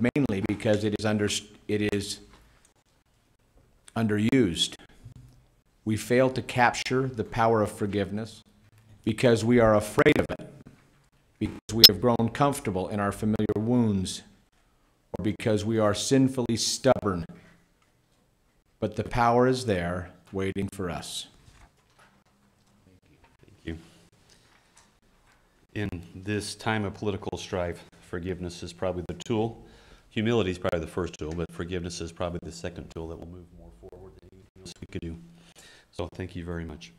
mainly because it is underused. We fail to capture the power of forgiveness because we are afraid of it, because we have grown comfortable in our familiar wounds, or because we are sinfully stubborn. But the power is there, waiting for us. Thank you. In this time of political strife, forgiveness is probably the tool. Humility is probably the first tool, but forgiveness is probably the second tool that will move more forward than anything else we could do. So thank you very much.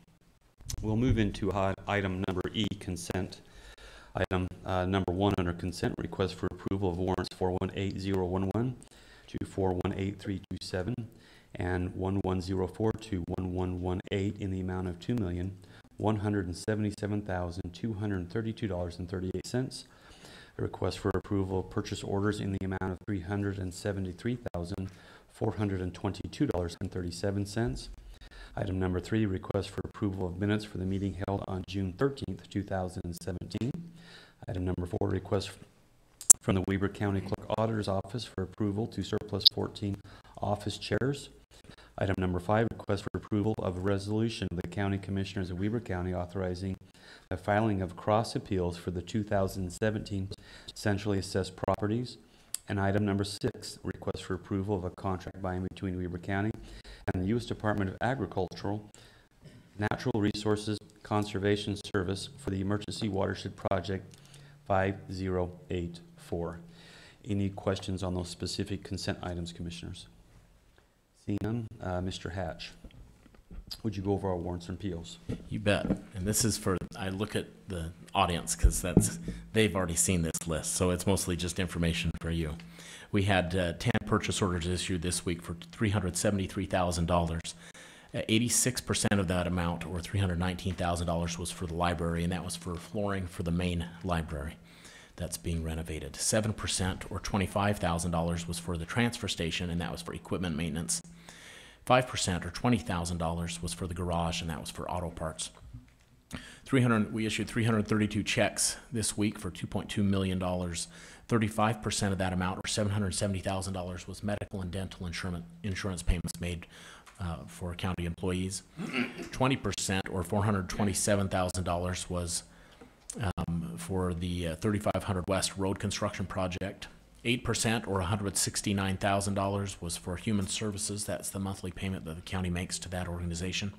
We'll move into item number E, consent. Item number 1 under consent, request for approval of warrants 418011 to 418327 and 1104 to 1118 in the amount of $2,177,232.38. A request for approval of purchase orders in the amount of $373,422.37. Item number 3, request for approval of minutes for the meeting held on June 13th, 2017. Item number 4, request from the Weber County Clerk Auditor's Office for approval to surplus 14 office chairs. Item number 5, request for approval of a resolution of the County Commissioners of Weber County authorizing the filing of cross appeals for the 2017 centrally assessed properties. And item number 6, request for approval of a contract by and between Weber County and the U.S. Department of Agricultural, Natural Resources Conservation Service for the Emergency Watershed Project 5084. Any questions on those specific consent items, Commissioners? Seeing none, Mr. Hatch, would you go over our warrants and appeals? You bet. And this is for, I look at the audience because they've already seen this list, so it's mostly just information for you. We had 10 purchase orders issued this week for $373,000. 86% of that amount, or $319,000, was for the library, and that was for flooring for the main library that's being renovated. 7%, or $25,000, was for the transfer station, and that was for equipment maintenance. 5%, or $20,000, was for the garage, and that was for auto parts. We issued 332 checks this week for $2.2 million. 35% of that amount, or $770,000, was medical and dental insurance payments made for county employees. 20%, or $427,000, was for the 3500 West Road construction project. 8%, or $169,000, was for human services. That's the monthly payment that the county makes to that organization.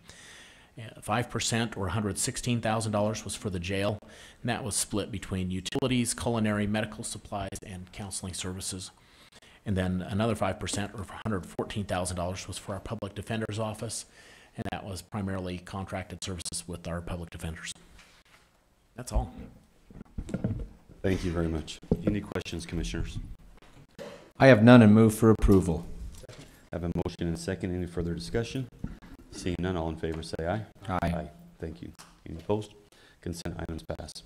5%, or $116,000, was for the jail, and that was split between utilities, culinary, medical supplies, and counseling services. And then another 5%, or $114,000, was for our public defender's office, and that was primarily contracted services with our public defenders. That's all. Thank you very much. Any questions, Commissioners? I have none and move for approval. I have a motion and a second. Any further discussion? Seeing none, all in favor say aye. Aye. Thank you. Any opposed? Consent items pass.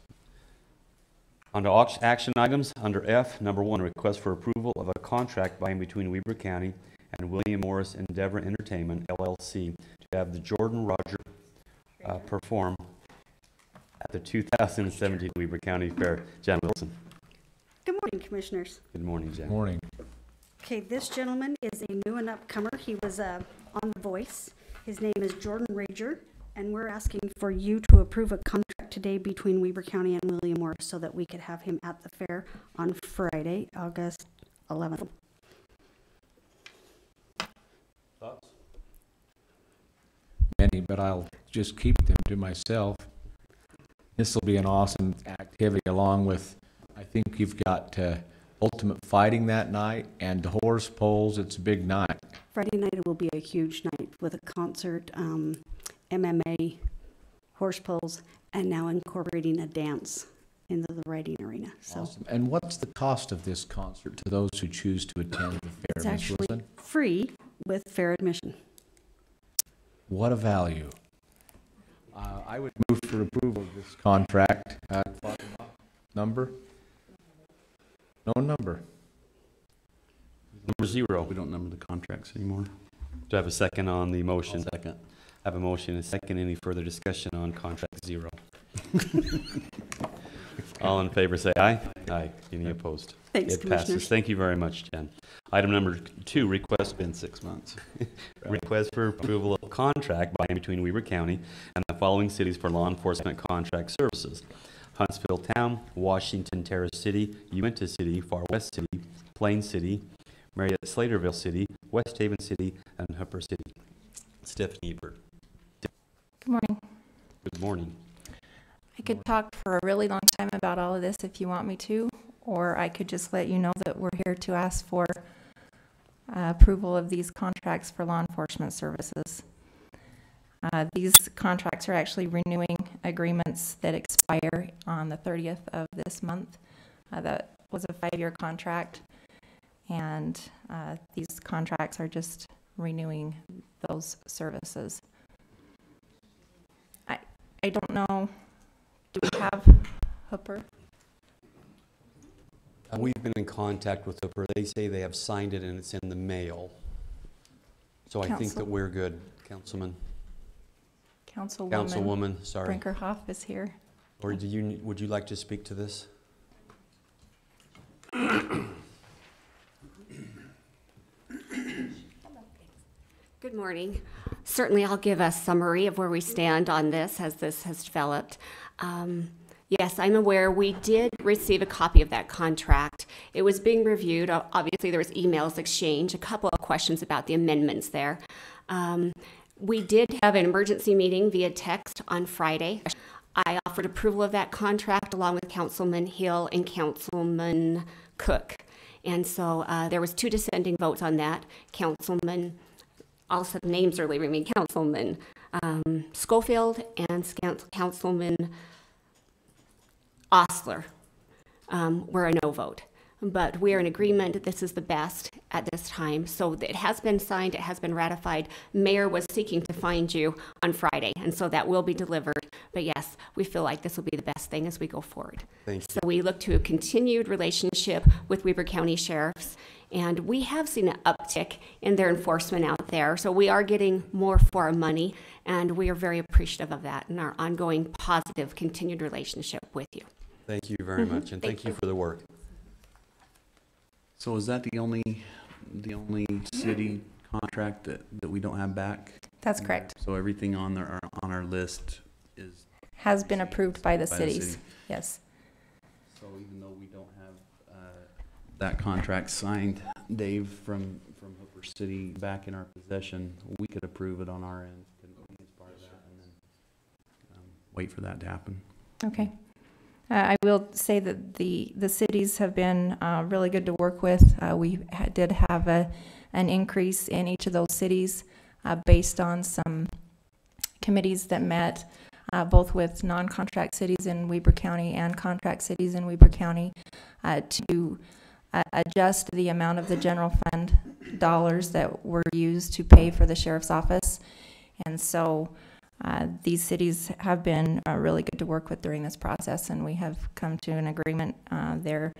Under action items, under F, number 1, request for approval of a contract by and between Weber County and William Morris Endeavor Entertainment, LLC, to have the Jordan Roger perform at the 2017 Weber County Fair. Jan Wilson. Good morning, Commissioners. Good morning, Jan. Morning. Okay, this gentleman is a new and upcomer. He was on The Voice. His name is Jordan Rager, and we're asking for you to approve a contract today between Weber County and William Morris so that we could have him at the fair on Friday, August 11th. Thoughts? Many, but I'll just keep them to myself. This will be an awesome activity, along with, I think you've got ultimate fighting that night and the horse polls. It's a big night. Friday night will be a huge night with a concert, MMA, horse polls, and now incorporating a dance into the riding arena. So Awesome. And what's the cost of this concert to those who choose to attend the fair, it's Ms. actually Wilson? free with fair admission. What a value. I would move for approval of this contract. Number? No number. Number 0. We don't number the contracts anymore. Do I have a second on the motion? Second. I have a motion and a second. Any further discussion on contract 0? All in favor say aye. Aye. Any opposed? Thanks, It passes. Commissioners. Thank you very much, Jen. Item number 2, request Been 6 months. request for approval of contract by and between Weber County and the following cities for law enforcement contract services: Huntsville Town, Washington Terrace City, Uinta City, Far West City, Plain City, Marietta Slaterville City, West Haven City, and Hooper City. Stephanie Ebert, Good morning. good morning. I could talk for a really long time about all of this if you want me to, or I could just let you know that we're here to ask for approval of these contracts for law enforcement services. These contracts are actually renewing agreements that expire on the 30th of this month. That was a 5-year contract, and these contracts are just renewing those services. I don't know. Do we have Hooper? We've been in contact with Hooper. They say they have signed it and it's in the mail. So I think Council. that we're good, Councilman. Councilwoman Councilwoman, sorry. Brinkerhoff is here. Or would you like to speak to this? Good morning. Certainly, I'll give a summary of where we stand on this as this has developed. Yes, I'm aware we did receive a copy of that contract. It was being reviewed. Obviously, there was emails exchanged, a couple of questions about the amendments there. We did have an emergency meeting via text on Friday. I offered approval of that contract along with Councilman Hill and Councilman Cook. And so there was 2 dissenting votes on that. I'll say the names are leaving me, Councilman Schofield and Councilman Osler were a no vote. But we are in agreement that this is the best at this time. So it has been signed, it has been ratified. Mayor was seeking to find you on Friday, and so that will be delivered. But yes, we feel like this will be the best thing as we go forward. Thank you. So we look to a continued relationship with Weber County Sheriffs, and we have seen an uptick in their enforcement out there. So we are getting more for our money, and we are very appreciative of that and our ongoing positive continued relationship with you. Thank you very much, and thank you for the work. So is that the only city contract that we don't have back? That's correct. So everything on our list is, Has been approved by the By the cities. city. Yes. so even though we don't have that contract signed, Dave, from Hooper City back in our possession, we could approve it on our end, couldn't we, as part of that, and then wait for that to happen. Okay. I will say that the cities have been really good to work with. We did have an increase in each of those cities based on some committees that met both with non-contract cities in Weber County and contract cities in Weber County to adjust the amount of the general fund dollars that were used to pay for the sheriff's office. And so these cities have been really good to work with during this process, and we have come to an agreement there.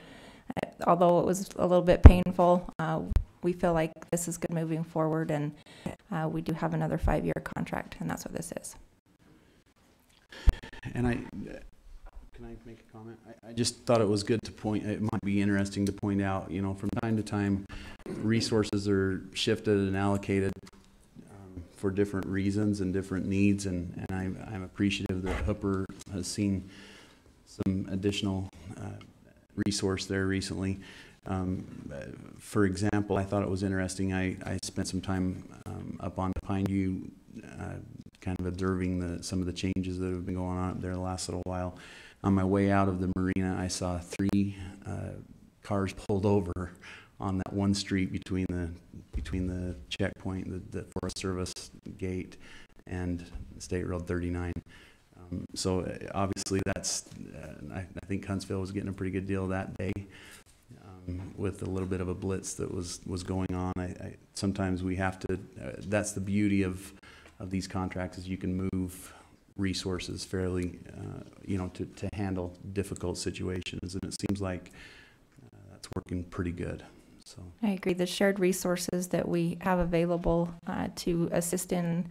Although it was a little bit painful, we feel like this is good moving forward, and we do have another 5-year contract, and that's what this is. And can I make a comment? I just thought it was good to it might be interesting to point out, from time to time, resources are shifted and allocated for different reasons and different needs, and I'm appreciative that Hooper has seen some additional resource there recently. For example, I thought it was interesting, I spent some time up on Pineview kind of observing some of the changes that have been going on up there the last little while. On my way out of the marina, I saw 3 cars pulled over on that one street between the checkpoint, the Forest Service gate, and State Road 39. So obviously that's, I think Huntsville was getting a pretty good deal that day with a little bit of a blitz that was going on. Sometimes we have to, that's the beauty of these contracts, is you can move resources fairly, to handle difficult situations, and it seems like that's working pretty good. So I agree. The shared resources that we have available to assist in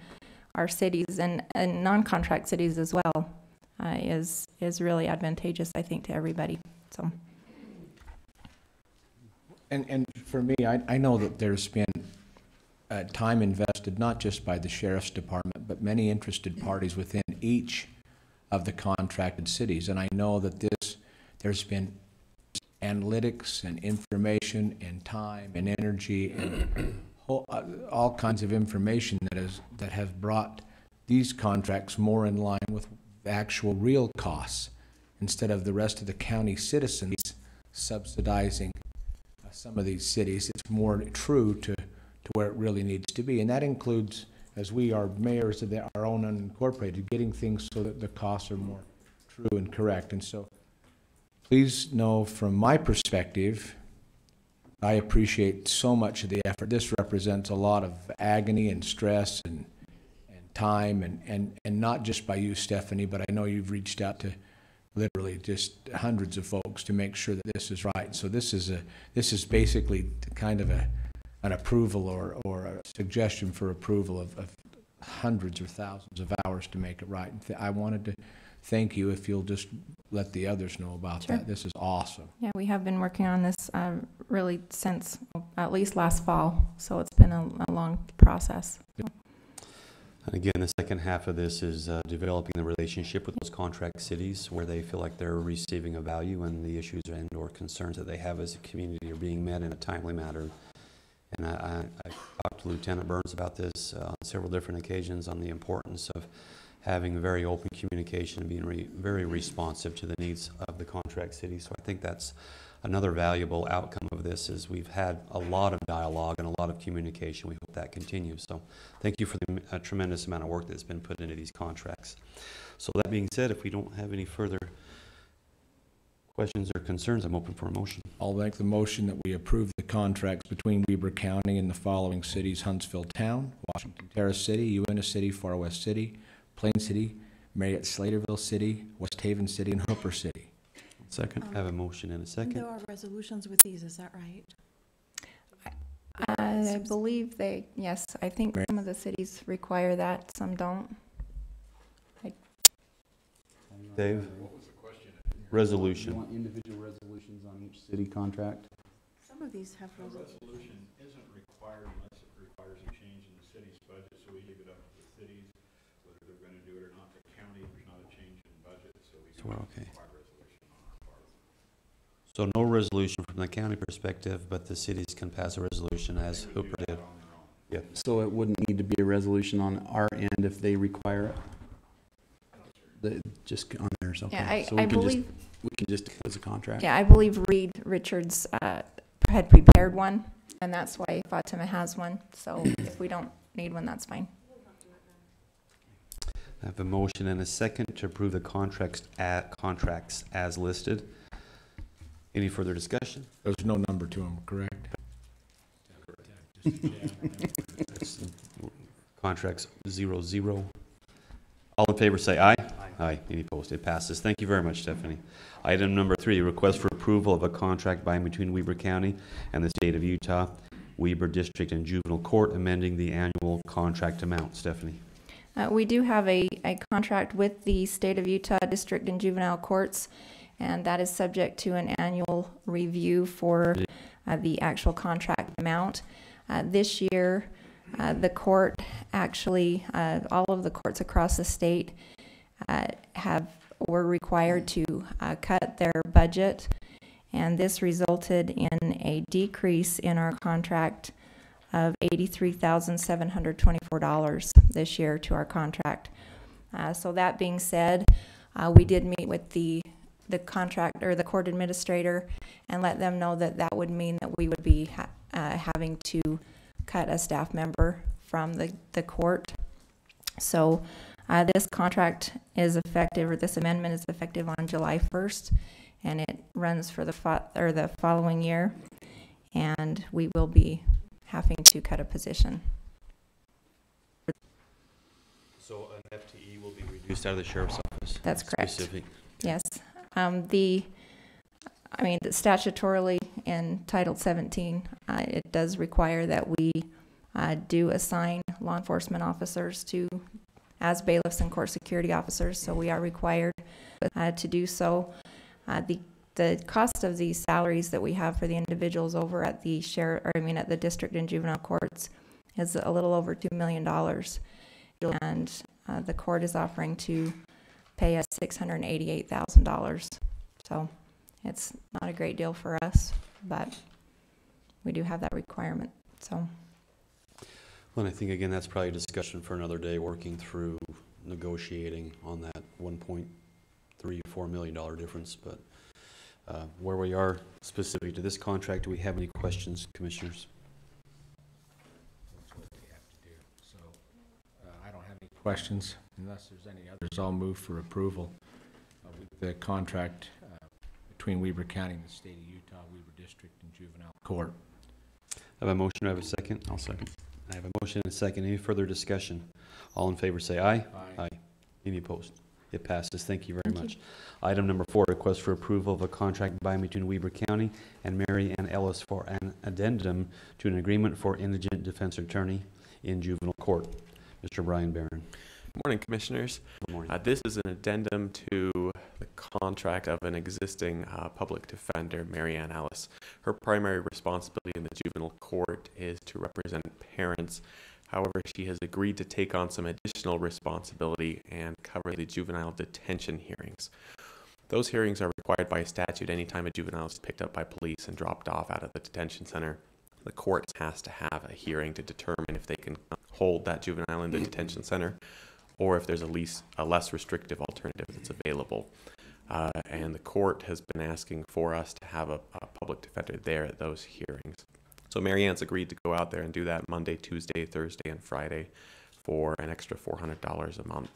our cities and non-contract cities as well is really advantageous, I think, to everybody. So. And for me, I know that there's been time invested, not just by the sheriff's department, but many interested parties within each of the contracted cities. And I know that there's been analytics and information and time and energy and all kinds of information that have brought these contracts more in line with actual real costs, instead of the rest of the county citizens subsidizing some of these cities. It's more true to where it really needs to be, and that includes, as we are mayors of our own unincorporated, getting things so that the costs are more true and correct. And so please know, from my perspective, I appreciate so much of the effort. This represents a lot of agony and stress and time, and not just by you, Stephanie, but I know you've reached out to literally just hundreds of folks to make sure that this is right. So this is basically kind of an approval or a suggestion for approval of hundreds or thousands of hours to make it right. And I wanted to thank you, if you'll just let the others know about Sure. that. This is awesome. Yeah, we have been working on this really since at least last fall, so it's been a long process. And again, the second half of this is developing the relationship with those contract cities where they feel like they're receiving a value and the issues and or concerns that they have as a community are being met in a timely manner. And I talked to Lieutenant Burns about this on several different occasions, on the importance of having very open communication and being very responsive to the needs of the contract city. So I think that's another valuable outcome of this, is we've had a lot of dialogue and a lot of communication. We hope that continues. So thank you for the tremendous amount of work that's been put into these contracts. So that being said, if we don't have any further questions or concerns, I'm open for a motion. I'll make the motion that we approve the contracts between Weber County and the following cities: Huntsville Town, Washington Terrace City, Uinta City, Far West City, Plain City, Marriott Slaterville City, West Haven City, and Hooper City. Second. I have a motion and a second. There are resolutions with these, is that right? I believe yes, I think some of the cities require that, some don't. Dave? What was the question? Resolution. You want individual resolutions on each city contract? Some of these have resolutions. Resolution isn't required unless it requires a change in the city's budget, so we leave it up to the cities whether they're going to do it or not. The county, there's not a change in budget, so we can okay. require resolution on our part. So no resolution from the county perspective, but the cities can pass a resolution as Hooper did. Yeah. So it wouldn't need to be a resolution on our end if they require it? Just on there or something? Yeah, So I we can believe, we can just, as a contract? yeah, I believe Reed Richards had prepared one, and that's why Fatima has one. So if we don't need one, that's fine. I have a motion and a second to approve the contracts as listed. Any further discussion? There's no number to them, correct? Contracts 00. All in favor say aye. Aye. Any opposed? It passes. Thank you very much, Stephanie. Item number 3, request for approval of a contract by and between Weber County and the State of Utah, Weber District and Juvenile Court, amending the annual contract amount. Stephanie. We do have a contract with the State of Utah District and Juvenile Courts, and that is subject to an annual review for the actual contract amount. This year, the court actually, all of the courts across the state were required to cut their budget, and this resulted in a decrease in our contract of $83,724 this year to our contract. So that being said, we did meet with the contract or the court administrator and let them know that that would mean that we would be having to cut a staff member from the court. So this contract is effective, or this amendment is effective on July 1st, and it runs for the following year, and we will be having to cut a position. So an FTE will be reduced out of the sheriff's office? That's correct. Specific. Yes. Statutorily in Title 17, it does require that we do assign law enforcement officers as bailiffs and court security officers, so we are required to do so. The cost of these salaries that we have for the individuals over at the at the district and juvenile courts is a little over $2 million. And the court is offering to pay us $688,000. So it's not a great deal for us, but we do have that requirement, so. Well, and I think, again, that's probably a discussion for another day, working through negotiating on that $1.34 million difference. But where we are specific to this contract, do we have any questions, commissioners? That's what they have to do. So I don't have any questions. Unless there's any others, I'll move for approval with the contract between Weber County and the state of Utah, Weber District and Juvenile Court. I have a motion. I have a second. I'll second. I have a motion and a second. Any further discussion? All in favor say aye. Aye. Any opposed? It passes. Thank you very much. Item number 4, request for approval of a contract by and between Weber County and Mary Ann Ellis for an addendum to an agreement for indigent defense attorney in juvenile court. Mr. Brian Barron. Good morning, Commissioners. Good morning. This is an addendum to the contract of an existing public defender, Mary Ann Ellis. Her primary responsibility in the juvenile court is to represent parents. However, she has agreed to take on some additional responsibility and cover the juvenile detention hearings. Those hearings are required by statute anytime a juvenile is picked up by police and dropped off out of the detention center. The court has to have a hearing to determine if they can hold that juvenile in the detention center or if there's a less restrictive alternative that's available. And the court has been asking for us to have a public defender there at those hearings. So Mary Ann's agreed to go out there and do that Monday, Tuesday, Thursday, and Friday for an extra $400 a month.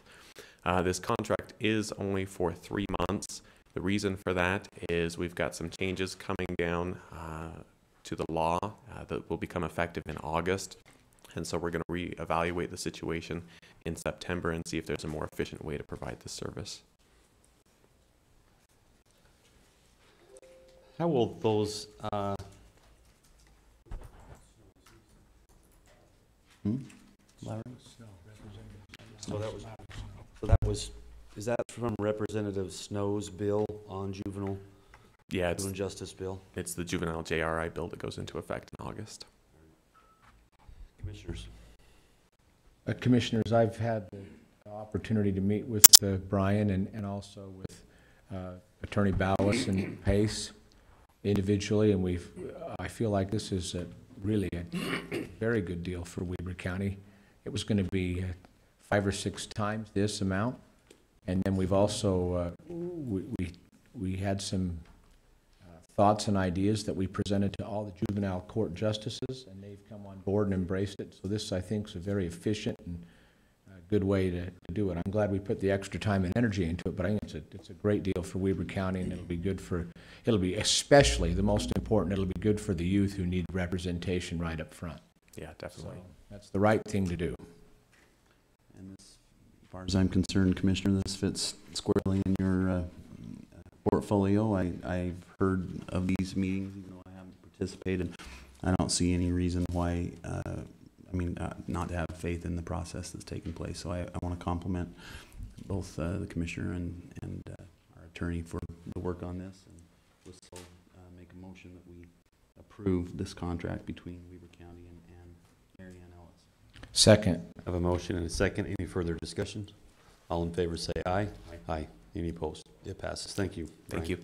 This contract is only for 3 months. The reason for that is we've got some changes coming down to the law that will become effective in August. And so we're going to reevaluate the situation in September and see if there's a more efficient way to provide this service. How will those is that from Representative Snow's bill on juvenile justice bill? It's the juvenile JRI bill that goes into effect in August. Commissioners. Commissioners, I've had the opportunity to meet with Brian and also with Attorney Ballas and Pace individually, and I feel like this is really a very good deal for Weber County. It was going to be 5 or 6 times this amount, and then we've also we had some thoughts and ideas that we presented to all the juvenile court justices, and they've come on board and embraced it. So this, I think, is a very efficient and good way to do it. I'm glad we put the extra time and energy into it, but I think it's a great deal for Weber County, and it'll be especially, the most important, it'll be good for the youth who need representation right up front. Yeah, definitely. So that's the right thing to do. And this, as far as I'm concerned, Commissioner, this fits squarely in your portfolio. I've heard of these meetings, even though I haven't participated. I don't see any reason why, not to have faith in the process that's taking place. So I want to compliment both the Commissioner and our attorney for the work on this. And we'll make a motion that we approve this contract between Weber County and Mary Ann Ellis. Second. I have a motion and a second. Any further discussion? All in favor say aye. Aye. Any opposed? It passes. Thank you. Thank you.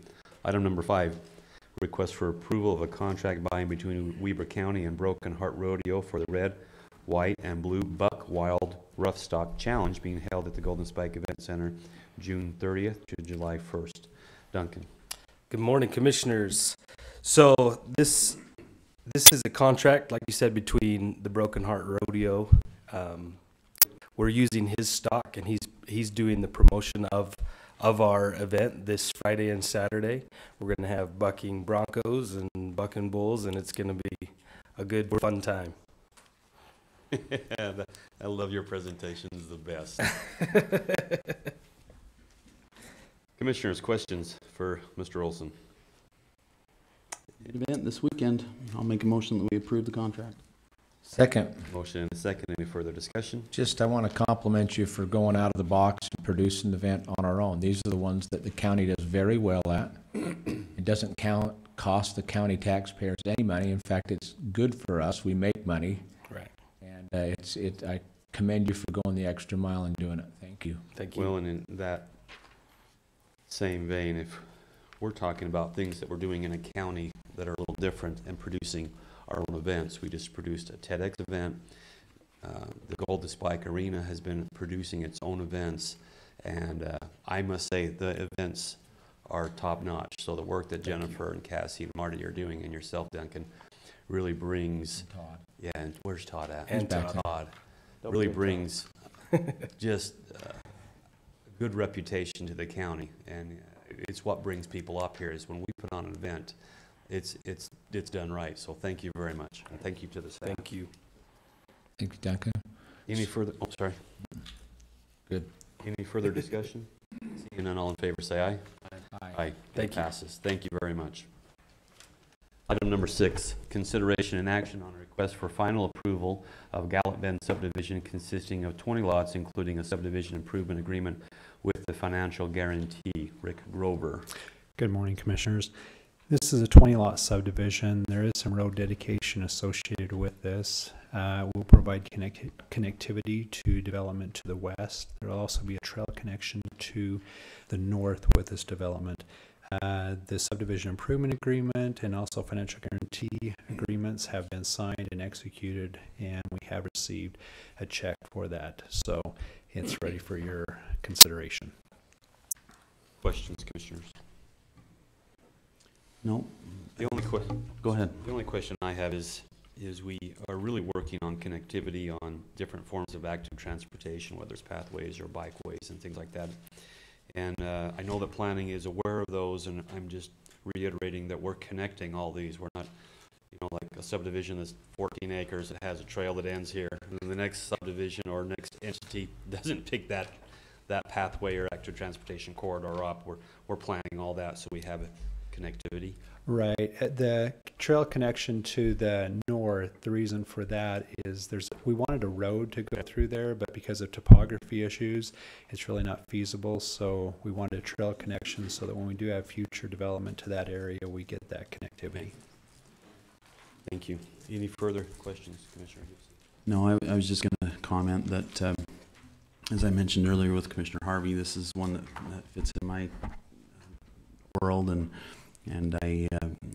Item number 5, request for approval of a contract by and between Weber County and Broken Heart Rodeo for the red, white, and blue buck wild rough stock challenge being held at the Golden Spike Event Center June 30th to July 1st. Duncan. Good morning, Commissioners. So this is a contract, like you said, between the Broken Heart Rodeo. We're using his stock, and he's doing the promotion of our event this Friday and Saturday. We're going to have bucking Broncos and bucking bulls, and it's going to be a good, fun time. I love your presentations, the best. Commissioners, questions for Mr. Olson? Event this weekend. I'll make a motion that we approve the contract. Second. Motion and a second. Any further discussion? Just, I want to compliment you for going out of the box and producing the event on our own. These are the ones that the county does very well at. It doesn't cost the county taxpayers any money. In fact, it's good for us. We make money. Right. And I commend you for going the extra mile and doing it. Thank you. Thank you. Well, and in that same vein, if we're talking about things that we're doing in a county that are a little different and producing our own events, we just produced a TEDx event. The Golden Spike Arena has been producing its own events, and I must say the events are top notch. So the work that Jennifer and Cassie and Marty are doing, and yourself, Duncan, really brings. Todd. Yeah, and where's Todd at? And Todd really brings just a good reputation to the county, and it's what brings people up here. Is when we put on an event, it's done right. So thank you very much, and thank you to the staff. Thank you. Thank you, Duncan. Any further? Oh, sorry. Good. Any further discussion? Seeing none, all in favor, say aye. Aye. Thank It you. passes. Thank you very much. Item number 6, consideration and action on a request for final approval of Gallup Bend subdivision consisting of 20 lots, including a subdivision improvement agreement with the financial guarantee. Rick Grover. Good morning, Commissioners. This is a 20-lot subdivision. There is some road dedication associated with this. We'll provide connectivity to development to the west. There will also be a trail connection to the north with this development. The subdivision improvement agreement and also financial guarantee agreements have been signed and executed, and we have received a check for that. So it's ready for your consideration. Questions, Commissioners? No, The only go ahead. The only question I have is we are really working on connectivity on different forms of active transportation, whether it's pathways or bikeways and things like that. And I know that planning is aware of those, and I'm just reiterating that we're connecting all these. We're not, like a subdivision that's 14 acres that has a trail that ends here, and then the next subdivision or next entity doesn't pick that pathway or active transportation corridor up. We're planning all that so we have connectivity. Right. The trail connection to the north, the reason for that is we wanted a road to go through there, but because of topography issues, it's really not feasible. So we wanted a trail connection so that when we do have future development to that area, we get that connectivity. Thank you. Any further questions, Commissioner? No, I was just going to comment that, as I mentioned earlier with Commissioner Harvey, this is one that fits in my world, and I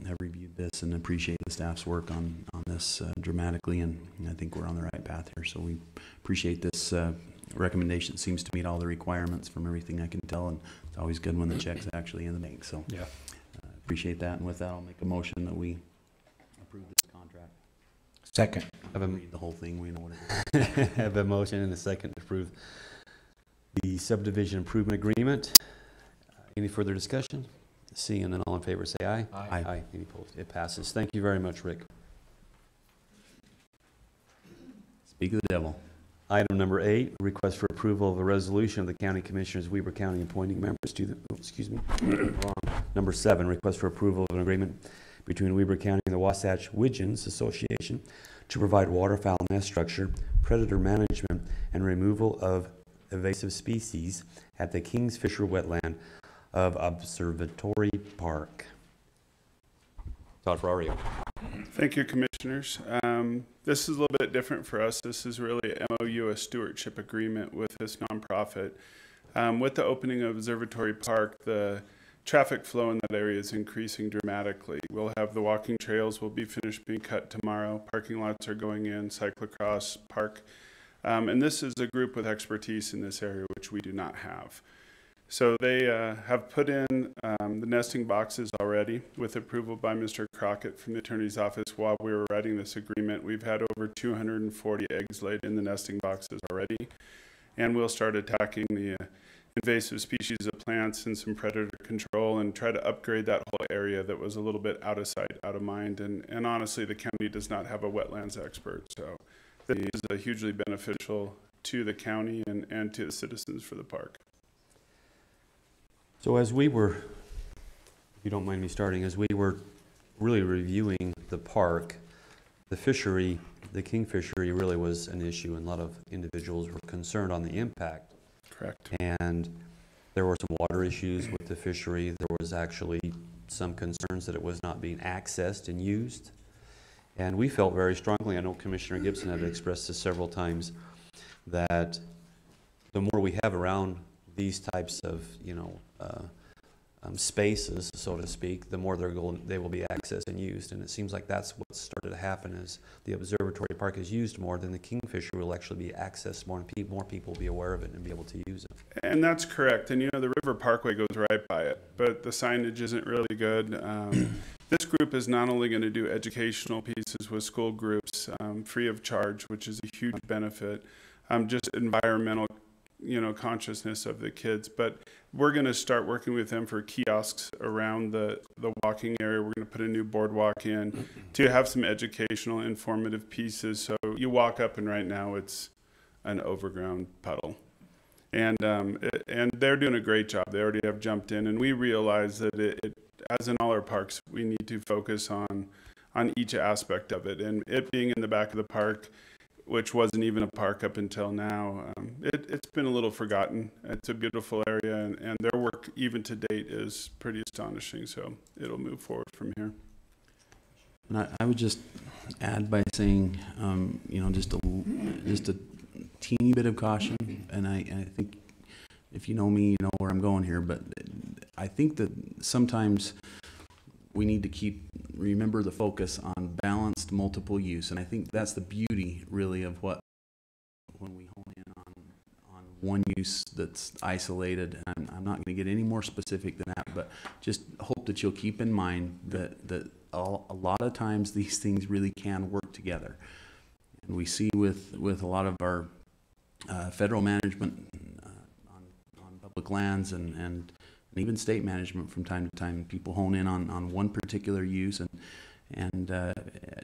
have reviewed this and appreciate the staff's work on this dramatically, and I think we're on the right path here. So we appreciate this recommendation. It seems to meet all the requirements from everything I can tell, and it's always good when the check's actually in the bank. So yeah, appreciate that. And with that, I'll make a motion that we approve this contract. Second. Read the whole thing. We know what it is. Have a motion and a second to approve the subdivision improvement agreement. Any further discussion? Seeing none, all in favor say aye. Aye. Any opposed? It passes. Thank you very much, Rick. Speak of the devil. Item number 8, request for approval of a resolution of the County Commissioners, Weber County, appointing members to the, wrong. Number 7, request for approval of an agreement between Weber County and the Wasatch Widgeons Association to provide waterfowl nest structure, predator management, and removal of invasive species at the Kingsfisher Wetland of Observatory Park. Todd Ferrario. Thank you, Commissioners. This is a little bit different for us. This is really an MOU, a stewardship agreement with this nonprofit. With the opening of Observatory Park, the traffic flow in that area is increasing dramatically. We'll have the walking trails will be finished being cut tomorrow. Parking lots are going in, cyclocross park. And this is a group with expertise in this area, which we do not have. So they have put in the nesting boxes already with approval by Mr. Crockett from the Attorney's Office. While we were writing this agreement, we've had over 240 eggs laid in the nesting boxes already. And we'll start attacking the invasive species of plants and some predator control and try to upgrade that whole area that was a little bit out of sight, out of mind. And honestly, the county does not have a wetlands expert. So this is hugely beneficial to the county and to the citizens for the park. So as we were, if you don't mind me starting, as we were really reviewing the park, the fishery the kingfishery really was an issue, and a lot of individuals were concerned on the impact. Correct. And there were some water issues with the fishery. There was actually some concerns that it was not being accessed and used. And we felt very strongly, I know Commissioner Gibson had expressed this several times, that the more we have around these types of, spaces, so to speak, the more they will be accessed and used. And it seems like that's what's started to happen, is the observatory park is used more, then the kingfisher will actually be accessed more, and more people will be aware of it and be able to use it. And that's correct. And the River Parkway goes right by it, but the signage isn't really good. This group is not only going to do educational pieces with school groups free of charge, which is a huge benefit, just environmental consciousness of the kids, but we're going to start working with them for kiosks around the walking area. We're going to put a new boardwalk in to have some educational, informative pieces. So you walk up and right now it's an overgrown puddle. And they're doing a great job. They already have jumped in, and we realize that as in all our parks, we need to focus on each aspect of it. And it being in the back of the park, which wasn't even a park up until now, it's been a little forgotten. It's a beautiful area, and their work even to date is pretty astonishing. So it'll move forward from here. And I would just add by saying, just a teeny bit of caution. And I think if you know me, you know where I'm going here. But I think that sometimes we need to remember the focus on balanced multiple use. And I think that's the beauty really of when we hone in on one use that's isolated. And I'm not going to get any more specific than that, but just hope that you'll keep in mind that a lot of times these things really can work together. And we see with a lot of our federal management on public lands and even state management from time to time, people hone in on one particular use and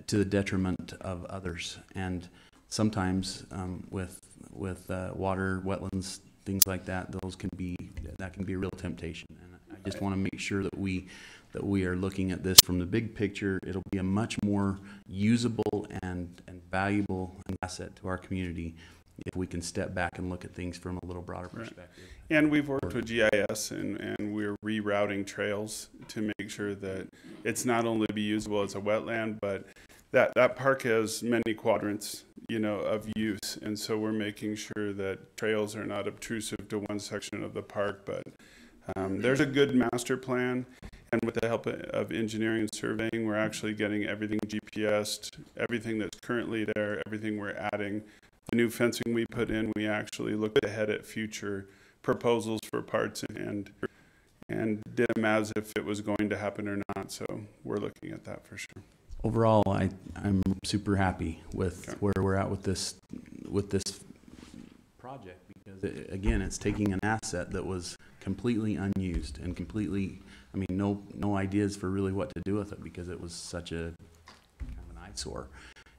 to the detriment of others. And sometimes with water, wetlands, things like that, that can be a real temptation. And I just want to make sure that we are looking at this from the big picture. It'll be a much more usable and valuable asset to our community if we can step back and look at things from a little broader perspective. Right. And we've worked with GIS and we're rerouting trails to make sure that it's not only be usable as a wetland, but that park has many quadrants, of use. And so we're making sure that trails are not obtrusive to one section of the park, but there's a good master plan. And with the help of engineering and surveying, we're actually getting everything GPSed, everything that's currently there, everything we're adding. The new fencing we put in, we actually looked ahead at future proposals for parts and did them as if it was going to happen or not. So we're looking at that for sure. Overall, I'm super happy with where we're at with this project, because again, it's taking an asset that was completely unused and no ideas for really what to do with it, because it was such a kind of an eyesore,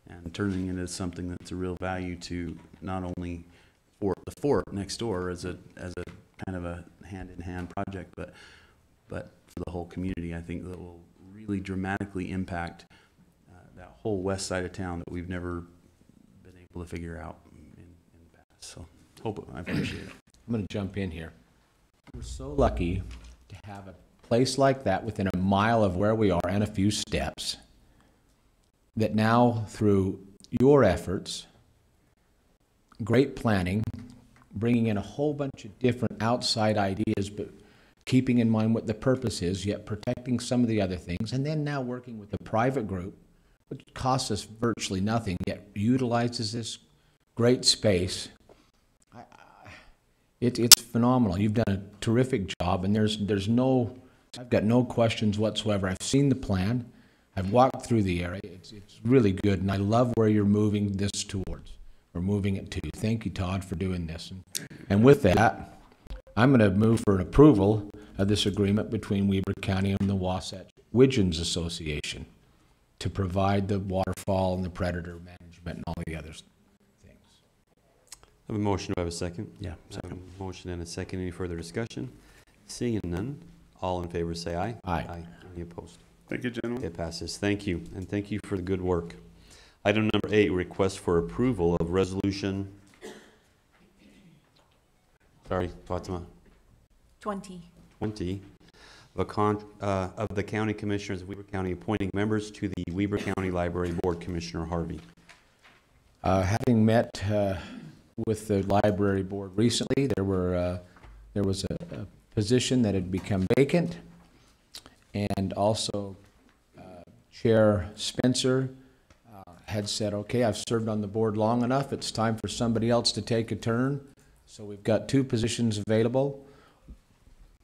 and turning it into something that's a real value to not only for the fort next door as a kind of a hand-in-hand project, but for the whole community. I think that will really dramatically impact that whole west side of town that we've never been able to figure out in the past. So I appreciate it. I'm going to jump in here. We're so lucky to have a place like that within a mile of where we are and a few steps, that now through your efforts, great planning, bringing in a whole bunch of different outside ideas, but keeping in mind what the purpose is, yet protecting some of the other things, and then now working with a private group, which costs us virtually nothing, yet utilizes this great space. It's phenomenal. You've done a terrific job, and I've got no questions whatsoever. I've seen the plan. I've walked through the area. It's really good, and I love where you're moving this towards, or moving it to. Thank you, Todd, for doing this. And with that, I'm going to move for an approval of this agreement between Weber County and the Wasatch Widgeons Association to provide the waterfall and the predator management and all the other things. I have a motion. Do I have a second? Yeah, second. Motion and a second. Any further discussion? Seeing none, all in favor say aye. Aye. Any opposed? Thank you, gentlemen. It passes. Thank you, and thank you for the good work. Item number 8, request for approval of resolution, Fatima, 20. 20, of the County Commissioners of Weber County appointing members to the Weber County Library Board. Commissioner Harvey. Having met with the library board recently, there was a position that had become vacant, and also Chair Spencer had said, okay, I've served on the board long enough, it's time for somebody else to take a turn. So we've got 2 positions available.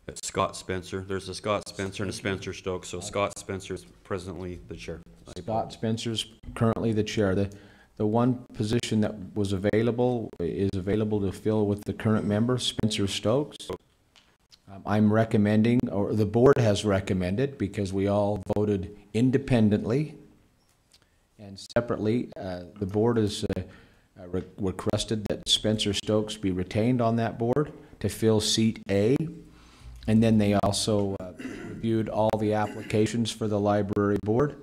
That's Scott Spencer. There's a Scott Spencer and a Spencer Stokes. So Scott Spencer is presently the chair. Scott Spencer's currently the chair. The one position that was available is available to fill with the current member, Spencer Stokes. I'm recommending, or the board has recommended, because we all voted independently and separately, the board has requested that Spencer Stokes be retained on that board to fill seat A. And then they also reviewed all the applications for the library board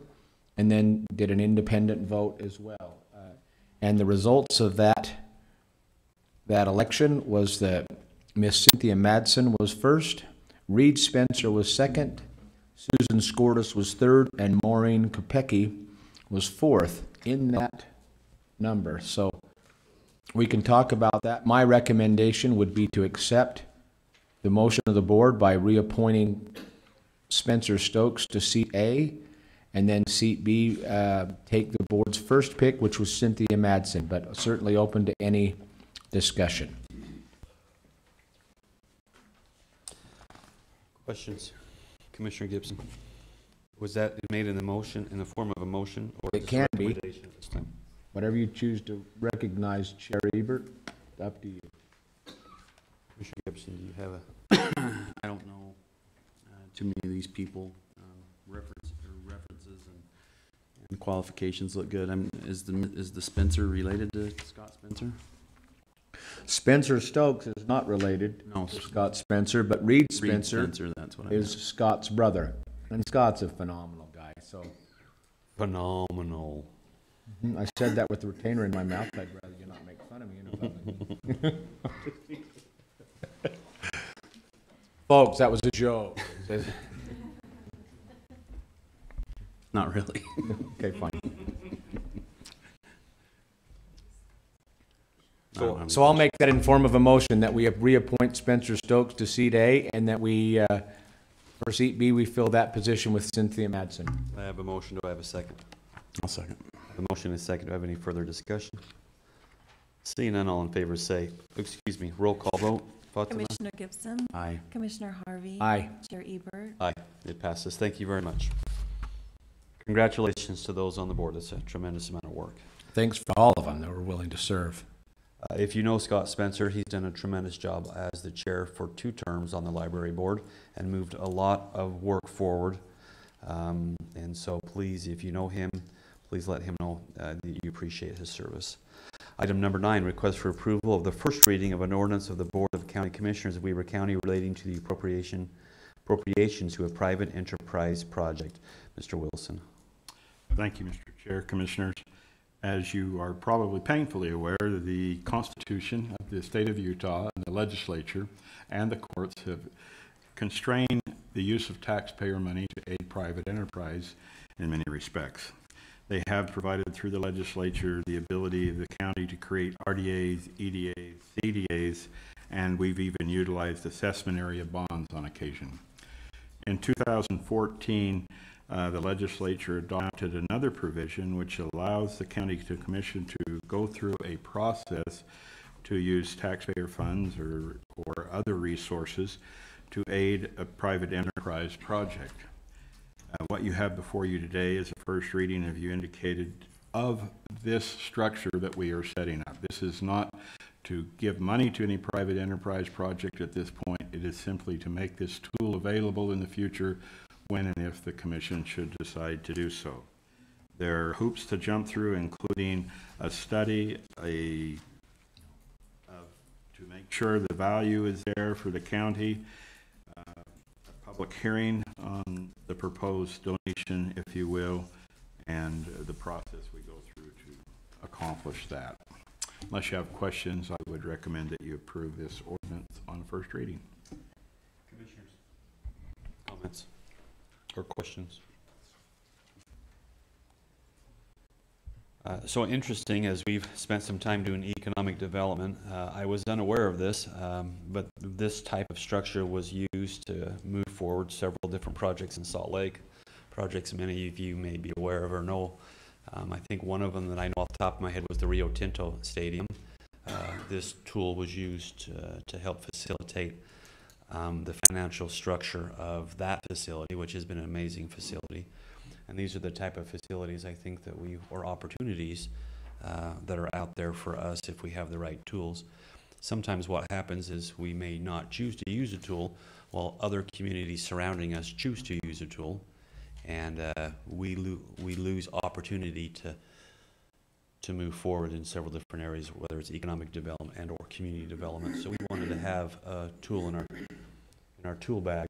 and then did an independent vote as well. And the results of that election was that Miss Cynthia Madsen was first, Reed Spencer was second, Susan Skordas was third, and Maureen Kopecki was fourth in that number. So we can talk about that. My recommendation would be to accept the motion of the board by reappointing Spencer Stokes to seat A, and then seat B, take the board's first pick, which was Cynthia Madsen, but certainly open to any discussion. Questions? Commissioner Gibson. Was that made in the motion, in the form of a motion? Or It can be. recommendation at this time? Whatever you choose to recognize, Chair Ebert, up to you. Commissioner Gibson, do you have a? I don't know too many of these people. References and qualifications look good. Is the Spencer related to Scott Spencer? Spencer Stokes is not related to Scott Spencer, but Reed Spencer, that's what I is Scott's brother. And Scott's a phenomenal guy, so. Phenomenal. I said that with the retainer in my mouth. I'd rather you not make fun of me in public. Folks, that was a joke. Not really. Okay, fine. So I'll make that in form of a motion that we reappoint Spencer Stokes to seat A, and that we, for seat B, we fill that position with Cynthia Madsen. I have a motion. Do I have a second? I'll second. The motion is second. Do I have any further discussion? Seeing none, all in favor say, excuse me, roll call vote. Fatima? Commissioner Gibson. Aye. Commissioner Harvey. Aye. Chair Ebert. Aye. It passes. Thank you very much. Congratulations to those on the board. It's a tremendous amount of work. Thanks for all of them that were willing to serve. If you know Scott Spencer, he's done a tremendous job as the chair for 2 terms on the library board and moved a lot of work forward. And so please, if you know him, please let him know that you appreciate his service. Item number 9, request for approval of the first reading of an ordinance of the Board of County Commissioners of Weber County relating to the appropriations to a private enterprise project. Mr. Wilson. Thank you, Mr. Chair, Commissioners. As you are probably painfully aware, the Constitution of the state of Utah and the legislature and the courts have constrained the use of taxpayer money to aid private enterprise in many respects. They have provided through the legislature the ability of the county to create RDAs, EDAs, CDAs, and we've even utilized assessment area bonds on occasion. In 2014, the legislature adopted another provision which allows the county commission to go through a process to use taxpayer funds or other resources to aid a private enterprise project. What you have before you today is a first reading, as you indicated, of this structure that we are setting up. This is not to give money to any private enterprise project at this point. It is simply to make this tool available in the future when and if the commission should decide to do so. There are hoops to jump through, including a study, to make sure the value is there for the county, a public hearing on the proposed donation, if you will, and the process we go through to accomplish that. Unless you have questions, I would recommend that you approve this ordinance on first reading. Commissioners, comments or questions? So interesting, as we've spent some time doing economic development, I was unaware of this, but this type of structure was used to move forward several different projects in Salt Lake, projects many of you may be aware of or know. I think one of them that I know off the top of my head was the Rio Tinto Stadium. This tool was used to help facilitate the financial structure of that facility, which has been an amazing facility. And these are the type of facilities I think that or opportunities that are out there for us if we have the right tools. Sometimes what happens is we may not choose to use a tool while other communities surrounding us choose to use a tool, and we lose opportunity to move forward in several different areas, whether it's economic development and or community development. So we wanted to have a tool in our tool bag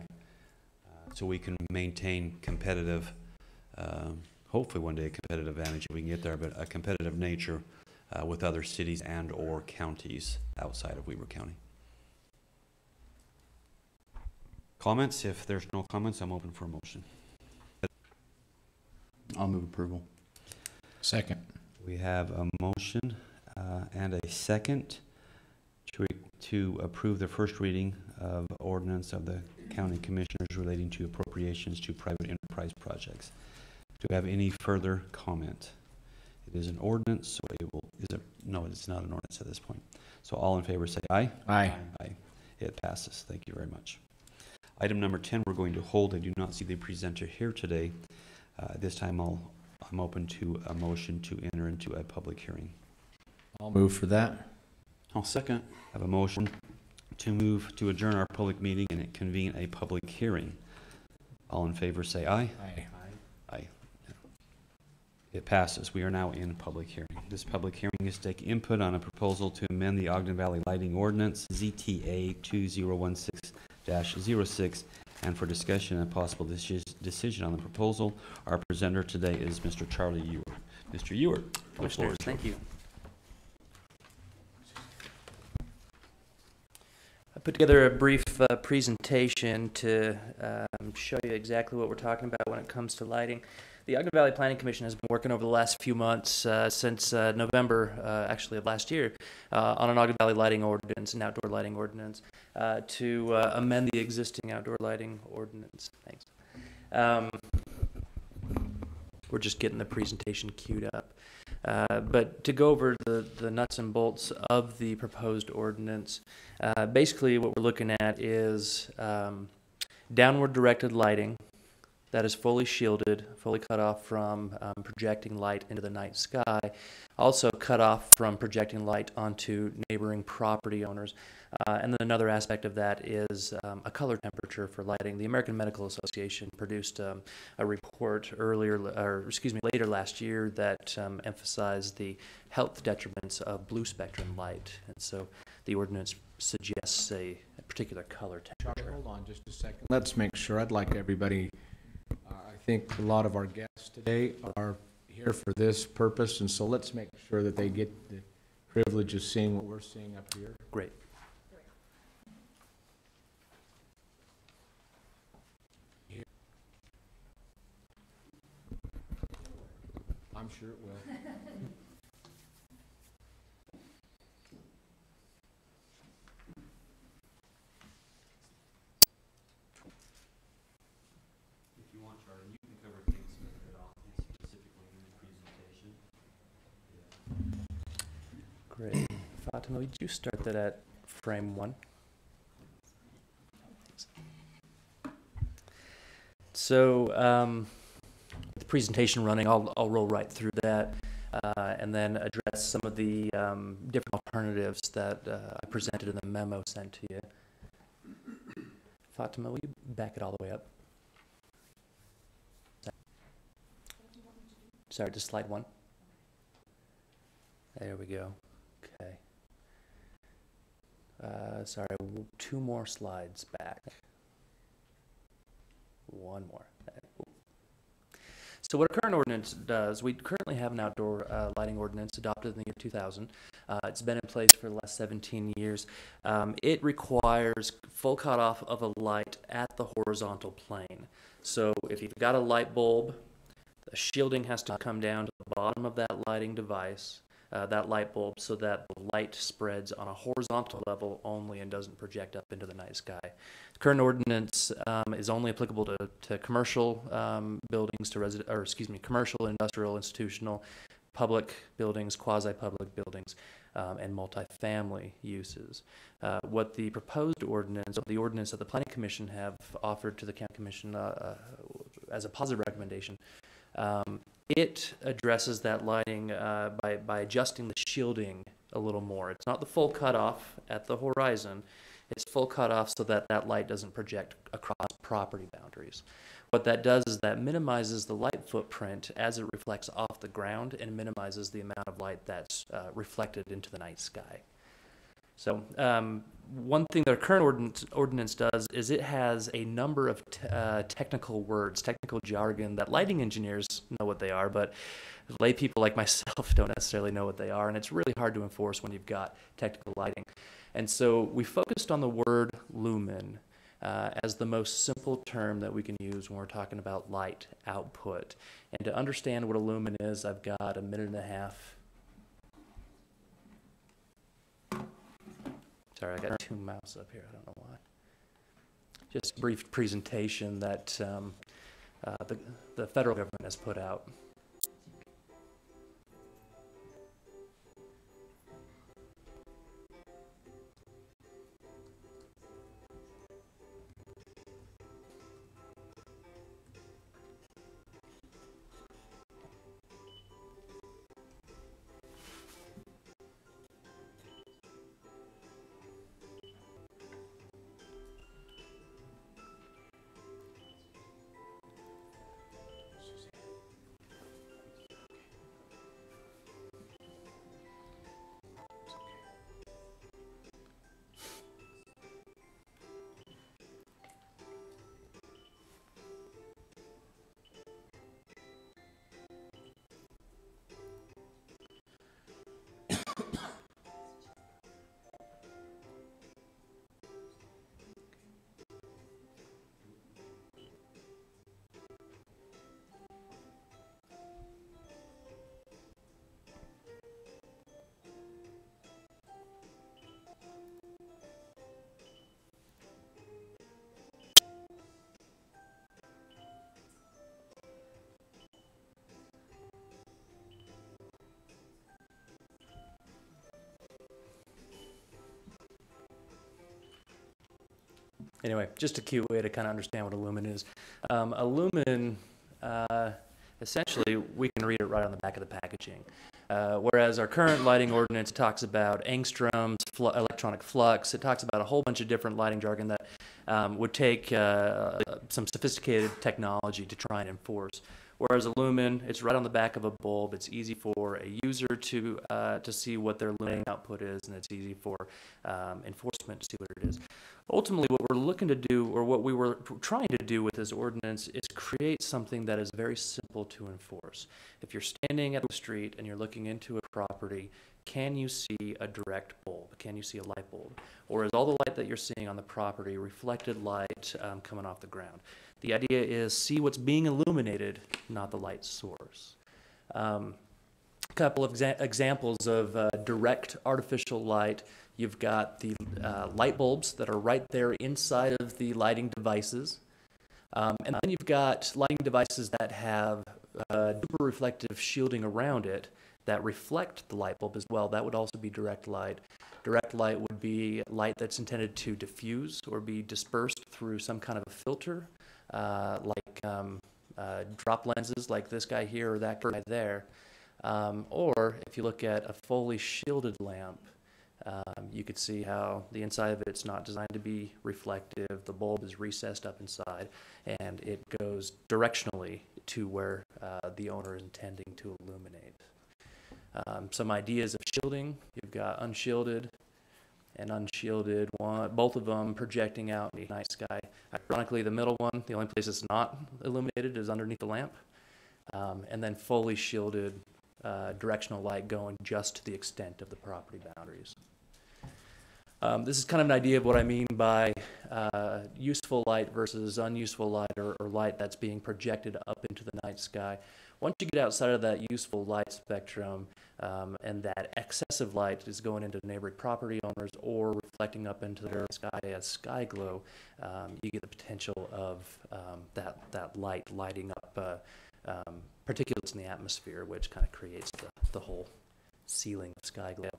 so we can maintain competitive, hopefully one day a competitive advantage if we can get there, but a competitive nature with other cities and or counties outside of Weber County. Comments? If there's no comments, I'm open for a motion. I'll move approval. Second. We have a motion and a second to approve the first reading of ordinance of the county commissioners relating to appropriations to private enterprise projects. Do we have any further comment? It is an ordinance, so it will, no, it's not an ordinance at this point. So all in favor say aye. Aye. Aye. It passes. Thank you very much. Item number 10 we're going to hold. I do not see the presenter here today. This time I'm open to a motion to enter into a public hearing. I'll move for that. I'll second. I have a motion to move to adjourn our public meeting and convene a public hearing. All in favor say aye. Aye. Aye. It passes. We are now in public hearing. This public hearing is to take input on a proposal to amend the Ogden Valley Lighting Ordinance, ZTA 2016-06, and for discussion and possible decision on the proposal. Our presenter today is Mr. Charlie Ewert. Mr. Ewert, Commissioners, thank you. I put together a brief presentation to show you exactly what we're talking about when it comes to lighting. The Ogden Valley Planning Commission has been working over the last few months, since November, actually of last year, on an Ogden Valley lighting ordinance, an outdoor lighting ordinance, to amend the existing outdoor lighting ordinance. Thanks. We're just getting the presentation queued up. But to go over the nuts and bolts of the proposed ordinance, basically what we're looking at is downward directed lighting that is fully shielded, fully cut off from projecting light into the night sky, also cut off from projecting light onto neighboring property owners. And then another aspect of that is a color temperature for lighting. The American Medical Association produced a report later last year that emphasized the health detriments of blue spectrum light. And so the ordinance suggests a particular color temperature. Hold on just a second. Let's make sure. I'd like everybody, I think a lot of our guests today are here for this purpose, and so let's make sure that they get the privilege of seeing what we're seeing up here. Great. I'm sure it will. If you want, Charlie, you can cover things specifically in the presentation. Great. Fatima, would you start that at frame 1? So, the presentation running, I'll roll right through that and then address some of the different alternatives that I presented in the memo sent to you. Fatima, will you back it all the way up? Sorry, just slide 1. There we go. Okay. Sorry, 2 more slides back. 1 more. So what our current ordinance does, we currently have an outdoor lighting ordinance adopted in the year 2000. It's been in place for the last 17 years. It requires full cutoff of a light at the horizontal plane. So if you've got a light bulb, the shielding has to come down to the bottom of that lighting device, that light bulb, so that the light spreads on a horizontal level only and doesn't project up into the night sky. The current ordinance is only applicable to commercial buildings, commercial, industrial, institutional, public buildings, quasi-public buildings, and multifamily uses. What the proposed ordinance, or the ordinance that the Planning Commission have offered to the County Commission as a positive recommendation, it addresses that lighting by adjusting the shielding a little more. It's not the full cutoff at the horizon. It's full cutoff so that that light doesn't project across property boundaries. What that does is that minimizes the light footprint as it reflects off the ground and minimizes the amount of light that's reflected into the night sky. So one thing that our current ordinance does is it has a number of technical words, technical jargon that lighting engineers know what they are, but lay people like myself don't necessarily know what they are, and it's really hard to enforce when you've got technical lighting. And so we focused on the word lumen as the most simple term that we can use when we're talking about light output. And to understand what a lumen is, I've got a minute and a half. Sorry, I got two mouse up here. I don't know why. Just a brief presentation that the federal government has put out. Anyway, just a cute way to kind of understand what a lumen is. A lumen, essentially, we can read it right on the back of the packaging. Whereas our current lighting ordinance talks about angstroms, electronic flux, it talks about a whole bunch of different lighting jargon that would take some sophisticated technology to try and enforce. Whereas a lumen, it's right on the back of a bulb. It's easy for a user to see what their lumen output is, and it's easy for enforcement to see what it is. Ultimately, what we're looking to do, or what we were trying to do with this ordinance, is create something that is very simple to enforce. If you're standing at the street and you're looking into a property, can you see a direct bulb? Can you see a light bulb? Or is all the light that you're seeing on the property reflected light coming off the ground? The idea is see what's being illuminated, not the light source. A couple of examples of direct artificial light. You've got the light bulbs that are right there inside of the lighting devices. And then you've got lighting devices that have super reflective shielding around it that reflect the light bulb as well. That would also be direct light. Direct light would be light that's intended to diffuse or be dispersed through some kind of a filter, like drop lenses like this guy here or that guy there. Or if you look at a fully shielded lamp, you could see how the inside of it's not designed to be reflective. The bulb is recessed up inside, and it goes directionally to where the owner is intending to illuminate. Some ideas of shielding. You've got unshielded and unshielded, both of them projecting out in the night sky. Ironically, the middle one, the only place it's not illuminated is underneath the lamp. and then fully shielded directional light going just to the extent of the property boundaries. This is kind of an idea of what I mean by useful light versus unuseful light, or light that's being projected up into the night sky. Once you get outside of that useful light spectrum, and that excessive light is going into neighboring property owners or reflecting up into their sky as sky glow, you get the potential of that light lighting up particulates in the atmosphere, which kind of creates the whole ceiling of sky glow.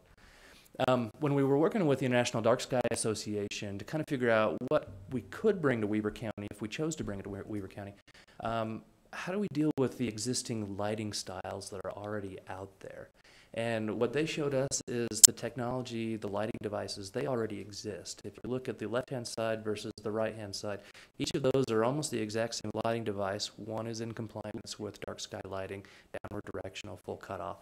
When we were working with the International Dark Sky Association to kind of figure out what we could bring to Weber County if we chose to bring it to Weber County, how do we deal with the existing lighting styles that are already out there? And what they showed us is the technology, the lighting devices, they already exist. If you look at the left-hand side versus the right-hand side, each of those are almost the exact same lighting device. One is in compliance with dark sky lighting, downward directional, full cutoff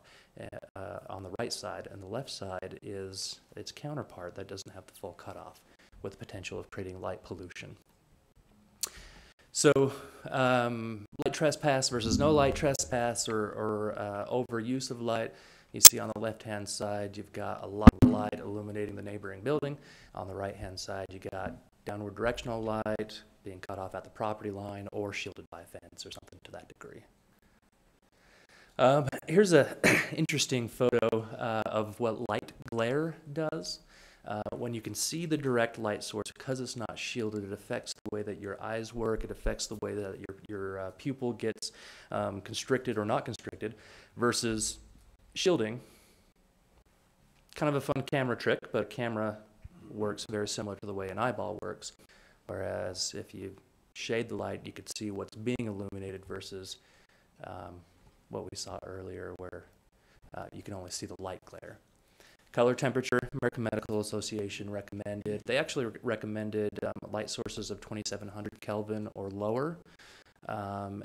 on the right side, and the left side is its counterpart that doesn't have the full cutoff, with the potential of creating light pollution. So light trespass versus no light trespass, or overuse of light. You see on the left-hand side, you've got a lot of light illuminating the neighboring building. On the right-hand side, you got downward directional light being cut off at the property line or shielded by a fence or something to that degree. Here's an interesting photo of what light glare does. When you can see the direct light source, because it's not shielded, it affects the way that your eyes work, it affects the way that your pupil gets constricted or not constricted, versus shielding. Kind of a fun camera trick, but a camera works very similar to the way an eyeball works. Whereas if you shade the light, you could see what's being illuminated versus what we saw earlier, where you can only see the light glare. Color temperature, American Medical Association recommended, they actually recommended light sources of 2700 Kelvin or lower.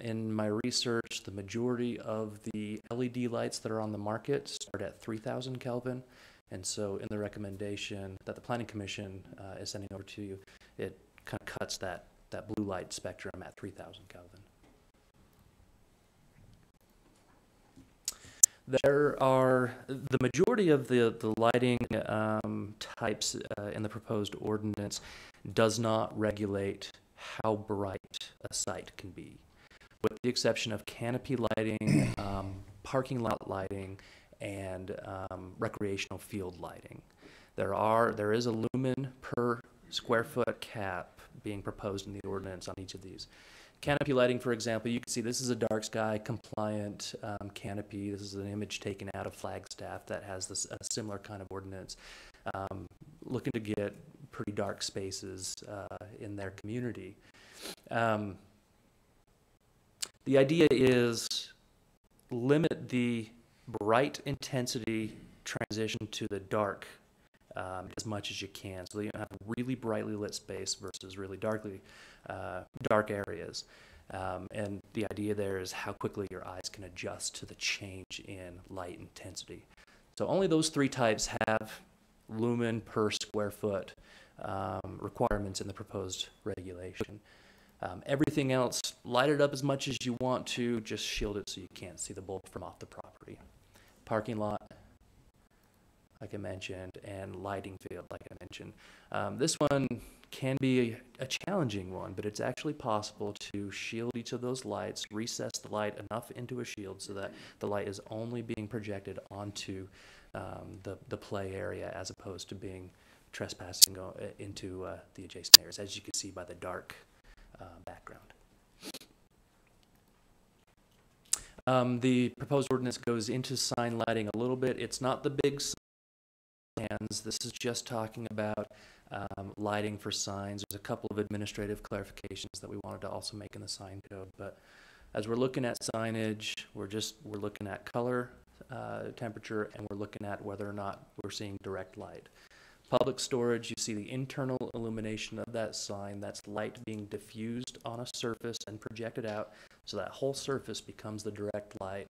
In my research, the majority of the LED lights that are on the market start at 3000 Kelvin. And so in the recommendation that the Planning Commission is sending over to you, it kind of cuts that blue light spectrum at 3000 Kelvin. There are, the majority of the lighting types in the proposed ordinance does not regulate how bright a site can be, with the exception of canopy lighting, parking lot lighting, and recreational field lighting. There is a lumen per square foot cap being proposed in the ordinance on each of these. Canopy lighting, for example, you can see this is a dark sky compliant canopy. This is an image taken out of Flagstaff that has a similar kind of ordinance, looking to get pretty dark spaces in their community. The idea is limit the bright intensity transition to the dark as much as you can, so that you don't have a really brightly lit space versus really dark areas. And the idea there is how quickly your eyes can adjust to the change in light intensity. So only those three types have lumen per square foot requirements in the proposed regulation. Everything else, light it up as much as you want to, just shield it so you can't see the bulb from off the property. Parking lot, like I mentioned, and lighting field, like I mentioned. This one can be a challenging one, but it's actually possible to shield each of those lights, recess the light enough into a shield so that the light is only being projected onto the play area, as opposed to being trespassing into the adjacent areas, as you can see by the dark background. The proposed ordinance goes into sign lighting a little bit. It's not the big signs. This is just talking about lighting for signs. There's a couple of administrative clarifications that we wanted to also make in the sign code. But as we're looking at signage, we're looking at color, temperature, and we're looking at whether or not we're seeing direct light. Public storage, you see the internal illumination of that sign. That's light being diffused on a surface and projected out, so that whole surface becomes the direct light,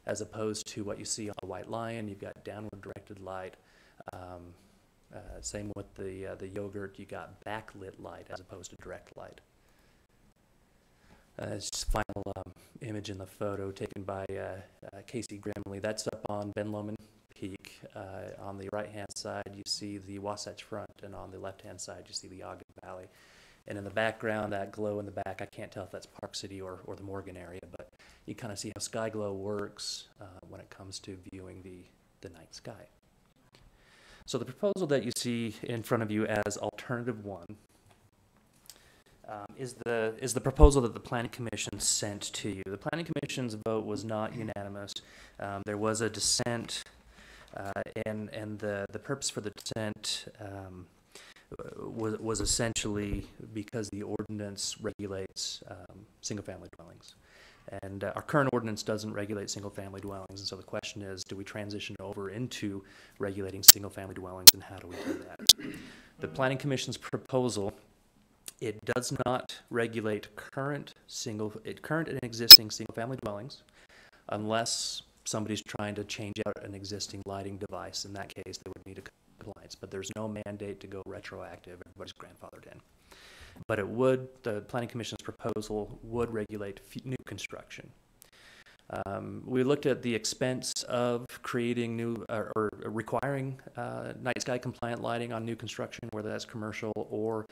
as opposed to what you see on the White Lion. You've got downward directed light. Same with the yogurt, you got backlit light as opposed to direct light. It's just final image in the photo taken by Casey Grimley. That's up on Ben Lomond Peak. On the right-hand side, you see the Wasatch Front, and on the left-hand side, you see the Ogden Valley. And in the background, that glow in the back, I can't tell if that's Park City or the Morgan area, but you kind of see how Sky Glow works when it comes to viewing the night sky. So the proposal that you see in front of you as alternative one is the proposal that the Planning Commission sent to you. The Planning Commission's vote was not unanimous. There was a dissent, and the purpose for the dissent was essentially because the ordinance regulates single-family dwellings. And our current ordinance doesn't regulate single-family dwellings, and so the question is, do we transition over into regulating single-family dwellings, and how do we do that? The Planning Commission's proposal, it does not regulate current and existing single-family dwellings unless somebody's trying to change out an existing lighting device. In that case, they would need a compliance, but there's no mandate to go retroactive. Everybody's grandfathered in. But the Planning Commission's proposal would regulate new construction. We looked at the expense of creating new or requiring night sky compliant lighting on new construction, whether that's commercial or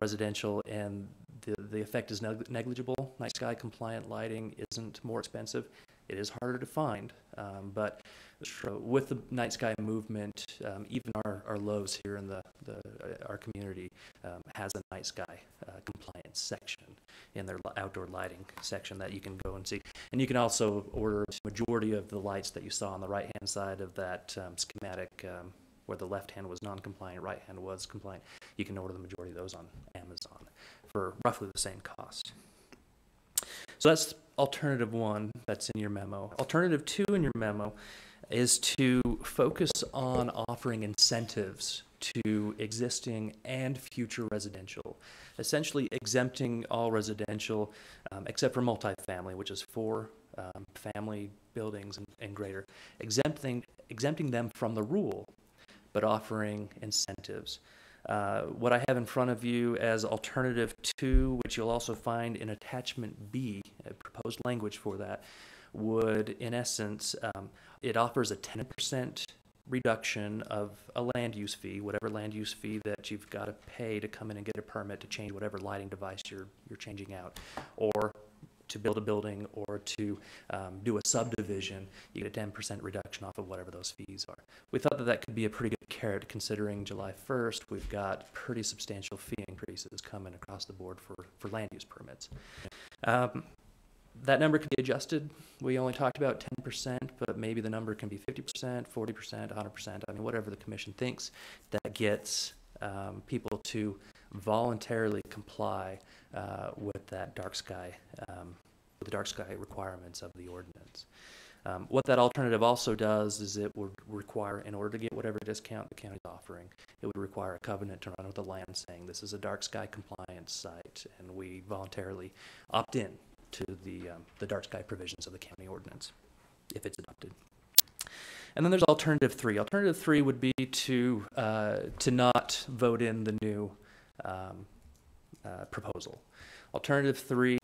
residential, and the effect is negligible. Night sky compliant lighting isn't more expensive. It is harder to find, but with the night sky movement, even our Lowe's here in our community has a night sky compliance section in their outdoor lighting section that you can go and see. And you can also order the majority of the lights that you saw on the right-hand side of that schematic, where the left hand was non-compliant, right hand was compliant. You can order the majority of those on Amazon for roughly the same cost. So that's alternative one that's in your memo. Alternative two in your memo is to focus on offering incentives to existing and future residential, essentially exempting all residential except for multifamily, which is 4 family buildings and greater, exempting them from the rule, but offering incentives. What I have in front of you as alternative 2, which you'll also find in attachment B, a proposed language for that, would, in essence, it offers a 10% reduction of a land use fee, whatever land use fee that you've got to pay to come in and get a permit to change whatever lighting device you're changing out, or to build a building, or to do a subdivision. You get a 10% reduction off of whatever those fees are. We thought that could be a pretty good carrot, considering July 1st we've got pretty substantial fee increases coming across the board for land use permits. That number can be adjusted. We only talked about 10%, but maybe the number can be 50%, 40%, 100%. I mean, whatever the commission thinks that gets people to voluntarily comply with that dark sky, with the dark sky requirements of the ordinance. What that alternative also does is it would require, in order to get whatever discount the county is offering, it would require a covenant to run with the land saying this is a dark sky compliance site, and we voluntarily opt in to the dark sky provisions of the county ordinance, if it's adopted. And then there's alternative 3. Alternative 3 would be to not vote in the new proposal. Alternative 3,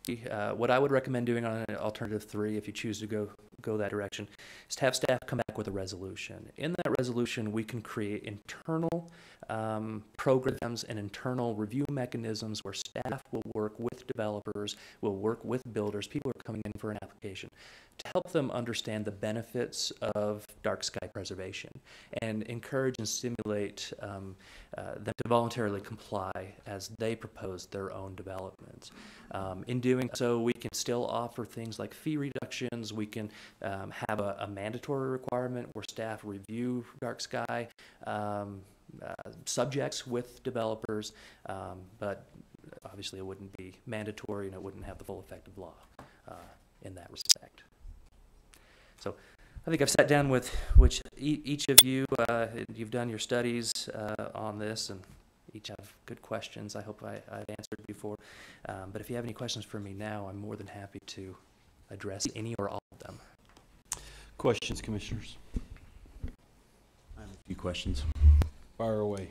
what I would recommend doing on alternative 3, if you choose to go that direction, is to have staff come back with a resolution. In that resolution, we can create internal programs and internal review mechanisms where staff will work with developers, will work with builders, people who are coming in for an application, to help them understand the benefits of dark sky preservation and encourage and stimulate them to voluntarily comply as they propose their own developments. In doing so, we can still offer things like fee reductions. We can have a mandatory requirement where staff review dark sky subjects with developers, but obviously it wouldn't be mandatory and it wouldn't have the full effect of law in that respect. So I think I've sat down with each of you, you've done your studies on this, and each have good questions. I hope I've answered before. But if you have any questions for me now, I'm more than happy to address any or all of them. Questions, commissioners? I have a few questions. Fire away.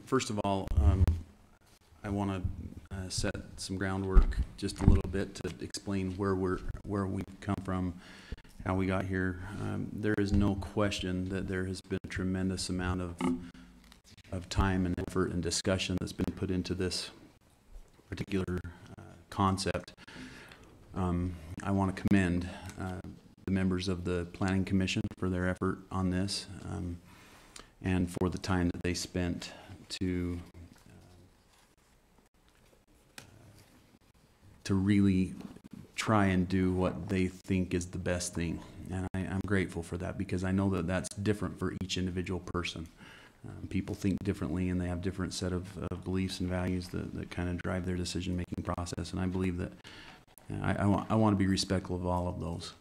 First of all, I want to set some groundwork just a little bit to explain where we come from, how we got here. There is no question that there has been a tremendous amount of time and effort and discussion that's been put into this particular concept. I want to commend the members of the Planning Commission for their effort on this, and for the time that they spent to really try and do what they think is the best thing. And I'm grateful for that, because I know that that's different for each individual person. People think differently, and they have different set of beliefs and values that kind of drive their decision-making process. And I believe that I want to be respectful of all of those.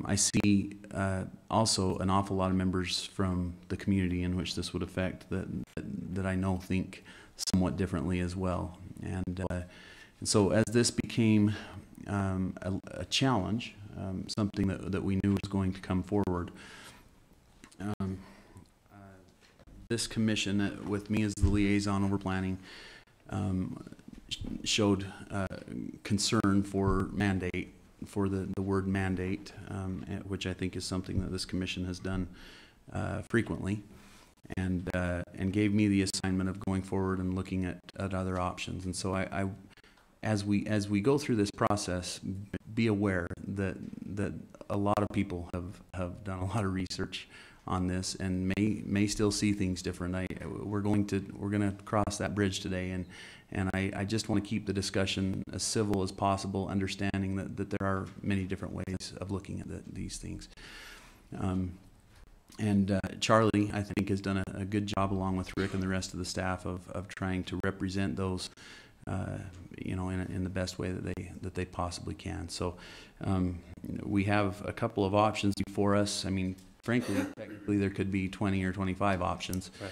I see also an awful lot of members from the community in which this would affect that I know think somewhat differently as well. And so as this became a challenge, something that we knew was going to come forward, this commission, with me as the liaison over planning, showed concern for mandate, for the word mandate, which I think is something that this commission has done frequently, and gave me the assignment of going forward and looking at other options. And so as we go through this process, be aware that a lot of people have done a lot of research on this and may still see things different. We're going to cross that bridge today, and I just want to keep the discussion as civil as possible, understanding that there are many different ways of looking at these things. Charlie, I think, has done a good job, along with Rick and the rest of the staff, of trying to represent those, in the best way that they possibly can. So we have a couple of options before us. I mean, frankly, technically there could be 20 or 25 options. Right.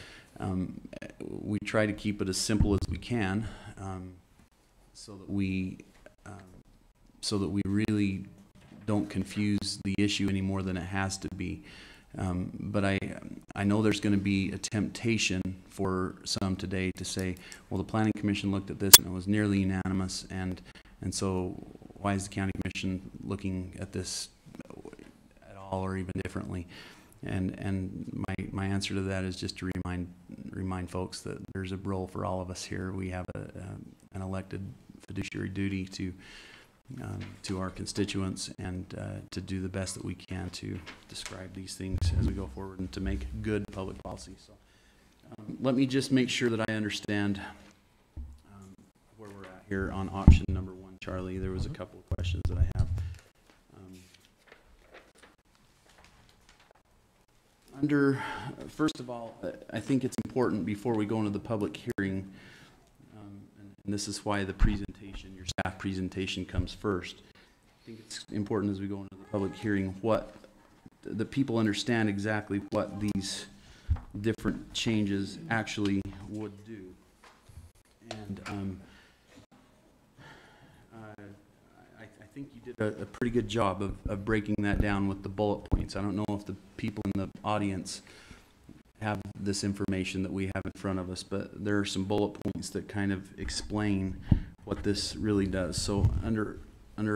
We try to keep it as simple as we can, so that we really don't confuse the issue any more than it has to be. But I know there's going to be a temptation for some today to say, well, the Planning Commission looked at this and it was nearly unanimous, and so why is the County Commission looking at this at all, or even differently? And my answer to that is just to remind folks that there's a role for all of us here. We have an elected fiduciary duty to our constituents, and to do the best that we can to describe these things as we go forward and to make good public policy. So let me just make sure that I understand where we're at here on option number 1, Charlie. There was a couple of questions that I have. First of all, I think it's important before we go into the public hearing, and this is why the presentation, your staff presentation, comes first. I think it's important as we go into the public hearing what the people understand exactly what these different changes actually would do. And I think you did a pretty good job of breaking that down with the bullet points. I don't know if the people in the audience have this information that we have in front of us, but there are some bullet points that kind of explain what this really does. So under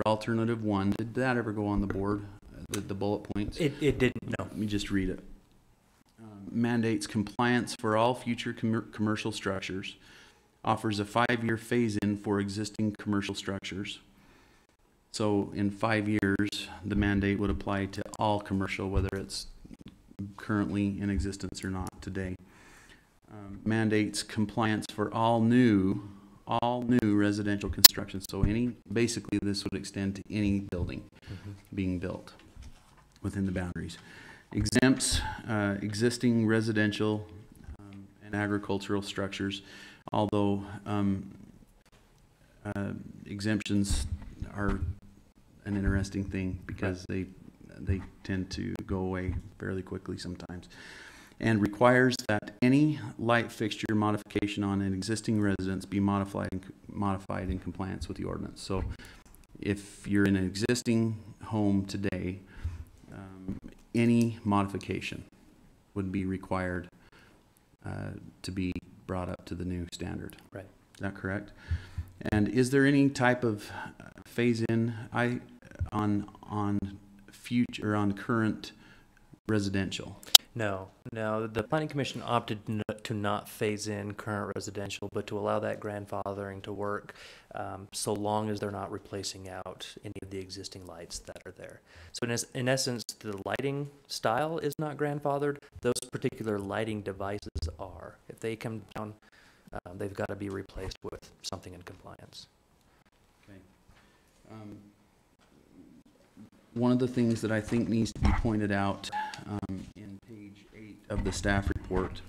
alternative 1, did that ever go on the board, the bullet points? It didn't, no. Let me just read it. Mandates compliance for all future commercial structures, offers a 5-year phase-in for existing commercial structures. So in 5 years, the mandate would apply to all commercial, whether it's currently in existence or not today. Mandates compliance for all new residential construction. So basically this would extend to any building being built within the boundaries. Exempts existing residential and agricultural structures, although exemptions are an interesting thing because they tend to go away fairly quickly sometimes. And requires that any light fixture modification on an existing residence be modified in compliance with the ordinance. So if you're in an existing home today, any modification would be required to be brought up to the new standard. Right. Is that correct? And is there any type of phase-in on future, or on current residential? No, the Planning Commission opted to not phase in current residential, but to allow that grandfathering to work so long as they're not replacing out any of the existing lights that are there. So in essence, the lighting style is not grandfathered. Those particular lighting devices are. If they come down, they've got to be replaced with something in compliance. Okay. One of the things that I think needs to be pointed out in page 8 of the staff report,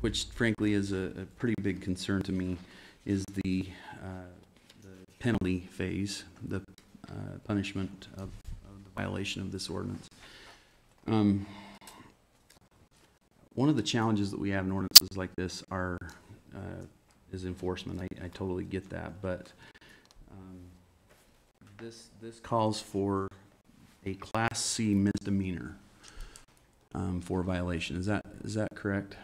which frankly is a pretty big concern to me, is the penalty phase, the punishment of the violation of this ordinance. One of the challenges that we have in ordinances like this is enforcement. I totally get that, but this calls for a Class C misdemeanor for violation. Is that correct?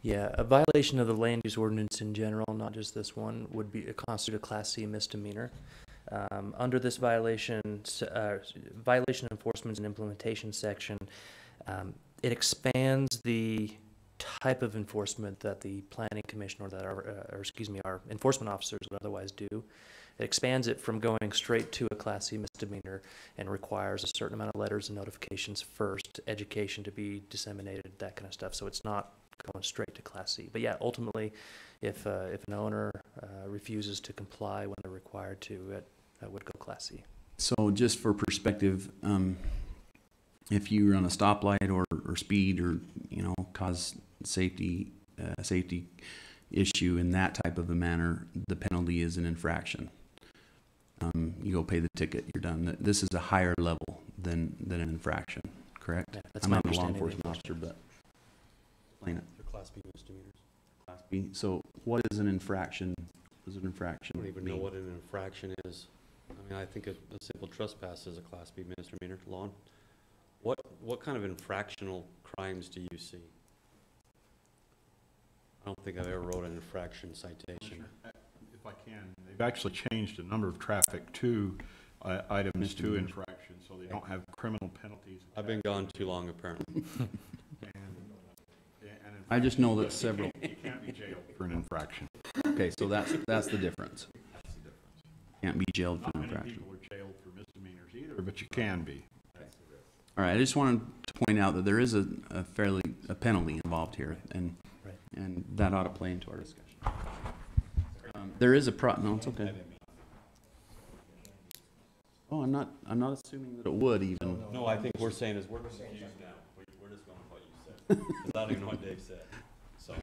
Yeah, a violation of the land use ordinance in general, not just this one, would be constitute a Class C misdemeanor. Under this violation enforcement and implementation section, it expands the type of enforcement that the Planning Commission or that our enforcement officers would otherwise do. It expands it from going straight to a Class C misdemeanor and requires a certain amount of letters and notifications first, education to be disseminated, that kind of stuff. So it's not going straight to Class C. But yeah, ultimately, if an owner refuses to comply when they're required to, it would go Class C. So just for perspective, if you run a stoplight or speed or cause safety issue in that type of a manner, the penalty is an infraction. You go pay the ticket, you're done. This is a higher level than an infraction, correct? Yeah, that's I'm my not a law understanding of the enforcement officer, but explain it. They're Class B misdemeanors. Class B. So what is an infraction? What does an infraction I don't even know mean? what an infraction is. I mean, I think a simple trespass is a Class B misdemeanor. Lon, what kind of infractional crimes do you see? I don't think I've ever wrote an infraction citation. If I can, they've actually changed a number of traffic to items to infractions, so they don't have criminal penalties. I've been gone too long, apparently. I just know that several. You can't be jailed for an infraction. Okay, so that's the difference. Can't be jailed for an Not many infraction. people are jailed for misdemeanors either, but you can be. All right, I just wanted to point out that there is a penalty involved here, and that ought to play into our discussion. There is no, it's okay. Oh, I'm not assuming that it would even. No, I think we're saying is we're confused now. We're just going with what you said. 'Cause I don't even know what Dave said. So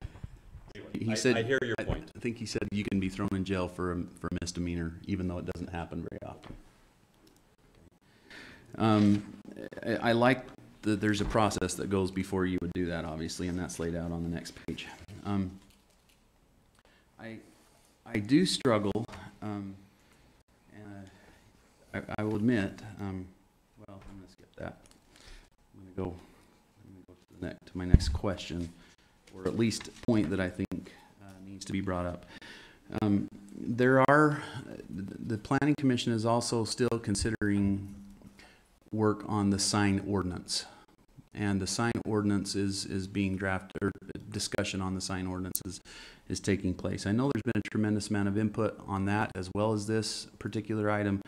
anyway, I hear your point. I think he said you can be thrown in jail for a misdemeanor, even though it doesn't happen very often. I like that there's a process that goes before you would do that, obviously, and that's laid out on the next page. I do struggle, and I will admit, well, I'm going to skip that. I'm going to go to my next question, or at least a point that I think needs to be brought up. The Planning Commission is also still considering work on the sign ordinance. And the sign ordinance is being drafted, or discussion on the sign ordinance is taking place. I know there's been a tremendous amount of input on that as well as this particular item.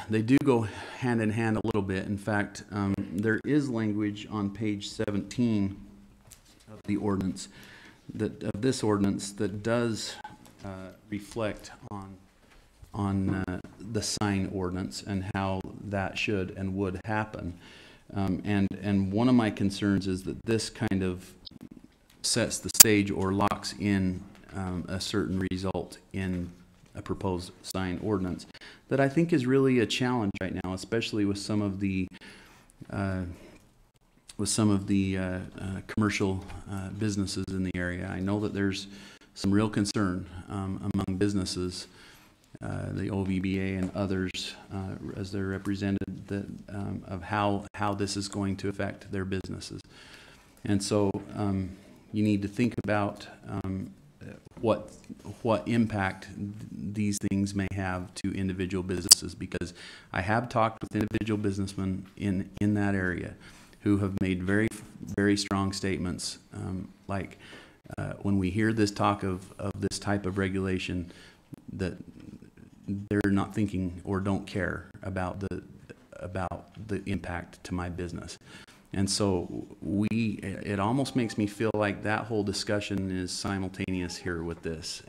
They do go hand in hand a little bit. In fact, there is language on page 17 of the ordinance, of this ordinance, that does reflect on the sign ordinance and how that should and would happen. And one of my concerns is that this kind of sets the stage or locks in a certain result in a proposed sign ordinance that I think is really a challenge right now, especially with some of the commercial businesses in the area. I know that there's some real concern among businesses, the OVBA and others, as they're represented, that of how this is going to affect their businesses. And so you need to think about what impact these things may have to individual businesses, because I have talked with individual businessmen in that area who have made very, very strong statements, like when we hear this talk of this type of regulation, that they're not thinking or don't care about the impact to my business. And so it almost makes me feel like that whole discussion is simultaneous here with this.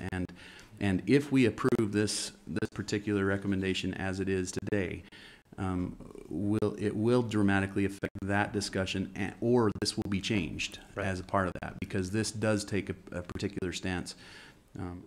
And if we approve this particular recommendation as it is today, it will dramatically affect that discussion, or this will be changed as a part of that, because this does take a particular stance on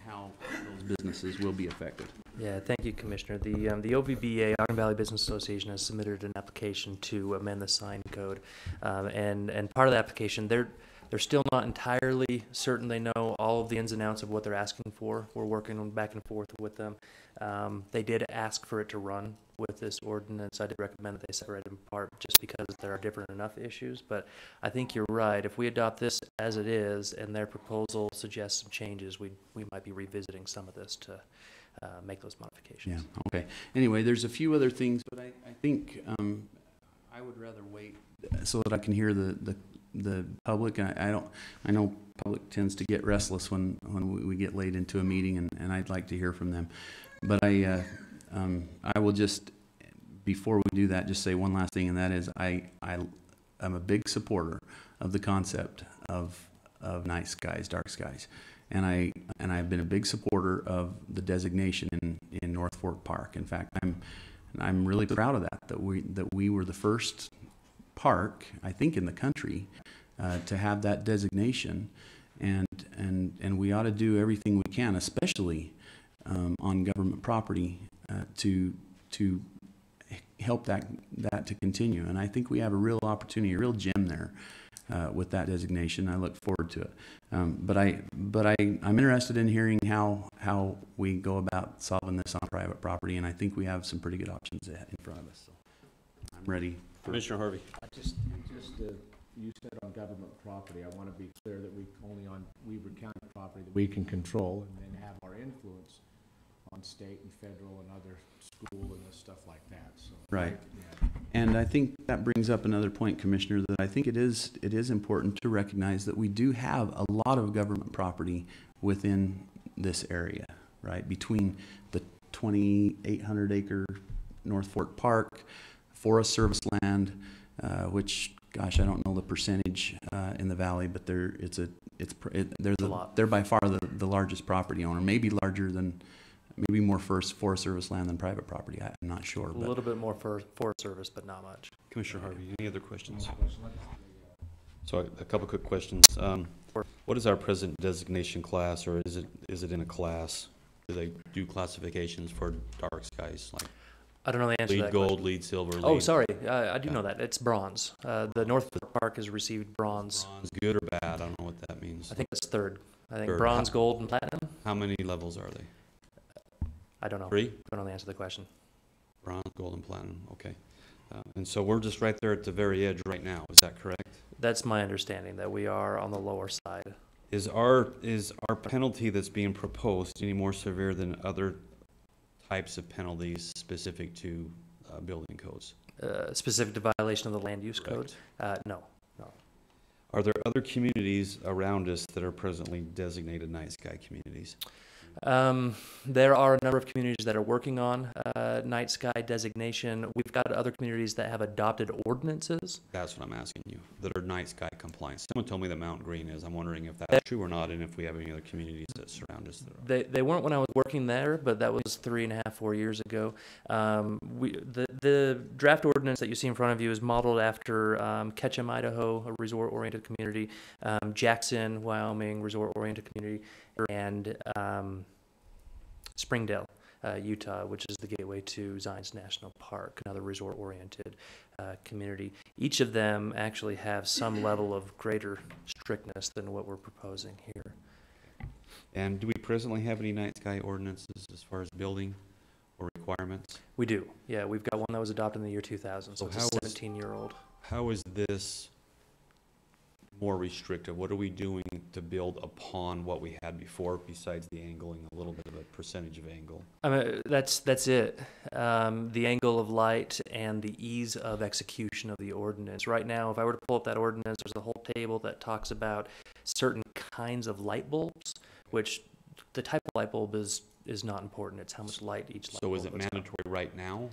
how those businesses will be affected. Yeah, thank you, Commissioner. The OVBA, Ogden Valley Business Association, has submitted an application to amend the sign code, and part of the application, they're still not entirely certain they know all of the ins and outs of what they're asking for. We're working back and forth with them. They did ask for it to run with this ordinance. I did recommend that they separate them apart just because there are different enough issues. But I think you're right. If we adopt this as it is and their proposal suggests some changes, we might be revisiting some of this to make those modifications. Yeah, okay. Anyway, there's a few other things, but I think I would rather wait so that I can hear the public. I know public tends to get restless when we get late into a meeting, and I'd like to hear from them. But I will just, before we do that, just say one last thing, and that is I'm a big supporter of the concept of night skies, dark skies. And I've been a big supporter of the designation in North Fork Park. In fact, I'm really proud of that we were the first park, I think, in the country to have that designation, and we ought to do everything we can, especially on government property, to help that to continue. And I think we have a real opportunity, a real gem there. With that designation, I look forward to it. But I'm interested in hearing how we go about solving this on private property, and I think we have some pretty good options in front of us. So I'm ready. Commissioner Harvey. You said on government property. I want to be clear that we only on Weber County property that we can control, and then have our influence on state and federal and other school and stuff like that. So right. Yeah. And I think that brings up another point, Commissioner, that I think it is important to recognize that we do have a lot of government property within this area, right? Between the 2,800 acre North Fork Park, Forest Service land, which, gosh, I don't know the percentage in the valley, but they're by far the largest property owner, maybe larger than. Maybe more Forest Service land than private property. I'm not sure. A little bit more for Forest Service, but not much. Commissioner Harvey, any other questions? So a couple quick questions. What is our present designation class, or is it in a class? Do they do classifications for dark skies, like I don't know the answer to that lead gold, question. lead silver? Oh, lead? sorry, I do know that. It's bronze. The North Fork Park has received bronze. Bronze, good or bad? I don't know what that means. I think it's third. I think Third. bronze, gold, and platinum. How many levels are they? I don't know. 3? I don't know the answer to the question. Bronze, gold, and platinum. Okay. And so we're just right there at the very edge right now. Is that correct? That's my understanding, that we are on the lower side. Is our penalty that's being proposed any more severe than other types of penalties specific to building codes? Specific to violation of the land use code? No. Are there other communities around us that are presently designated night sky communities? There are a number of communities that are working on night sky designation. We've got other communities that have adopted ordinances. That's what I'm asking you, that are night sky compliant. Someone told me that Mountain Green is. I'm wondering if that's true or not, and if we have any other communities that surround us that are. They weren't when I was working there, but that was 3.5, 4 years ago. The draft ordinance that you see in front of you is modeled after Ketchum, Idaho, a resort-oriented community, Jackson, Wyoming, resort-oriented community, and Springdale, Utah, which is the gateway to Zions National Park, another resort-oriented community. Each of them actually have some level of greater strictness than what we're proposing here. And do we presently have any night sky ordinances as far as building or requirements? We do. Yeah, we've got one that was adopted in the year 2000, so it's a 17-year-old. How is this more restrictive? What are we doing to build upon what we had before, besides the angling, a little bit of a percentage of angle? That's it. The angle of light and the ease of execution of the ordinance. Right now, if I were to pull up that ordinance, there's a whole table that talks about certain kinds of light bulbs, which the type of light bulb is not important. It's how much light each light bulb So is it mandatory right now?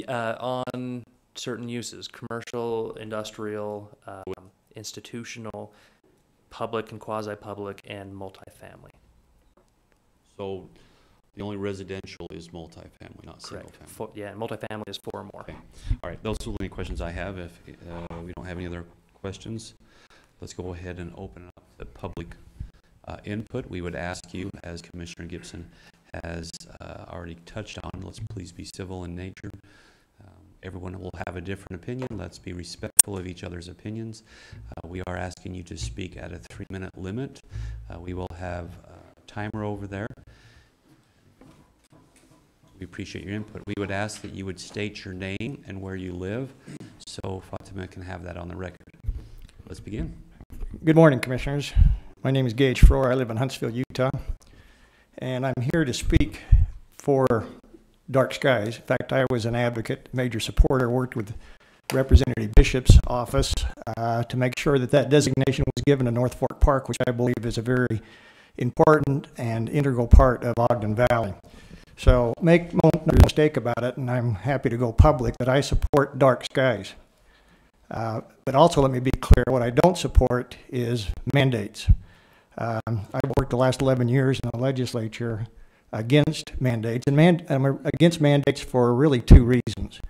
on certain uses: commercial, industrial, institutional, public and quasi-public, and multifamily. So the only residential is multifamily, not single family? Yeah, and multifamily is 4 or more. Okay. All right, those are the only questions I have. If we don't have any other questions, let's go ahead and open up the public input. We would ask you, as Commissioner Gibson has already touched on, let's please be civil in nature. Everyone will have a different opinion. Let's be respectful of each other's opinions. We are asking you to speak at a 3-minute limit. We will have a timer over there. We appreciate your input. We would ask that you would state your name and where you live, so Fatima can have that on the record. Let's begin. Good morning, Commissioners. My name is Gage Froer. I live in Huntsville, Utah, and I'm here to speak for dark skies. In fact, I was an advocate, major supporter, worked with Representative Bishop's office to make sure that that designation was given to North Fork Park, which I believe is a very important and integral part of Ogden Valley. So make no mistake about it, and I'm happy to go public, that I support dark skies. But also let me be clear, what I don't support is mandates. I've worked the last 11 years in the legislature against mandates, and I'm against mandates for really 2 reasons.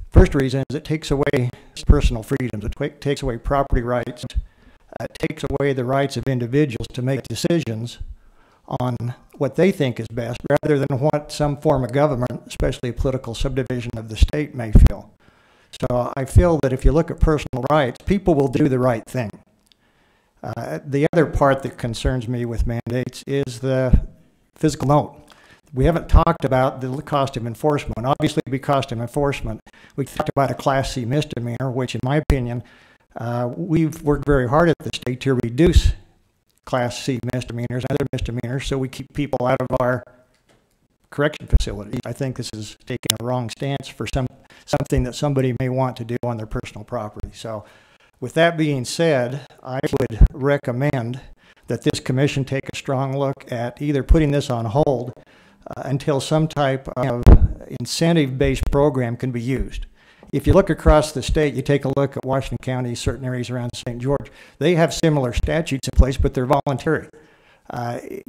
First reason is it takes away personal freedoms, it takes away property rights, it takes away the rights of individuals to make decisions on what they think is best, rather than what some form of government, especially a political subdivision of the state, may feel. So I feel that if you look at personal rights, people will do the right thing. The other part that concerns me with mandates is the physical note. We haven't talked about the cost of enforcement. Obviously, it'd be cost of enforcement. We talked about a Class C misdemeanor, which in my opinion, we've worked very hard at the state to reduce Class C misdemeanors and other misdemeanors so we keep people out of our correction facilities. I think this is taking a wrong stance for something that somebody may want to do on their personal property. So with that being said, I would recommend that this commission take a strong look at either putting this on hold until some type of incentive-based program can be used. If you look across the state, you take a look at Washington County, certain areas around St. George, they have similar statutes in place, but they're voluntary.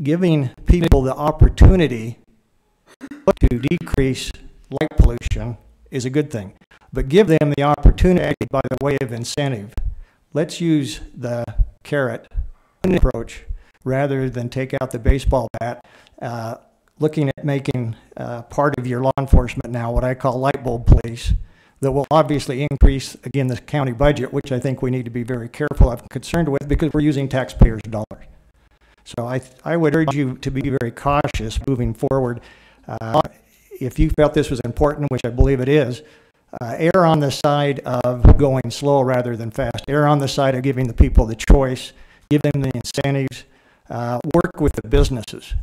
Giving people the opportunity to decrease light pollution is a good thing, but give them the opportunity by the way of incentive. Let's use the carrot approach rather than take out the baseball bat. Looking at making part of your law enforcement now what I call light bulb police, that will obviously increase, again, the county budget, which I think we need to be very careful of and concerned with because we're using taxpayers' dollars. So I would urge you to be very cautious moving forward. If you felt this was important, which I believe it is, err on the side of going slow rather than fast. Err on the side of giving the people the choice, give them the incentives, work with the businesses.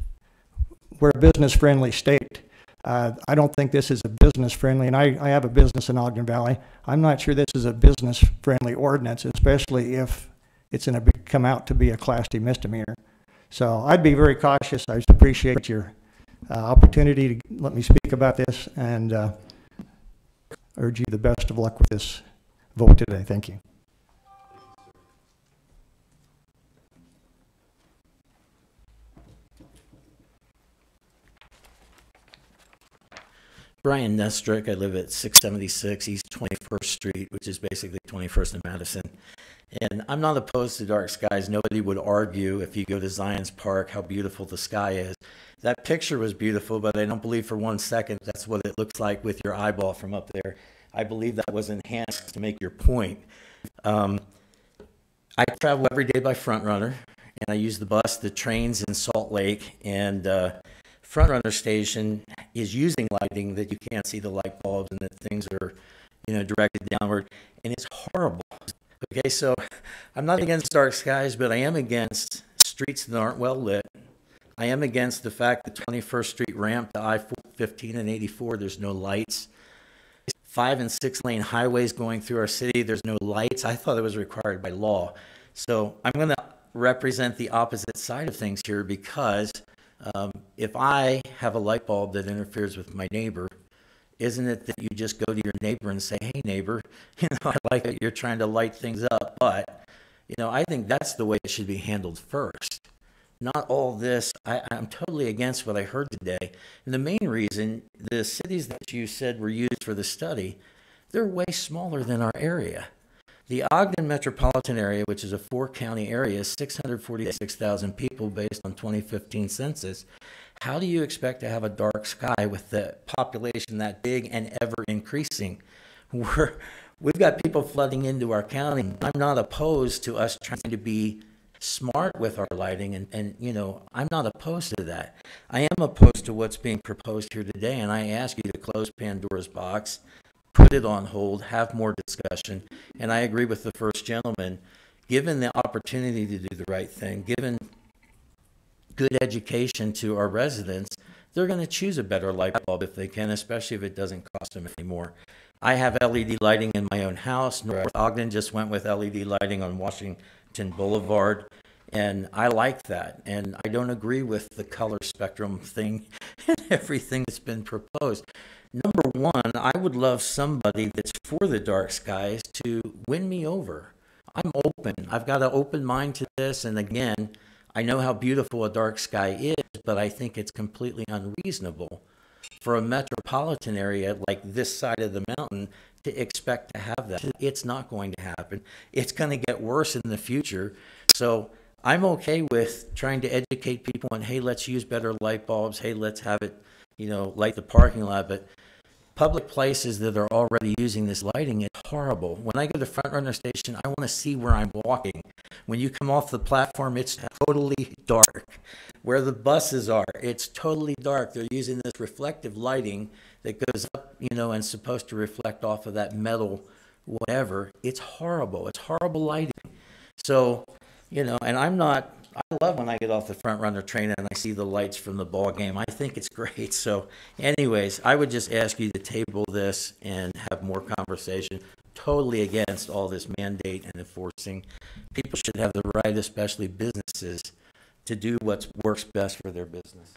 We're a business-friendly state. I don't think this is a business-friendly, and I have a business in Ogden Valley. I'm not sure this is a business-friendly ordinance, especially if it's going to come out to be a Class D misdemeanor. So I'd be very cautious. I just appreciate your opportunity to let me speak about this, and urge you the best of luck with this vote today. Thank you. Brian Nestrick. I live at 676 East 21st Street, which is basically 21st and Madison. And I'm not opposed to dark skies. Nobody would argue if you go to Zion's Park how beautiful the sky is. That picture was beautiful, but I don't believe for 1 second that's what it looks like with your eyeball from up there. I believe that was enhanced to make your point. I travel every day by Front Runner, and I use the bus, the trains in Salt Lake, and Front Runner Station is using lighting that you can't see the light bulbs and that things are, directed downward, and it's horrible. Okay, so I'm not against dark skies, but I am against streets that aren't well lit. I am against the fact that 21st Street ramp to I-15 and 84, there's no lights. 5 and 6 lane highways going through our city, there's no lights. I thought it was required by law. So I'm going to represent the opposite side of things here, because if I have a light bulb that interferes with my neighbor, isn't it that you just go to your neighbor and say, hey neighbor, I like that you're trying to light things up, but I think that's the way it should be handled first. Not all this. I'm totally against what I heard today. And the main reason, the cities that you said were used for the study, they're way smaller than our area. The Ogden metropolitan area, which is a 4-county area, is 646,000 people based on 2015 census. How do you expect to have a dark sky with the population that big and ever increasing? We've got people flooding into our county. I'm not opposed to us trying to be smart with our lighting, and I'm not opposed to that. I am opposed to what's being proposed here today, and I ask you to close Pandora's box, put it on hold, have more discussion. And I agree with the first gentleman, given the opportunity to do the right thing, given good education to our residents, they're going to choose a better light bulb if they can, especially if it doesn't cost them any more. I have LED lighting in my own house. North Ogden just went with LED lighting on Washington Boulevard, and I like that. And I don't agree with the color spectrum thing and everything that's been proposed. Number one, I would love somebody that's for the dark skies to win me over. I'm open. I've got an open mind to this, and again, I know how beautiful a dark sky is, but I think it's completely unreasonable for a metropolitan area like this side of the mountain to expect to have that. It's not going to happen. It's going to get worse in the future. So I'm okay with trying to educate people on, hey, let's use better light bulbs. Hey, let's have it, light the parking lot. But public places that are already using this lighting, it's horrible. When I go to Front Runner Station, I want to see where I'm walking. When you come off the platform, it's totally dark. Where the buses are, it's totally dark. They're using this reflective lighting that goes up, and supposed to reflect off of that metal, whatever. It's horrible. It's horrible lighting. So, and I love when I get off the Front Runner train and I see the lights from the ball game. I think it's great. So anyways, I would just ask you to table this and have more conversation. Totally against all this mandate and enforcing. People should have the right, especially businesses, to do what works best for their business.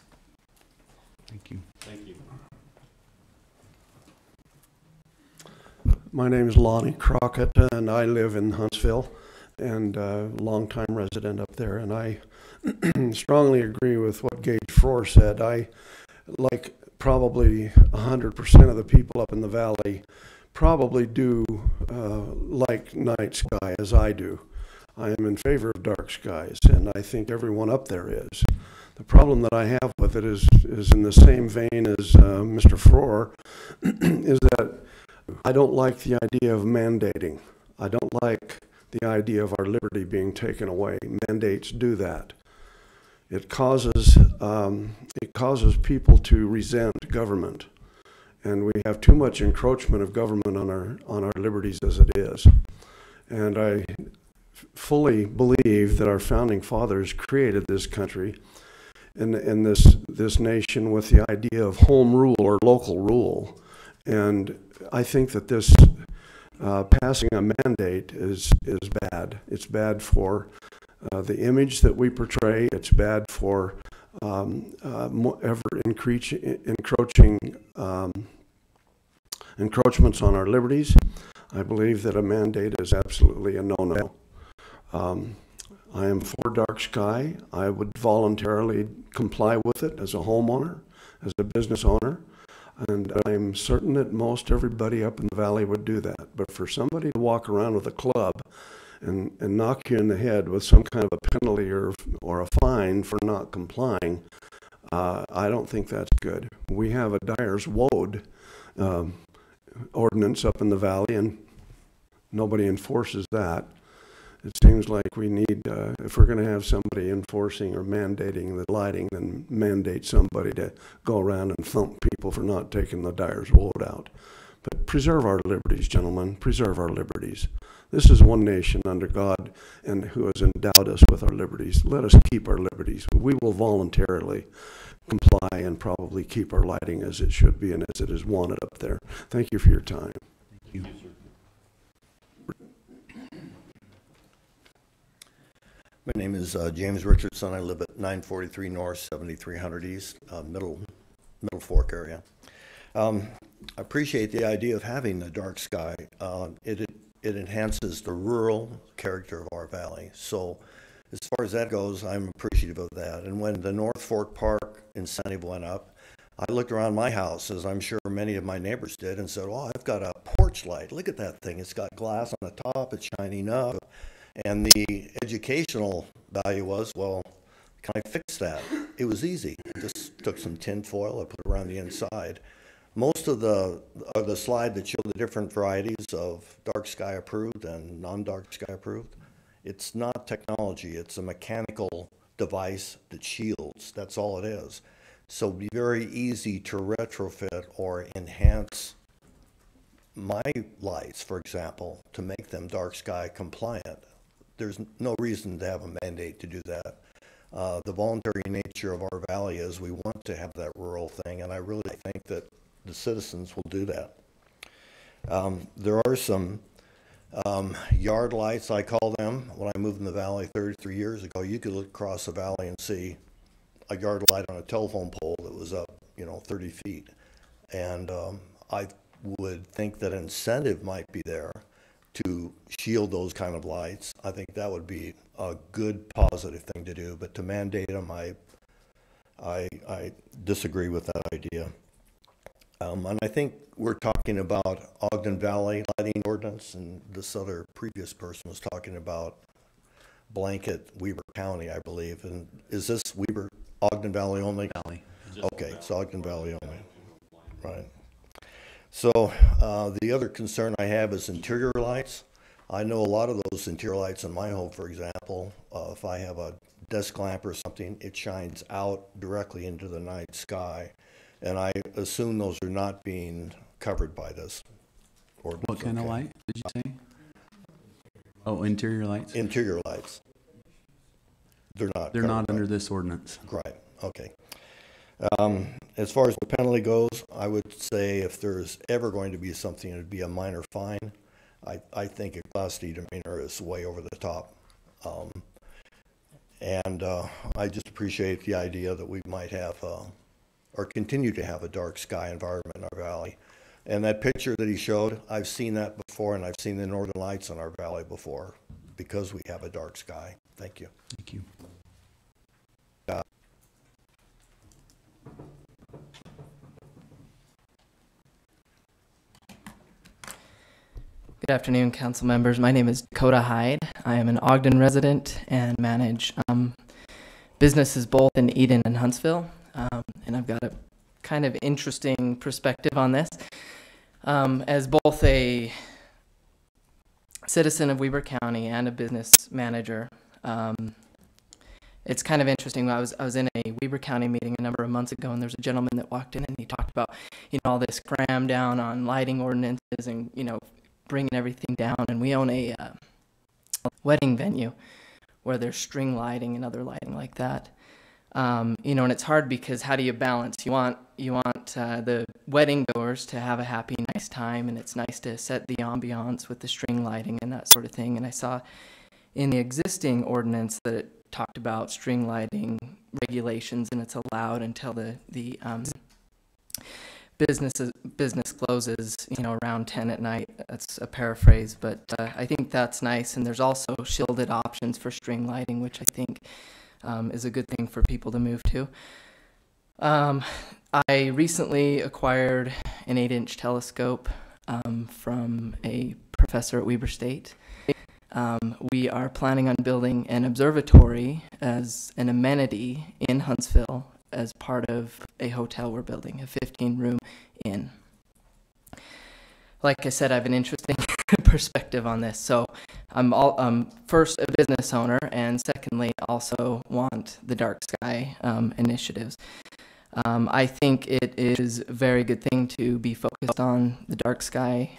Thank you. Thank you. My name is Lonnie Crockett, and I live in Huntsville, and a longtime resident up there. And I strongly agree with what Gage Frohr said. I, like probably 100% of the people up in the valley, probably do like night sky as I do. I am in favor of dark skies, and I think everyone up there is. The problem that I have with it is in the same vein as Mr. Frohr, is that I don't like the idea of mandating. I don't like the idea of our liberty being taken away. Mandates do that. It causes people to resent government, and we have too much encroachment of government on our liberties as it is. And I fully believe that our founding fathers created this country and this nation with the idea of home rule or local rule. And I think that this passing a mandate is bad. It's bad for the image that we portray. It's bad for ever encroaching encroachments on our liberties. I believe that a mandate is absolutely a no-no. I am for dark sky. I would voluntarily comply with it as a homeowner, as a business owner, and I'm certain that most everybody up in the valley would do that. But for somebody to walk around with a club and knock you in the head with some kind of a penalty or a fine for not complying, I don't think that's good. We have a Dyer's Woad ordinance up in the valley, and nobody enforces that. It seems like we need, if we're going to have somebody enforcing or mandating the lighting, then mandate somebody to go around and thump people for not taking the Dyer's Woad out. But preserve our liberties, gentlemen. Preserve our liberties. This is one nation under God and who has endowed us with our liberties. Let us keep our liberties. We will voluntarily comply and probably keep our lighting as it should be and as it is wanted up there. Thank you for your time. Thank you. My name is James Richardson. I live at 943 North, 7300 East, Middle Fork area. I appreciate the idea of having a dark sky. It enhances the rural character of our valley. So as far as that goes, I'm appreciative of that. And when the North Fork Park incentive went up, I looked around my house, as I'm sure many of my neighbors did, and said, oh, I've got a porch light. Look at that thing. It's got glass on the top. It's shining up. And the educational value was, well, can I fix that? It was easy. I just took some tin foil, I put it around the inside. Most of the slide that showed the different varieties of dark sky approved and non-dark sky approved, it's not technology, it's a mechanical device that shields. That's all it is. So it'd be very easy to retrofit or enhance my lights, for example, to make them dark sky compliant. There's no reason to have a mandate to do that. The voluntary nature of our valley is we want to have that rural thing, and I really think that the citizens will do that. There are some yard lights, I call them. When I moved in the valley 33 years ago, you could look across the valley and see a yard light on a telephone pole that was up, 30 feet. And I would think that incentive might be there to shield those kind of lights. I think that would be a good positive thing to do, but to mandate them, I disagree with that idea. And I think we're talking about Ogden Valley lighting ordinance, and this other previous person was talking about blanket Weber County, I believe. And is this Ogden Valley only? Valley. Okay, it's Ogden Valley only, right. So the other concern I have is interior lights. I know a lot of those interior lights in my home, for example, if I have a desk lamp or something, it shines out directly into the night sky. And I assume those are not being covered by this ordinance. What kind of light did you say? Oh, interior lights? Interior lights. They're not under this ordinance. Right, okay. As far as the penalty goes, I would say if there's ever going to be something, it would be a minor fine. I think a Class D demeanor is way over the top. I just appreciate the idea that we might have, or continue to have, a dark sky environment in our valley. And that picture that he showed, I've seen that before, and I've seen the northern lights in our valley before because we have a dark sky. Thank you. Thank you. Good afternoon, council members. My name is Dakota Hyde. I am an Ogden resident and manage businesses both in Eden and Huntsville. And I've got a kind of interesting perspective on this. As both a citizen of Weber County and a business manager, it's kind of interesting. I was in a Weber County meeting a number of months ago, and there's a gentleman that walked in and he talked about, all this cram down on lighting ordinances and, bringing everything down. And we own a wedding venue where there's string lighting and other lighting like that. And it's hard because how do you balance? You want the wedding goers to have a happy, nice time, and it's nice to set the ambiance with the string lighting and that sort of thing. And I saw in the existing ordinance that it talked about string lighting regulations, and it's allowed until the business closes, around 10 at night. That's a paraphrase, but I think that's nice. And there's also shielded options for string lighting, which I think is a good thing for people to move to. I recently acquired an 8-inch telescope from a professor at Weber State. We are planning on building an observatory as an amenity in Huntsville as part of a hotel we're building, a 15-room inn. Like I said, I have an interesting perspective on this. So I'm first a business owner, and secondly, also want the dark sky initiatives. I think it is a very good thing to be focused on the Dark Sky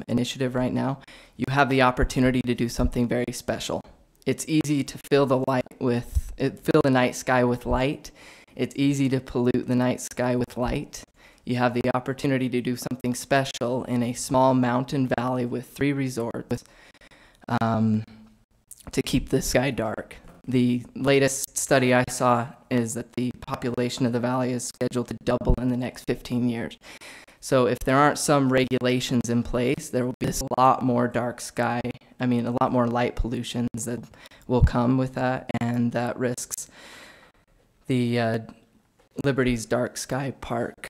initiative right now. You have the opportunity to do something very special. It's easy to fill the night sky with light. It's easy to pollute the night sky with light. You have the opportunity to do something special in a small mountain valley with 3 resorts to keep the sky dark. The latest study I saw is that the population of the valley is scheduled to double in the next 15 years. So if there aren't some regulations in place, there will be a lot more dark sky, a lot more light pollutions that will come with that, and that risks the Liberty's Dark Sky Park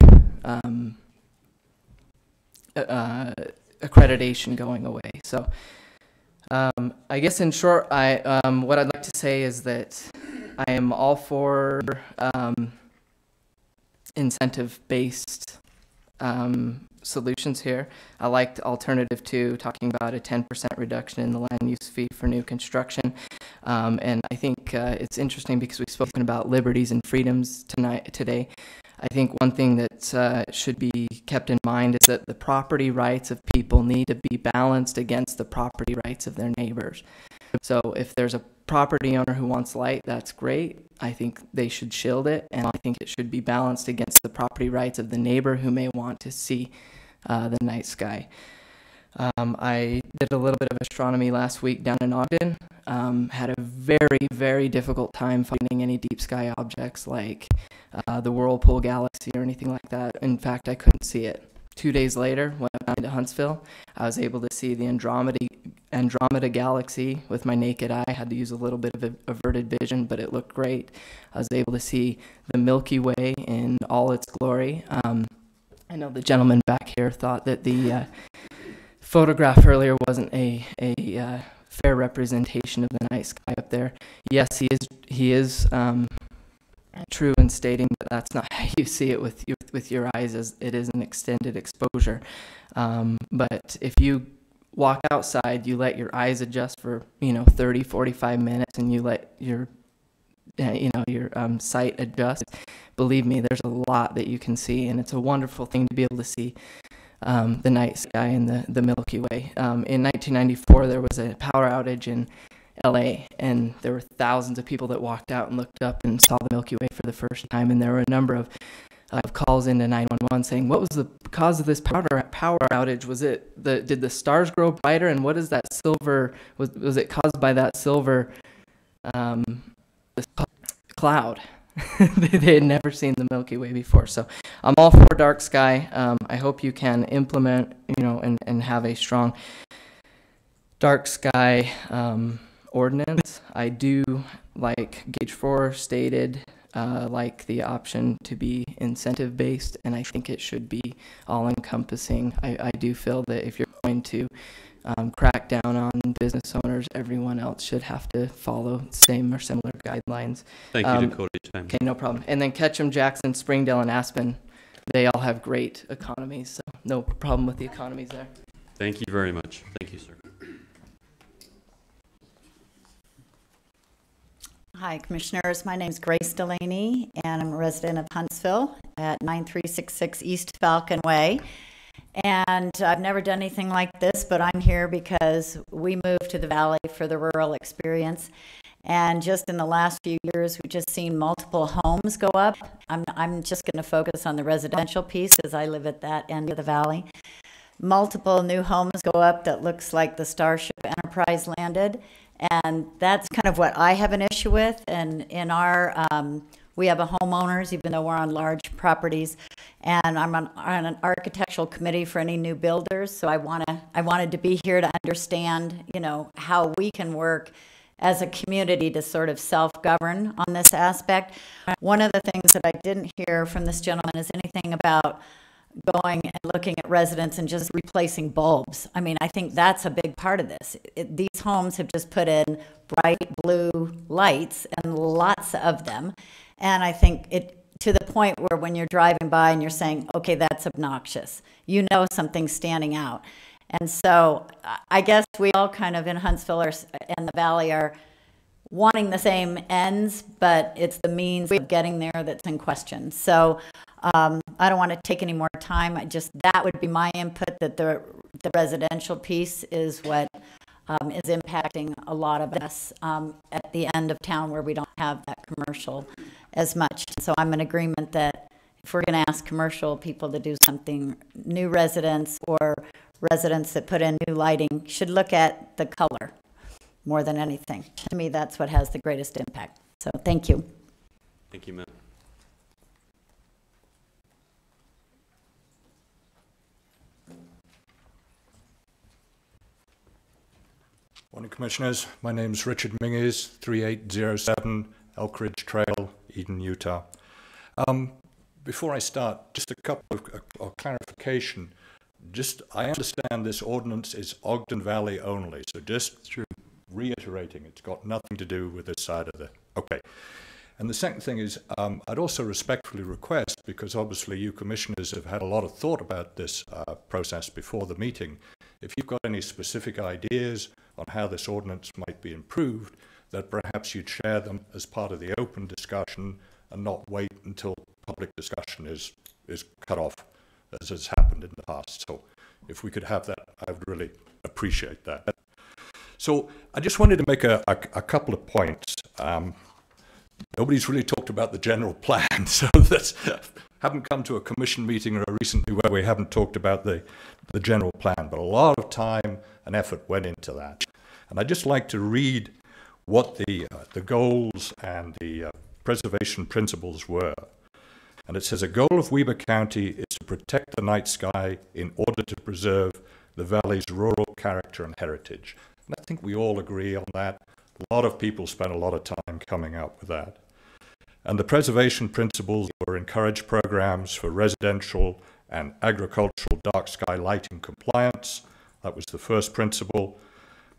accreditation going away. So I guess in short, what I'd like to say is that I am all for incentive-based solutions here. I liked Alternative 2, talking about a 10% reduction in the land use fee for new construction. And I think it's interesting because we've spoken about liberties and freedoms today. I think one thing that should be kept in mind is that the property rights of people need to be balanced against the property rights of their neighbors. So if there's a property owner who wants light, that's great. I think they should shield it, and I think it should be balanced against the property rights of the neighbor who may want to see the night sky. I did a little bit of astronomy last week down in Ogden. Had a very, very difficult time finding any deep sky objects like the Whirlpool Galaxy or anything like that. In fact, I couldn't see it. 2 days later, when I went to Huntsville, I was able to see the Andromeda Galaxy with my naked eye. I had to use a little bit of averted vision, but it looked great. I was able to see the Milky Way in all its glory. I know the gentleman back here thought that the photograph earlier wasn't a fair representation of the night sky up there. Yes, he is true in stating that that's not how you see it with your eyes, as it is an extended exposure. But if you walk outside, you let your eyes adjust for 30, 45 minutes, and you let your sight adjust. Believe me, there's a lot that you can see, and it's a wonderful thing to be able to see the night sky and the Milky Way. In 1994, there was a power outage in LA, and there were thousands of people that walked out and looked up and saw the Milky Way for the first time, and there were a number of calls into 911 saying, what was the cause of this power outage? Was it did the stars grow brighter, and what is that silver, was it caused by that silver cloud? They had never seen the Milky Way before. So I'm all for dark sky. I hope you can implement, and have a strong dark sky ordinance. I do, like Gage 4 stated, like the option to be incentive-based, and I think it should be all-encompassing. I do feel that if you're going to crack down on business owners, everyone else should have to follow same or similar guidelines. Thank you, Dakota. Okay, no problem. And then Ketchum, Jackson, Springdale, and Aspen, they all have great economies, so no problem with the economies there. Thank you very much. Thank you, sir. Hi, Commissioners. My name is Grace Delaney, and I'm a resident of Huntsville at 9366 East Falcon Way. And I've never done anything like this, but I'm here because we moved to the Valley for the rural experience. And just in the last few years, we've just seen multiple homes go up. I'm just going to focus on the residential piece as I live at that end of the Valley. Multiple new homes go up that looks like the Starship Enterprise landed. And that's kind of what I have an issue with. And in our, we have a homeowners, even though we're on large properties. And I'm on an architectural committee for any new builders. So I wanted to be here to understand, how we can work as a community to sort of self-govern on this aspect. One of the things that I didn't hear from this gentleman is anything about going and looking at residents and just replacing bulbs. I mean, I think that's a big part of this. These homes have just put in bright blue lights, and lots of them. And I think to the point where when you're driving by and you're saying, okay, that's obnoxious, something's standing out. And so I guess we all kind of in Huntsville and the Valley wanting the same ends, but it's the means of getting there that's in question. So I don't want to take any more time. That would be my input, that the residential piece is what is impacting a lot of us at the end of town where we don't have that commercial as much. So I'm in agreement that if we're going to ask commercial people to do something, new residents or residents that put in new lighting should look at the color more than anything. To me, that's what has the greatest impact. So thank you. Thank you, Matt. Morning, Commissioners. My name is Richard Minges, 3807 Elk Ridge Trail, Eden, Utah. Before I start, just a couple of clarification. I understand this ordinance is Ogden Valley only, so just reiterating, it's got nothing to do with this side of the, okay. And the second thing is, I'd also respectfully request, because obviously you commissioners have had a lot of thought about this process before the meeting, if you've got any specific ideas on how this ordinance might be improved, that perhaps you'd share them as part of the open discussion and not wait until public discussion is cut off, as has happened in the past. So if we could have that, I would really appreciate that. So I just wanted to make a couple of points. Nobody's really talked about the general plan, so that's haven't come to a commission meeting or recently where we haven't talked about the general plan, but a lot of time and effort went into that. And I'd just like to read what the goals and the preservation principles were. And it says, a goal of Weber County is to protect the night sky in order to preserve the valley's rural character and heritage. And I think we all agree on that. A lot of people spent a lot of time coming up with that. And the preservation principles were encourage programs for residential and agricultural dark sky lighting compliance. That was the first principle.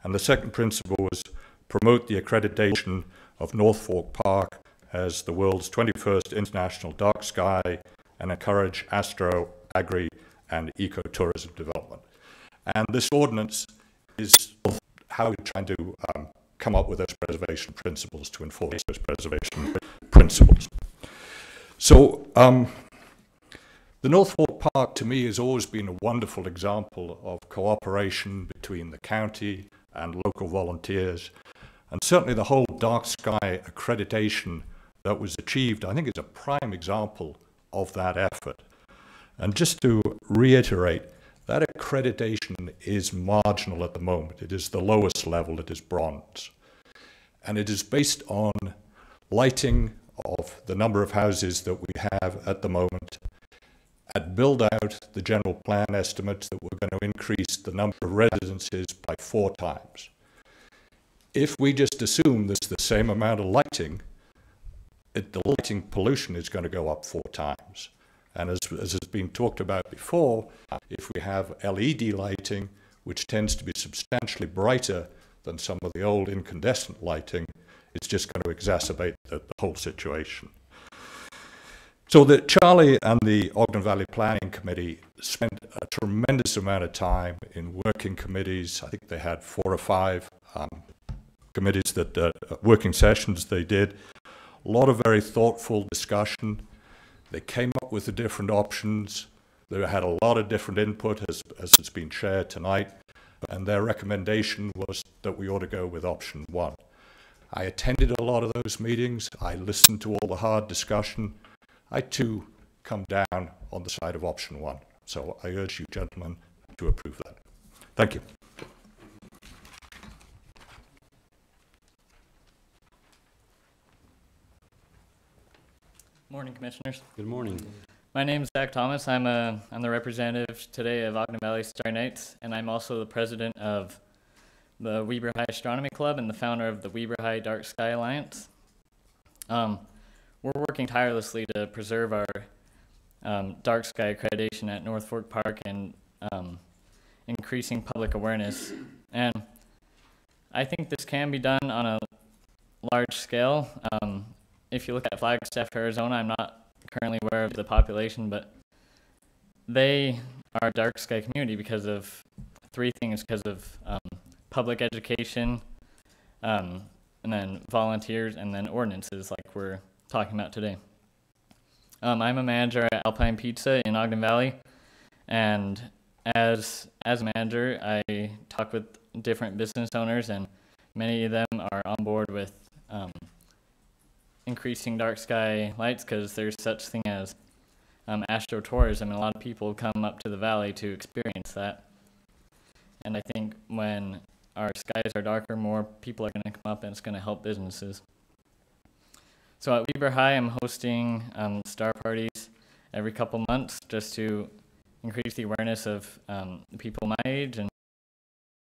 And the second principle was promote the accreditation of North Fork Park as the world's 21st international dark sky and encourage astro, agri, and ecotourism development. And this ordinance is how we're trying to come up with those preservation principles to enforce those preservation principles. So the North Fork Park to me has always been a wonderful example of cooperation between the county and local volunteers. And certainly the whole dark sky accreditation that was achieved, I think, is a prime example of that effort. And just to reiterate, that accreditation is marginal at the moment. It is the lowest level, it is bronze. And it is based on lighting of the number of houses that we have at the moment, and build out the general plan estimates that we're going to increase the number of residences by 4 times. If we just assume there's the same amount of lighting, the lighting pollution is going to go up 4 times. And as has been talked about before, if we have LED lighting, which tends to be substantially brighter than some of the old incandescent lighting, it's just going to exacerbate the whole situation. So that Charlie and the Ogden Valley Planning Committee spent a tremendous amount of time in working committees. I think they had 4 or 5 committees that working sessions they did. A lot of very thoughtful discussion. They came up with the different options. They had a lot of different input, as has been shared tonight, and their recommendation was that we ought to go with option 1. I attended a lot of those meetings. I listened to all the hard discussion. I too come down on the side of option 1. So I urge you gentlemen to approve that. Thank you. Morning, Commissioners. Good morning. My name is Zach Thomas. I'm the representative today of Ogden Valley Starry Nights, and I'm also the president of the Weber High Astronomy Club and the founder of the Weber High Dark Sky Alliance. We're working tirelessly to preserve our dark sky accreditation at North Fork Park and increasing public awareness. And I think this can be done on a large scale. If you look at Flagstaff, Arizona, I'm not currently aware of the population, but they are a dark sky community because of 3 things: because of public education, and then volunteers, and then ordinances like we're talking about today. I'm a manager at Alpine Pizza in Ogden Valley, and as a manager, I talk with different business owners, and many of them are on board with increasing dark sky lights because there's such thing as astrotourism, and a lot of people come up to the valley to experience that. And I think when our skies are darker, more people are going to come up, and it's going to help businesses. So at Weber High, I'm hosting star parties every couple months just to increase the awareness of people my age, and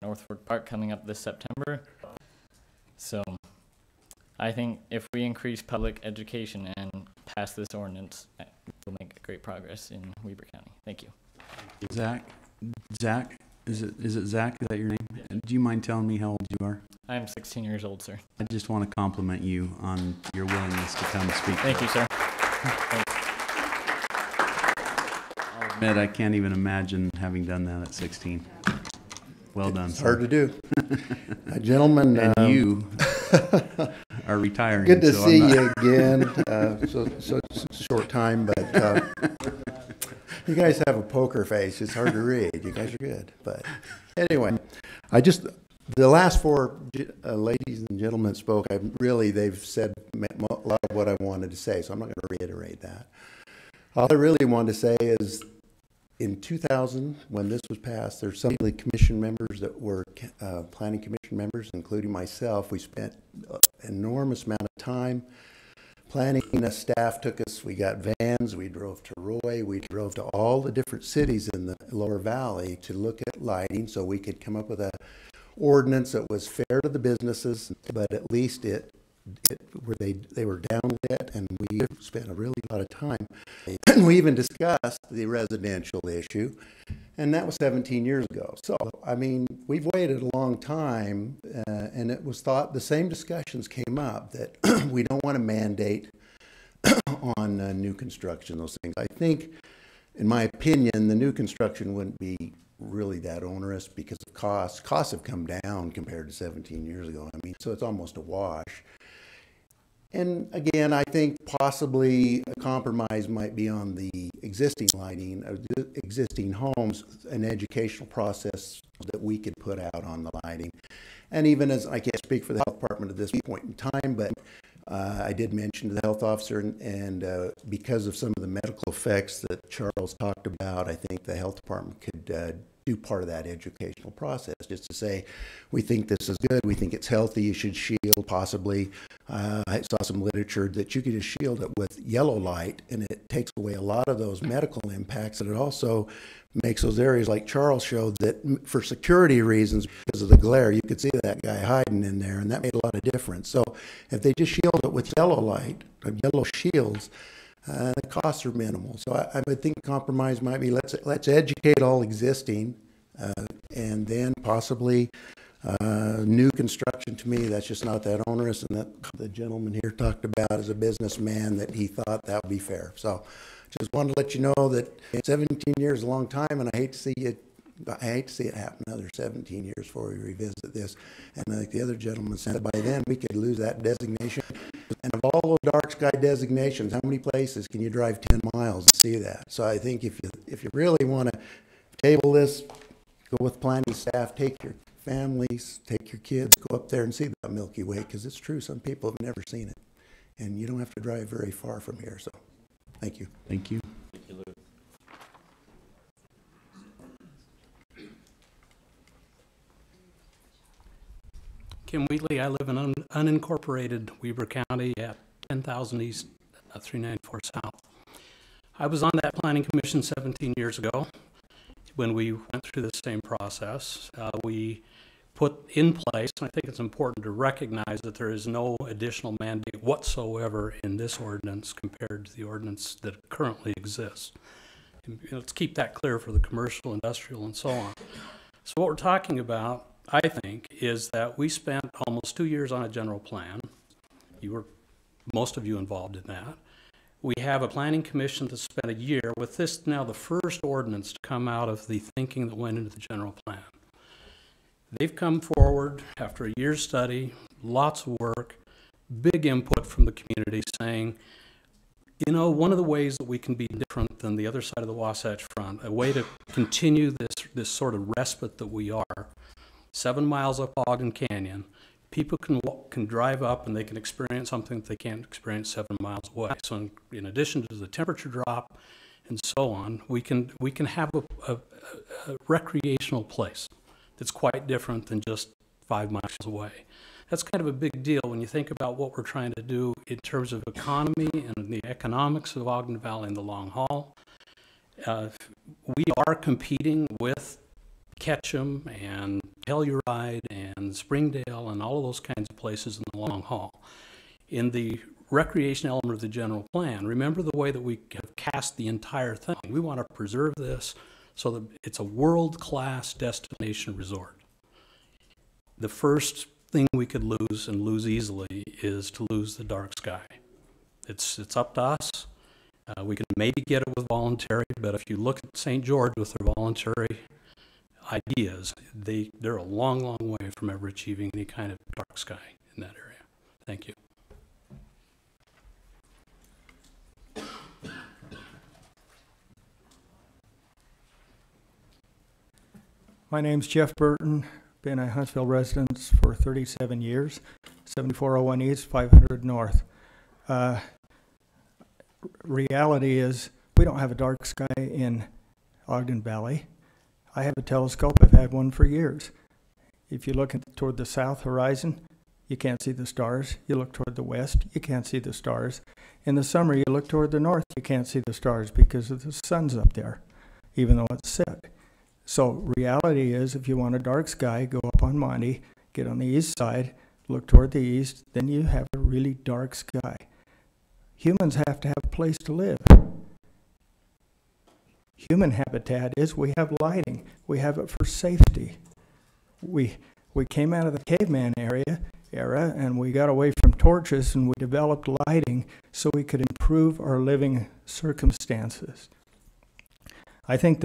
Northwood Park coming up this September. So I think if we increase public education and pass this ordinance, we'll make great progress in Weber County. Thank you. Zach, is it Zach? Is that your name? Do you mind telling me how old you are? I'm 16 years old, sir. I just want to compliment you on your willingness to come speak. Thank you, sir. I'll admit, I can't even imagine having done that at 16. Well done, It's sir. hard to do. Gentlemen, and you are retiring. Good to so see I'm not- you again. So it's a short time, but you guys have a poker face. It's hard to read. You guys are good. But anyway, the last four ladies and gentlemen spoke. They've said a lot of what I wanted to say, so I'm not going to reiterate that. All I really wanted to say is, in 2000, when this was passed, there's some of the commission members that were planning commission members, including myself. We spent an enormous amount of time planning. Staff took us, we got vans, we drove to Roy, we drove to all the different cities in the Lower Valley to look at lighting so we could come up with a ordinance that was fair to the businesses, but at least where they were downlit, and we spent a really lot of time. And we even discussed the residential issue, and that was 17 years ago. So, I mean, we've waited a long time, and it was thought, the same discussions came up, that we don't want to mandate on new construction, those things. I think, in my opinion, the new construction wouldn't be really that onerous because of costs. Costs have come down compared to 17 years ago. I mean, so it's almost a wash. And again, I think possibly a compromise might be on the existing lighting, or the existing homes, an educational process that we could put out on the lighting. And even as, I can't speak for the health department at this point in time, but I did mention to the health officer, and because of some of the medical effects that Charles talked about, I think the health department could do part of that educational process, just to say, we think this is good, we think it's healthy, you should shield possibly. I saw some literature that you could just shield it with yellow light, and it takes away a lot of those medical impacts, and it also makes those areas like Charles showed that for security reasons, because of the glare, you could see that guy hiding in there, and that made a lot of difference. So if they just shield it with yellow light, or yellow shields, the costs are minimal. So I would think compromise might be, let's educate all existing, and then possibly new construction. To me, that's just not that onerous, and that the gentleman here talked about as a businessman that he thought that would be fair. So just wanted to let you know that 17 years is a long time, and I hate to see it happen another 17 years before we revisit this. And like the other gentleman said, by then we could lose that designation. And of all those dark sky designations, how many places can you drive 10 miles to see that? So I think if you really want to table this, go with planning staff, take your families, take your kids, go up there and see the Milky Way, because it's true, some people have never seen it. And you don't have to drive very far from here, so thank you. Thank you. Thank you, Lou. Kim Wheatley, I live in unincorporated Weber County at 10,000 East, 394 South. I was on that planning commission 17 years ago when we went through the same process. We put in place, and I think it's important to recognize that there is no additional mandate whatsoever in this ordinance compared to the ordinance that currently exists. And let's keep that clear for the commercial, industrial, and so on. So what we're talking about, I think, is that we spent almost 2 years on a general plan. Most of you involved in that. We have a planning commission that spent a year with this now the first ordinance to come out of the thinking that went into the general plan. They've come forward board, after a year's study, lots of work, big input from the community saying, you know, one of the ways that we can be different than the other side of the Wasatch Front, a way to continue this sort of respite that we are, 7 miles up Ogden Canyon, people can drive up and they can experience something that they can't experience 7 miles away. So in addition to the temperature drop and so on, we can have a recreational place that's quite different than just 5 miles away. That's kind of a big deal when you think about what we're trying to do in terms of economy and the economics of Ogden Valley in the long haul. We are competing with Ketchum and Telluride and Springdale and all of those kinds of places in the long haul. In the recreation element of the general plan, remember the way that we have cast the entire thing. We want to preserve this so that it's a world-class destination resort. The first thing we could lose, and lose easily, is to lose the dark sky. It's up to us. We can maybe get it with voluntary, but if you look at St. George with their voluntary ideas, they're a long, long way from ever achieving any kind of dark sky in that area. Thank you. My name's Jeff Burton. Been a Huntsville resident for 37 years, 7401 East, 500 North. Reality is we don't have a dark sky in Ogden Valley. I have a telescope. I've had one for years. If you look toward the south horizon, you can't see the stars. You look toward the west, you can't see the stars. In the summer, you look toward the north, you can't see the stars because of the sun's up there, even though it's set. So reality is, if you want a dark sky, go up on Monte, get on the east side, look toward the east, then you have a really dark sky. Humans have to have a place to live. Human habitat is we have lighting. We have it for safety. We came out of the caveman era and we got away from torches and we developed lighting so we could improve our living circumstances. I think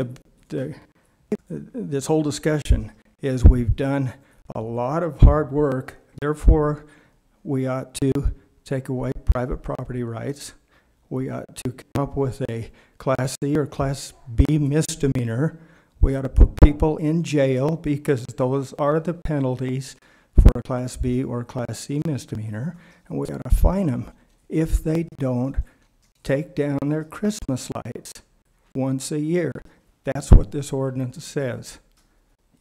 this whole discussion is we've done a lot of hard work, therefore we ought to take away private property rights. We ought to come up with a Class C or Class B misdemeanor. We ought to put people in jail because those are the penalties for a Class B or Class C misdemeanor. And we ought to fine them if they don't take down their Christmas lights once a year. That's what this ordinance says.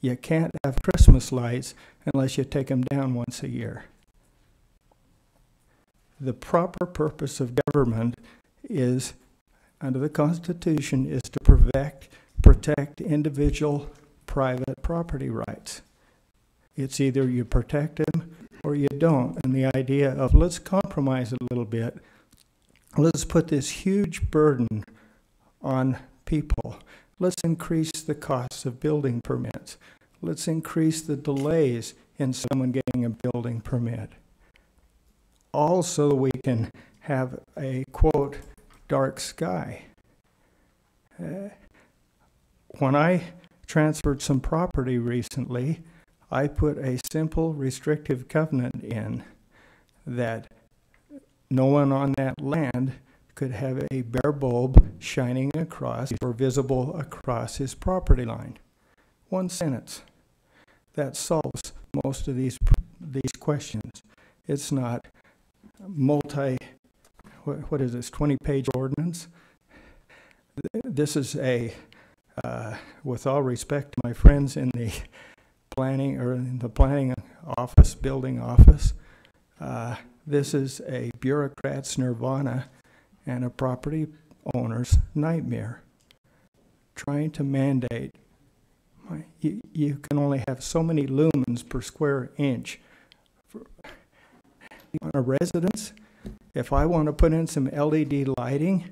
You can't have Christmas lights unless you take them down once a year. The proper purpose of government is, under the Constitution, is to protect individual private property rights. It's either you protect them or you don't. And the idea of let's compromise a little bit, let's put this huge burden on people. Let's increase the costs of building permits. Let's increase the delays in someone getting a building permit. Also, we can have a, quote, dark sky. When I transferred some property recently, I put a simple restrictive covenant in that no one on that land could have a bare bulb shining across or visible across his property line. One sentence. That solves most of these questions. It's not what is this, 20-page ordinance? This is a, with all respect to my friends in the planning office, building office, this is a bureaucrat's nirvana and a property owner's nightmare. Trying to mandate, you can only have so many lumens per square inch. On a residence, if I want to put in some LED lighting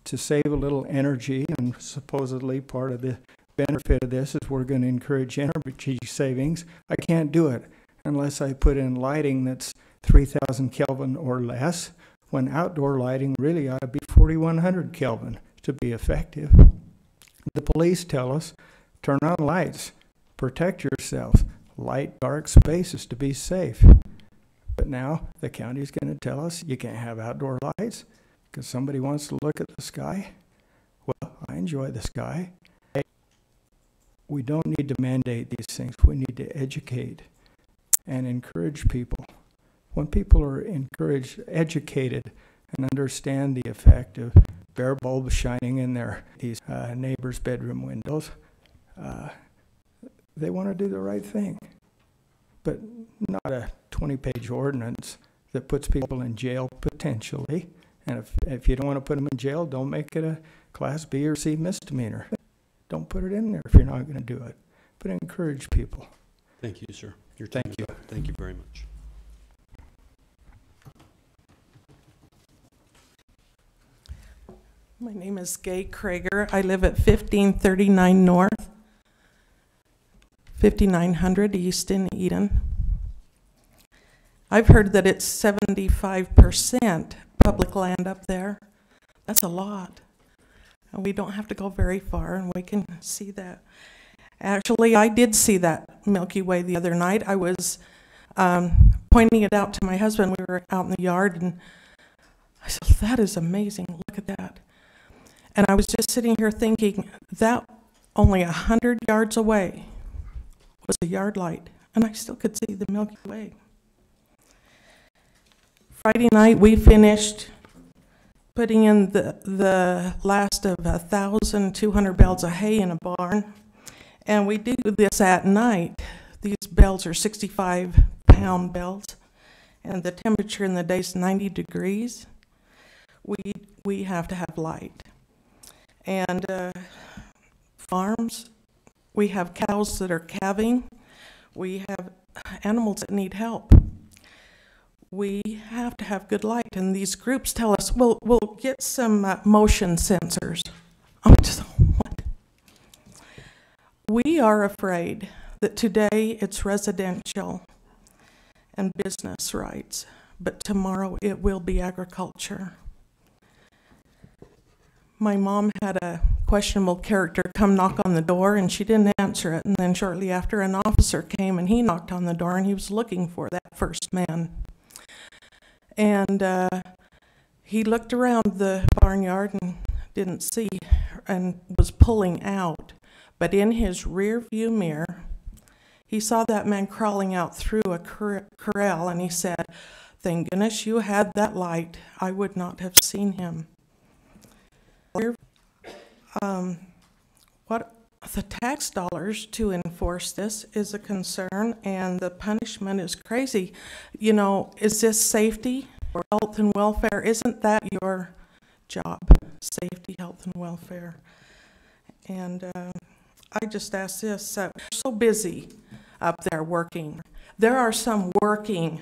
to save a little energy, and supposedly part of the benefit of this is we're going to encourage energy savings, I can't do it unless I put in lighting that's 3,000 Kelvin or less, when outdoor lighting really ought to be 4,100 Kelvin to be effective. The police tell us, turn on lights, protect yourself. light, dark spaces to be safe. But now the county's going to tell us you can't have outdoor lights because somebody wants to look at the sky. Well, I enjoy the sky. We don't need to mandate these things. We need to educate and encourage people. When people are encouraged, educated, and understand the effect of bare bulbs shining in these neighbors' bedroom windows, they want to do the right thing. But not a 20-page ordinance that puts people in jail potentially. And if you don't want to put them in jail, don't make it a Class B or C misdemeanor. Don't put it in there if you're not going to do it. But encourage people. Thank you, sir. Thank you. Thank you very much. My name is Gay Krager. I live at 1539 North, 5900 East in Eden. I've heard that it's 75% public land up there. That's a lot. And we don't have to go very far, and we can see that. Actually, I did see that Milky Way the other night. I was pointing it out to my husband. We were out in the yard, and I said, that is amazing. Look at that. And I was just sitting here thinking that only 100 yards away was a yard light, and I still could see the Milky Way. Friday night, we finished putting in the last of 1,200 bales of hay in a barn. And we do this at night. These bales are 65-pound bales, and the temperature in the day is 90 degrees. We have to have light. And farms, we have cows that are calving. We have animals that need help. We have to have good light, and these groups tell us, well, we'll get some motion sensors. I'm just, what? We are afraid that today it's residential and business rights, but tomorrow it will be agriculture. My mom had a questionable character come knock on the door, and she didn't answer it, and then shortly after an officer came and he knocked on the door, and he was looking for that first man. And he looked around the barnyard and didn't see and was pulling out. But in his rear view mirror, he saw that man crawling out through a corral, and he said, thank goodness you had that light. I would not have seen him. What the tax dollars to enforce this is a concern, and the punishment is crazy. You know, is this safety or health and welfare? Isn't that your job? Safety, health, and welfare. And I just ask this, we're so busy up there working. There are some working.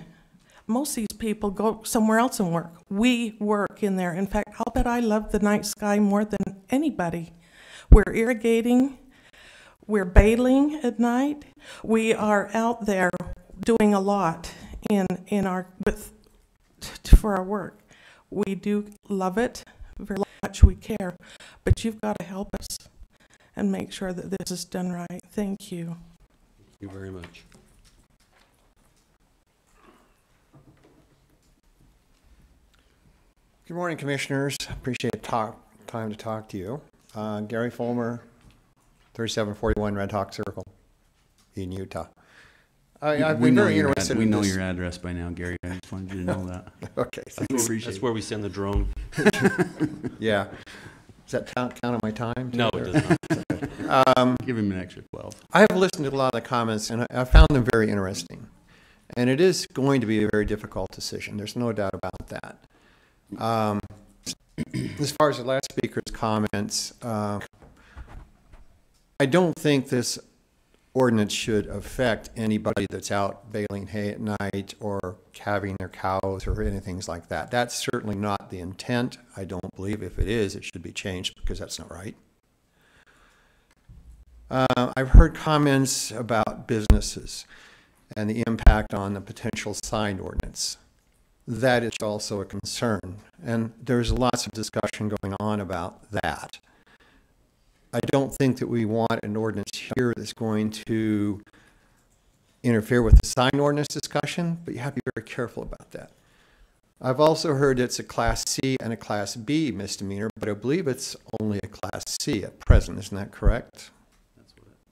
Most of these people go somewhere else and work. We work in there. In fact, I'll bet I love the night sky more than anybody. We're irrigating. We're baling at night. We are out there doing a lot for our work. We do love it very much. We care, but you've got to help us and make sure that this is done right. Thank you. Thank you very much. Good morning, Commissioners. Appreciate time to talk to you. Gary Fulmer, 3741 Red Hawk Circle in Utah. I've been very interested We in know this. your address by now, Gary. I just wanted you to know that. Okay. That's where we send the drone. Yeah. Does that count on my time? No, it does not. Give him an extra 12. I have listened to a lot of the comments, and I found them very interesting. And it is going to be a very difficult decision. There's no doubt about that. As far as the last speaker's comments, I don't think this ordinance should affect anybody that's out baling hay at night or calving their cows or anything like that. That's certainly not the intent. I don't believe if it is, it should be changed because that's not right. I've heard comments about businesses and the impact on the potential sign ordinance. That is also a concern, and there's lots of discussion going on about that. I don't think that we want an ordinance here that's going to interfere with the sign ordinance discussion, but you have to be very careful about that. I've also heard it's a Class C and a Class B misdemeanor, but I believe it's only a Class C at present. Isn't that correct?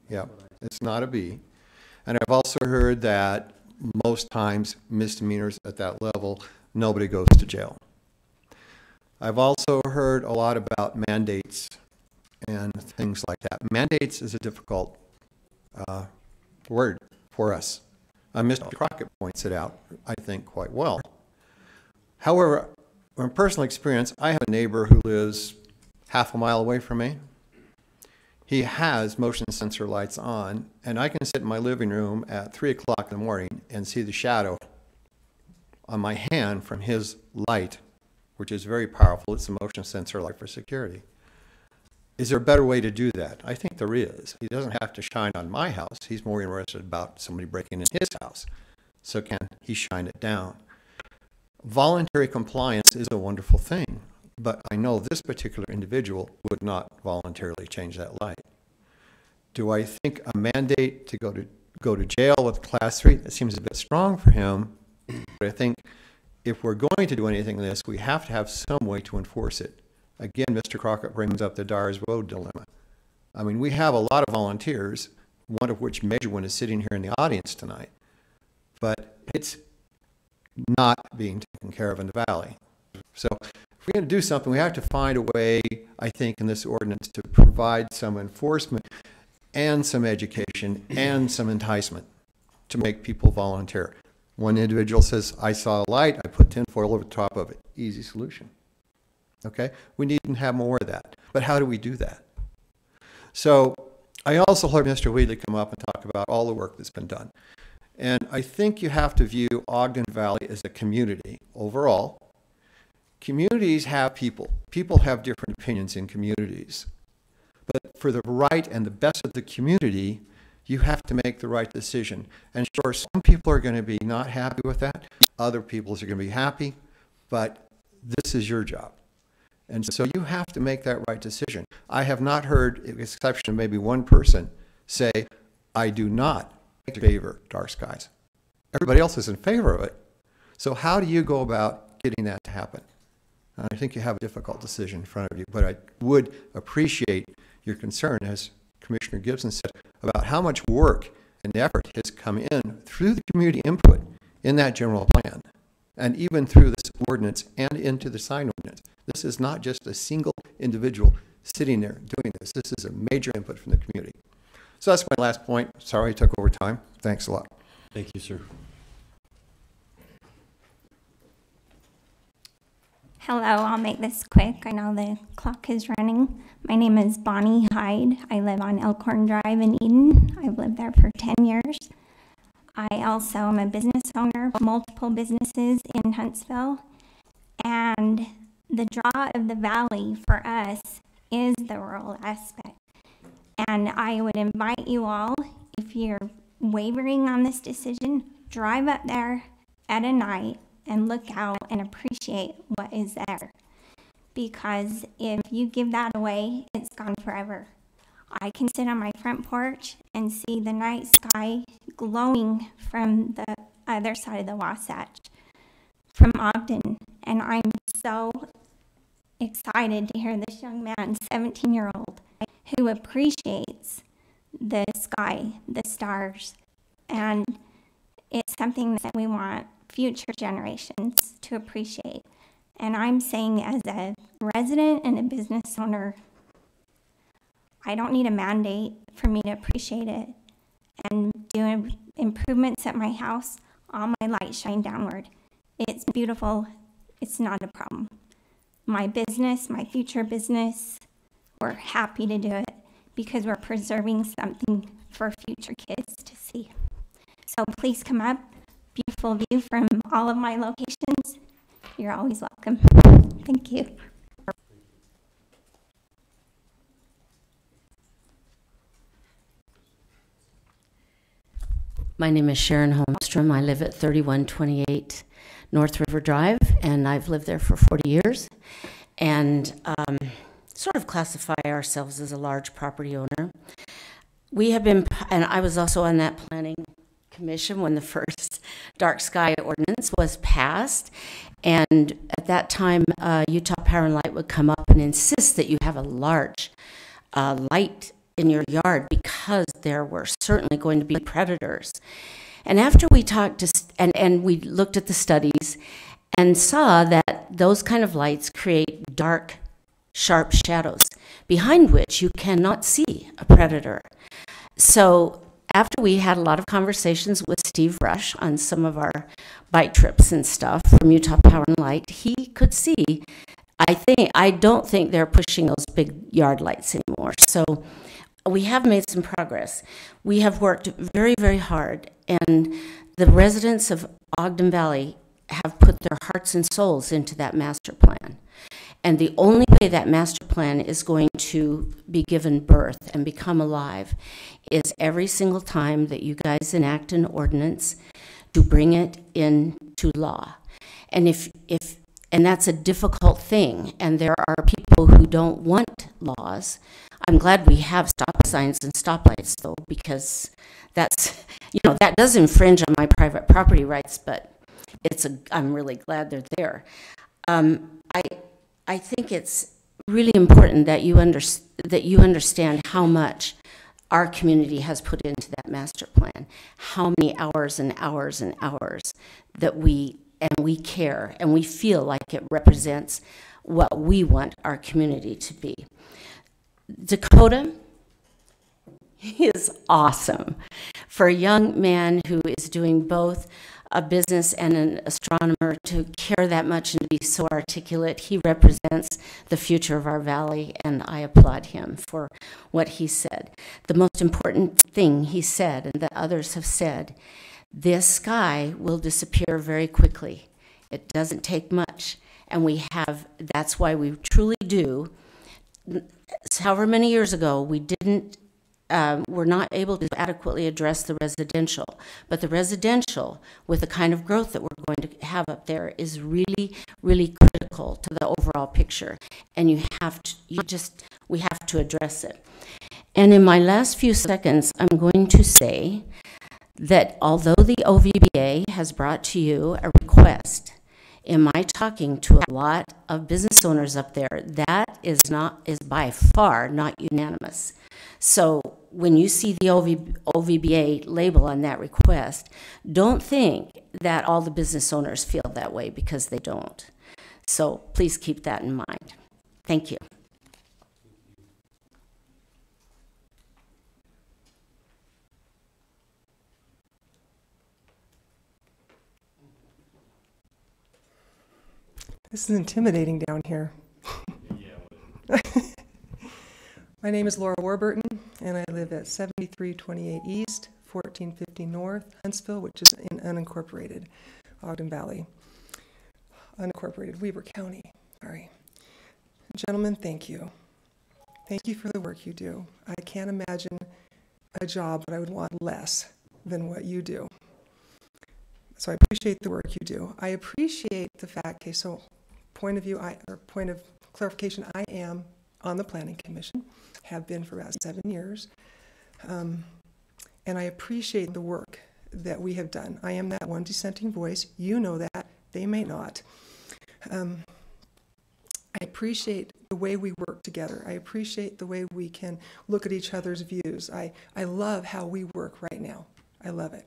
Yeah, it's not a B. And I've also heard that most times misdemeanors at that level, nobody goes to jail. I've also heard a lot about mandates and things like that. Mandates is a difficult word for us. Mr. Crockett points it out, I think, quite well. However, from personal experience, I have a neighbor who lives half a mile away from me. He has motion sensor lights on, and I can sit in my living room at 3 o'clock in the morning and see the shadow on my hand from his light, which is very powerful. It's a motion sensor light for security. Is there a better way to do that? I think there is. He doesn't have to shine on my house. He's more interested about somebody breaking in his house. So can he shine it down? Voluntary compliance is a wonderful thing, but I know this particular individual would not voluntarily change that light. Do I think a mandate to go to jail with Class 3, that seems a bit strong for him, but I think if we're going to do anything in this, we have to have some way to enforce it. Again, Mr. Crockett brings up the Dyers Road dilemma. I mean, we have a lot of volunteers, one of which major one is sitting here in the audience tonight, but it's not being taken care of in the valley. So if we're going to do something, we have to find a way, I think, in this ordinance to provide some enforcement and some education and some enticement to make people volunteer. One individual says, I saw a light, I put tinfoil over the top of it. Easy solution. Okay? We need to have more of that. But how do we do that? So I also heard Mr. Wheatley come up and talk about all the work that's been done. And I think you have to view Ogden Valley as a community overall. Communities have people. People have different opinions in communities. But for the right and the best of the community, you have to make the right decision. And sure, some people are going to be not happy with that. Other people are going to be happy. But this is your job. And so you have to make that right decision. I have not heard, with the exception of maybe one person, say, I do not favor dark skies. Everybody else is in favor of it. So how do you go about getting that to happen? I think you have a difficult decision in front of you, but I would appreciate your concern, as Commissioner Gibson said, about how much work and effort has come in through the community input in that general plan, and even through this ordinance and into the sign ordinance. This is not just a single individual sitting there doing this. This is a major input from the community. So that's my last point. Sorry I took over time. Thanks a lot. Thank you, sir. Hello, I'll make this quick. I know the clock is running. My name is Bonnie Hyde. I live on Elkhorn Drive in Eden. I've lived there for 10 years. I also am a business owner, multiple businesses in Huntsville. And the draw of the valley for us is the rural aspect. And I would invite you all, if you're wavering on this decision, drive up there at a night and look out and appreciate what is there. Because if you give that away, it's gone forever. I can sit on my front porch and see the night sky glowing from the other side of the Wasatch, from Ogden. And I'm so excited to hear this young man, 17-year-old, who appreciates the sky, the stars, and it's something that we want future generations to appreciate. And I'm saying, as a resident and a business owner, I don't need a mandate for me to appreciate it. And doing improvements at my house, all my lights shine downward. It's beautiful. It's not a problem. My business, my future business, we're happy to do it because we're preserving something for future kids to see. So please come up. Beautiful view from all of my locations. You're always welcome. Thank you. My name is Sharon Holmstrom. I live at 3128 North River Drive, and I've lived there for 40 years. And sort of classify ourselves as a large property owner. We have been, and I was also on that planning Commission when the first dark sky ordinance was passed. And at that time, Utah Power and Light would come up and insist that you have a large light in your yard because there were certainly going to be predators. And after we talked to, and we looked at the studies and saw that those kind of lights create dark, sharp shadows behind which you cannot see a predator. So after we had a lot of conversations with Steve Rush on some of our bike trips and stuff from Utah Power and Light, he could see, I don't think they're pushing those big yard lights anymore. So we have made some progress. We have worked very, very hard, and the residents of Ogden Valley have put their hearts and souls into that master plan. And the only way that master plan is going to be given birth and become alive is every single time that you guys enact an ordinance to bring it into law. And and that's a difficult thing, and there are people who don't want laws. I'm glad we have stop signs and stoplights, though, because that's, that does infringe on my private property rights, but I'm really glad they're there. I think it's really important that you understand how much our community has put into that master plan, how many hours and hours and hours that we care, and we feel like it represents what we want our community to be. Dakota is awesome. For a young man who is doing both a business and an astronomer to care that much and to be so articulate, he represents the future of our valley, and I applaud him for what he said. The most important thing he said, and that others have said, this sky will disappear very quickly. It doesn't take much, and that's why we truly do. However many years ago, we were not able to adequately address the residential, but the residential, with the kind of growth that we're going to have up there, is really, really critical to the overall picture, and we have to address it. And in my last few seconds, I'm going to say that although the OVBA has brought to you a request, in my talking to a lot of business owners up there, that is by far not unanimous. So when you see the OVBA label on that request, don't think that all the business owners feel that way, because they don't. So please keep that in mind. Thank you. This is intimidating down here. My name is Laura Warburton, and I live at 7328 East, 1450 North, Huntsville, which is in unincorporated Ogden Valley. Unincorporated Weber County, sorry. Gentlemen, thank you. Thank you for the work you do. I can't imagine a job that I would want less than what you do. So I appreciate the work you do. I appreciate the fact, okay, so point of clarification, I am on the Planning Commission, have been for about 7 years, and I appreciate the work that we have done. I am that one dissenting voice. You know that. They may not. I appreciate the way we work together. I appreciate the way we can look at each other's views. I love how we work right now. I love it.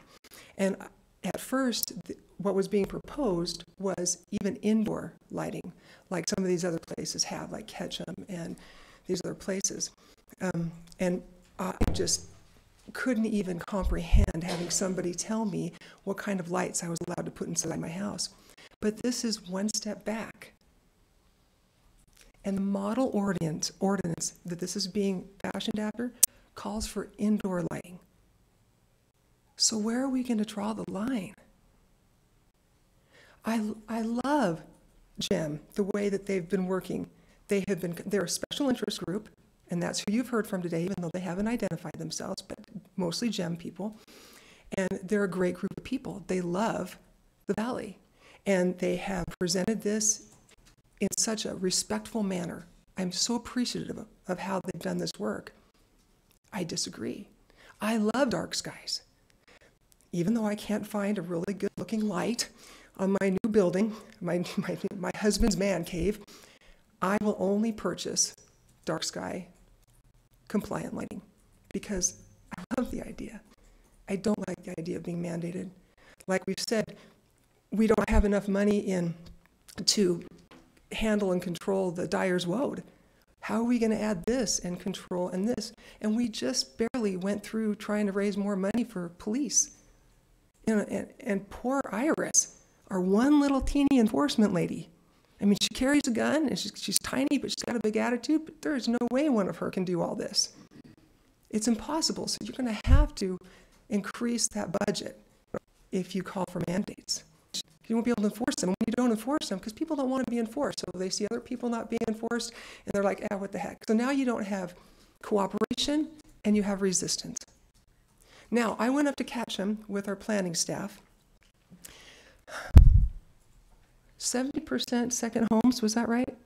And at first, what was being proposed was even indoor lighting, like some of these other places have, like Ketchum and these other places. And I just couldn't even comprehend having somebody tell me what kind of lights I was allowed to put inside my house. But this is one step back. And the model ordinance that this is being fashioned after calls for indoor lighting. So where are we going to draw the line? I love GEM, the way that they've been working. They're a special interest group, and that's who you've heard from today, even though they haven't identified themselves, but mostly GEM people. And they're a great group of people. They love the Valley. And they have presented this in such a respectful manner. I'm so appreciative of how they've done this work. I disagree. I love dark skies. even though I can't find a really good looking light on my new building, my husband's man cave, I will only purchase dark sky compliant lighting because I love the idea. I don't like the idea of being mandated. Like we've said, we don't have enough money in to handle and control the Dyer's Woad. How are we going to add this and control and this? And we just barely went through trying to raise more money for police. You know, and poor Iris, our one little teeny enforcement lady. I mean, she carries a gun, and she's tiny, but she's got a big attitude, but there is no way one of her can do all this. It's impossible, so you're going to have to increase that budget if you call for mandates. You won't be able to enforce them when you don't enforce them because people don't want to be enforced. So they see other people not being enforced, and they're like, what the heck? So now you don't have cooperation, and you have resistance. Now, I went up to Ketchum with our planning staff. 70% second homes, was that right?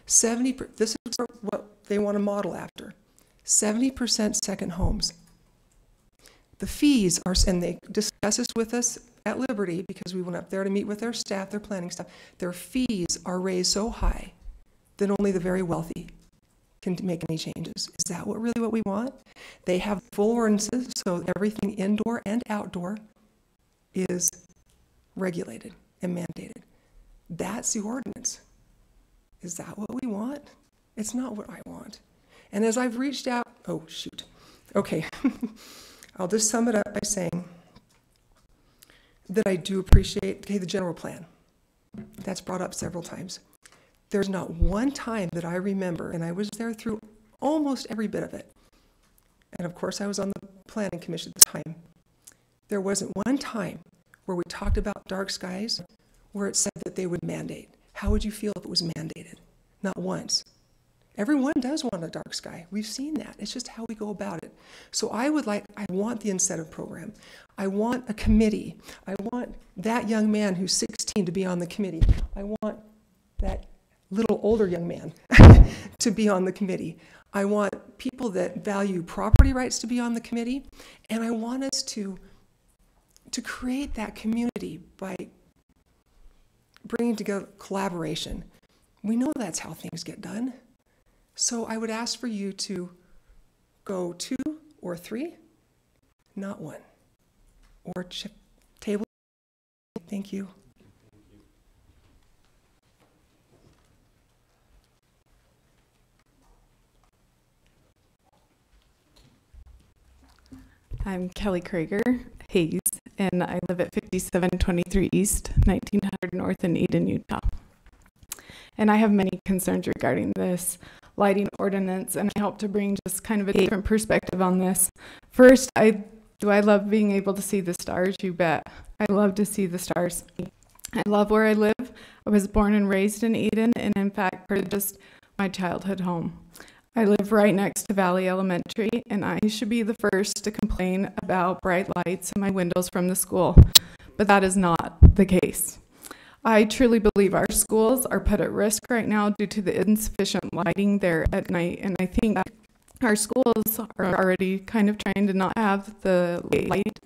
70%, this is what they want to model after. 70% second homes. The fees are, and they discuss this with us at Liberty because we went up there to meet with their staff, their planning staff. Their fees are raised so high that only the very wealthy can make any changes. Is that really what we want? They have full ordinances, so everything indoor and outdoor is regulated and mandated. That's the ordinance. Is that what we want? It's not what I want. And as I've reached out, oh shoot, okay. I'll just sum it up by saying that I do appreciate, the general plan. That's brought up several times. There's not one time that I remember, and I was there through almost every bit of it. And of course I was on the planning commission at the time. There wasn't one time where we talked about dark skies where it said that they would mandate. How would you feel if it was mandated? Not once. Everyone does want a dark sky. We've seen that. It's just how we go about it. So I want the incentive program. I want a committee. I want that young man who's 16 to be on the committee. I want that little older young man to be on the committee. I want people that value property rights to be on the committee. And I want us to create that community by bringing together collaboration. We know that's how things get done. So I would ask for you to go 2 or 3, not 1. Or table. Thank you. I'm Kelly Krager Hayes, and I live at 5723 East, 1900 North in Eden, Utah. And I have many concerns regarding this lighting ordinance, and I hope to bring just kind of a different perspective on this. First, do I love being able to see the stars? You bet. I love to see the stars. I love where I live. I was born and raised in Eden, and in fact, purchased my childhood home. I live right next to Valley Elementary, and I should be the first to complain about bright lights in my windows from the school, but that is not the case. I truly believe our schools are put at risk right now due to the insufficient lighting there at night, and I think our schools are already kind of trying to not have the light,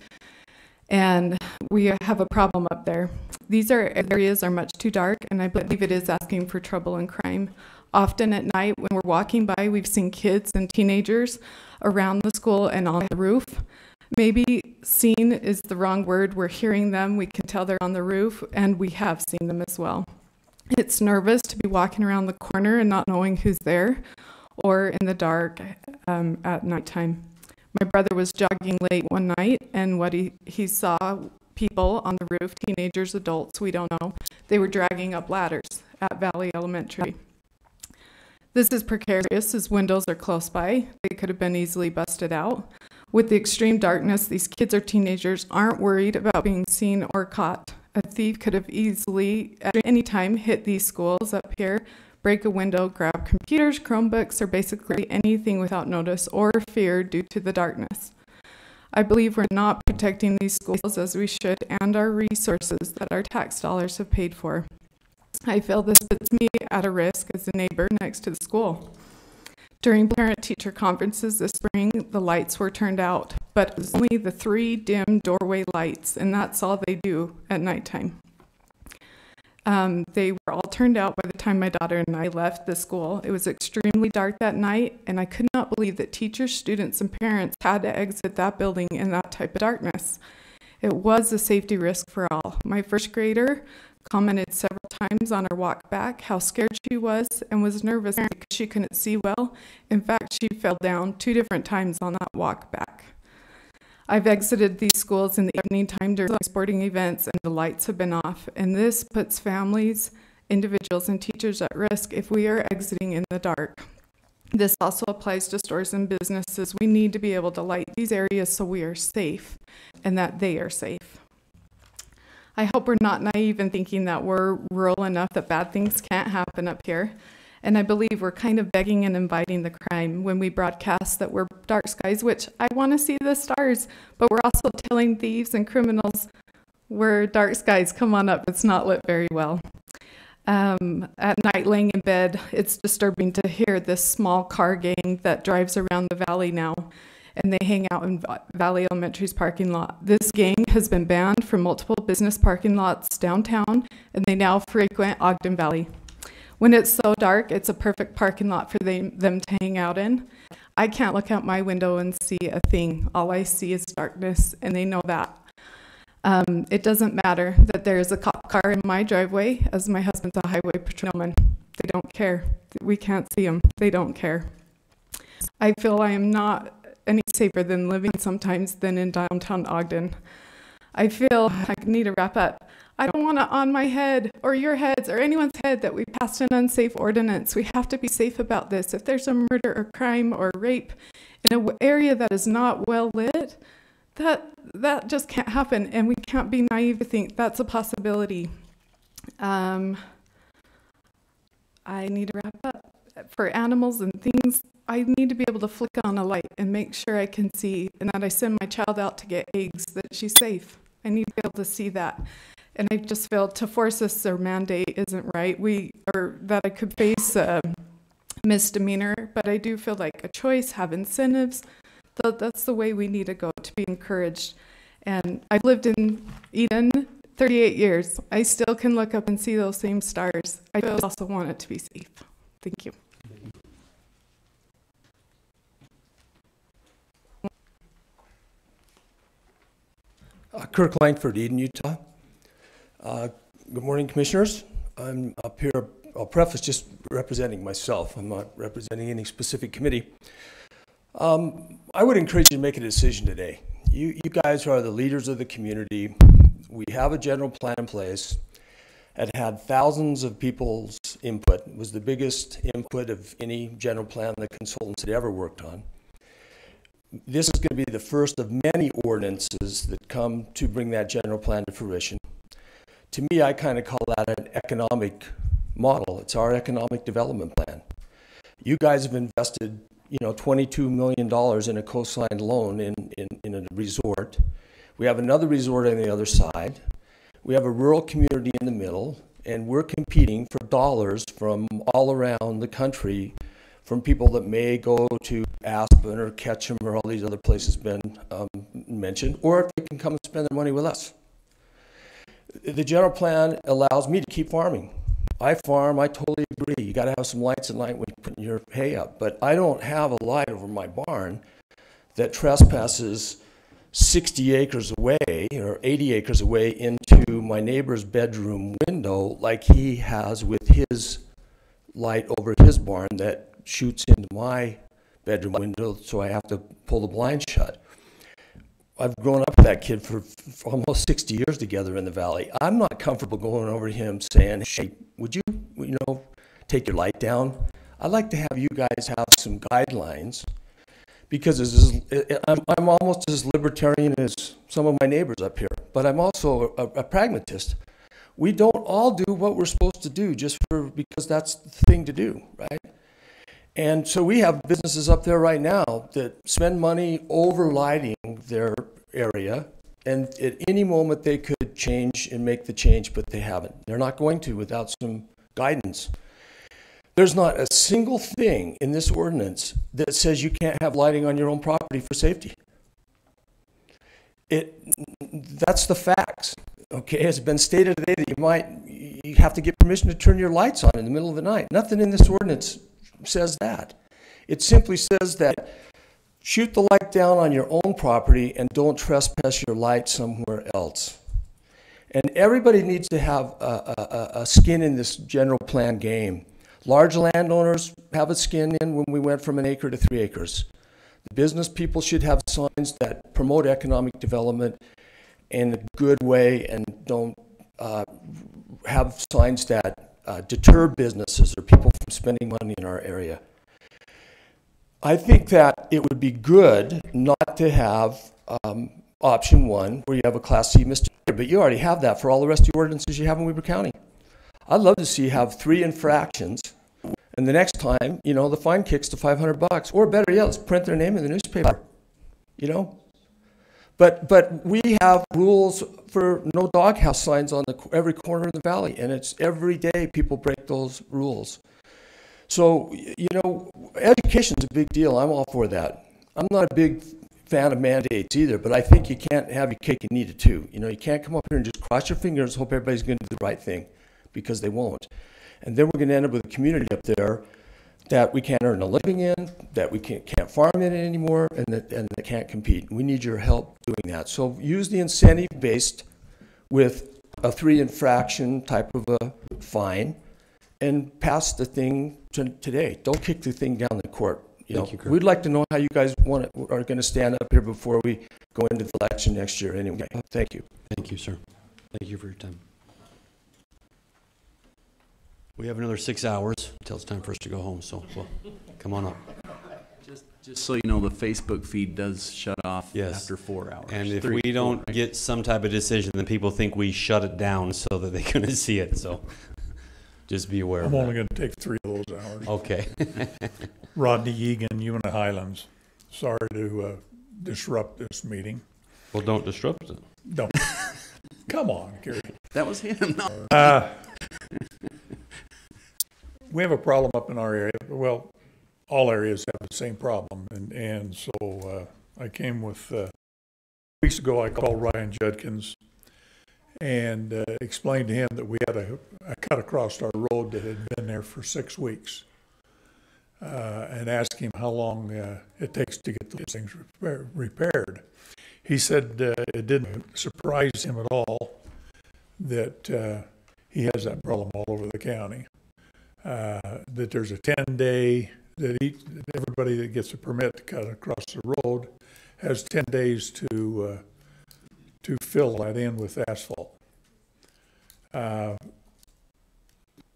and we have a problem up there. These areas are much too dark, and I believe it is asking for trouble and crime. Often at night when we're walking by, we've seen kids and teenagers around the school and on the roof. Maybe seen is the wrong word. We're hearing them. We can tell they're on the roof, and we have seen them as well. It's nervous to be walking around the corner and not knowing who's there, or in the dark at nighttime. My brother was jogging late one night, and what he saw people on the roof, teenagers, adults, we don't know. They were dragging up ladders at Valley Elementary. This is precarious as windows are close by. They could have been easily busted out. With the extreme darkness, these kids or teenagers aren't worried about being seen or caught. A thief could have easily, at any time, hit these schools up here, break a window, grab computers, Chromebooks, or basically anything without notice or fear due to the darkness. I believe we're not protecting these schools as we should and our resources that our tax dollars have paid for. I feel this puts me at a risk as a neighbor next to the school. During parent-teacher conferences this spring, the lights were turned out, but it was only the 3 dim doorway lights, and that's all they do at nighttime. They were all turned out by the time my daughter and I left the school. It was extremely dark that night, and I could not believe that teachers, students, and parents had to exit that building in that type of darkness. It was a safety risk for all. My first grader commented several times on her walk back how scared she was and was nervous because she couldn't see well. In fact, she fell down 2 different times on that walk back. I've exited these schools in the evening time during sporting events, and the lights have been off, and this puts families, individuals, and teachers at risk if we are exiting in the dark. This also applies to stores and businesses. We need to be able to light these areas so we are safe and that they are safe. I hope we're not naive in thinking that we're rural enough that bad things can't happen up here. And I believe we're kind of begging and inviting the crime when we broadcast that we're dark skies, which I want to see the stars, but we're also telling thieves and criminals we're dark skies, come on up, it's not lit very well. At night, laying in bed, it's disturbing to hear this small car gang that drives around the valley now, and they hang out in Valley Elementary's parking lot. This gang has been banned from multiple business parking lots downtown, and they now frequent Ogden Valley. When it's so dark, it's a perfect parking lot for them to hang out in. I can't look out my window and see a thing. All I see is darkness, and they know that. It doesn't matter that there's a cop car in my driveway, as my husband's a highway patrolman. They don't care. We can't see them. They don't care. I feel I am not any safer than living sometimes than in downtown Ogden. I feel I need to wrap up. I don't want it on my head or your heads or anyone's head that we passed an unsafe ordinance. We have to be safe about this. If there's a murder or crime or rape in an area that is not well lit, that just can't happen, and we can't be naive to think that's a possibility. I need to wrap up. For animals and things, I need to be able to flick on a light and make sure I can see, and that I send my child out to get eggs, that she's safe. I need to be able to see that. And I just feel to force us or mandate isn't right. Or that I could face a misdemeanor, but I do feel like a choice, have incentives. That's the way we need to go to be encouraged. And I've lived in Eden 38 years. I still can look up and see those same stars. I also want it to be safe. Thank you. Kirk Langford, Eden, Utah. Good morning, Commissioners. I'm up here, I'll preface just representing myself. I'm not representing any specific committee. I would encourage you to make a decision today. You guys are the leaders of the community. We have a general plan in place. It had thousands of people's input. It was the biggest input of any general plan the consultants had ever worked on. This is going to be the first of many ordinances that come to bring that general plan to fruition. To me, I kind of call that an economic model. It's our economic development plan. You guys have invested, $22 million in a coastline loan in a resort. We have another resort on the other side. We have a rural community in the middle, and we're competing for dollars from all around the country from people that may go to Aspen or Ketchum or all these other places been mentioned, or if they can come and spend their money with us. The general plan allows me to keep farming. I farm, I totally agree. You got to have some lights at night when you're putting your hay up, but I don't have a light over my barn that trespasses 60 acres away or 80 acres away into my neighbor's bedroom window like he has with his light over his barn that shoots into my bedroom window, so I have to pull the blind shut. I've grown up with that kid for almost 60 years together in the valley. I'm not comfortable going over to him saying, hey, would you take your light down? I'd like to have you guys have some guidelines, because I'm almost as libertarian as some of my neighbors up here, but I'm also a pragmatist. We don't all do what we're supposed to do just because that's the thing to do, right? And so we have businesses up there right now that spend money over lighting their area, and at any moment they could change and make the change, but they haven't. They're not going to without some guidance. There's not a single thing in this ordinance that says you can't have lighting on your own property for safety. That's the facts. Okay, it's been stated today that you have to get permission to turn your lights on in the middle of the night. Nothing in this ordinance says that. It simply says that shoot the light down on your own property and don't trespass your light somewhere else. And everybody needs to have a skin in this general plan game. Large landowners have a skin in when we went from 1 acre to 3 acres. The business people should have signs that promote economic development in a good way and don't have signs that deter businesses or people from spending money in our area. I think that it would be good not to have option 1 where you have a Class C misdemeanor, but you already have that for all the rest of the ordinances you have in Weber County. I'd love to see you have 3 infractions, and the next time, you know, the fine kicks to $500, or better yet, let's print their name in the newspaper, you know? But we have rules for no doghouse signs on every corner of the valley, and it's every day people break those rules. So, you know, education's a big deal. I'm all for that. I'm not a big fan of mandates either, but I think you can't have your cake and eat it too. You know, you can't come up here and just cross your fingers and hope everybody's going to do the right thing, because they won't. And then we're going to end up with a community up there that we can't earn a living in, that we can't farm in anymore, and that can't compete. We need your help doing that. So use the incentive based with a 3 infraction type of a fine and pass the thing today. Don't kick the thing down the court. You know, we'd like to know how you guys are going to stand up here before we go into the election next year anyway. Thank you. Thank you, sir. Thank you for your time. We have another 6 hours until it's time for us to go home, so well, come on up. Just so you know, the Facebook feed does shut off after 4 hours. And if we don't get some type of decision, then people think we shut it down so that they couldn't see it, so just be aware of that. I'm only going to take 3 of those hours. Okay. Rodney Egan, Una Highlands. Sorry to disrupt this meeting. Well, don't disrupt it. Don't. Come on, Gary. That was him. No. We have a problem up in our area. Well, all areas have the same problem. And so I came with, weeks ago, I called Ryan Judkins and explained to him that we had a cut across our road that had been there for 6 weeks, and asked him how long it takes to get those things repaired. He said it didn't surprise him at all that he has that problem all over the county, that there's a 10-day, that everybody that gets a permit to cut across the road has 10 days to fill that in with asphalt. That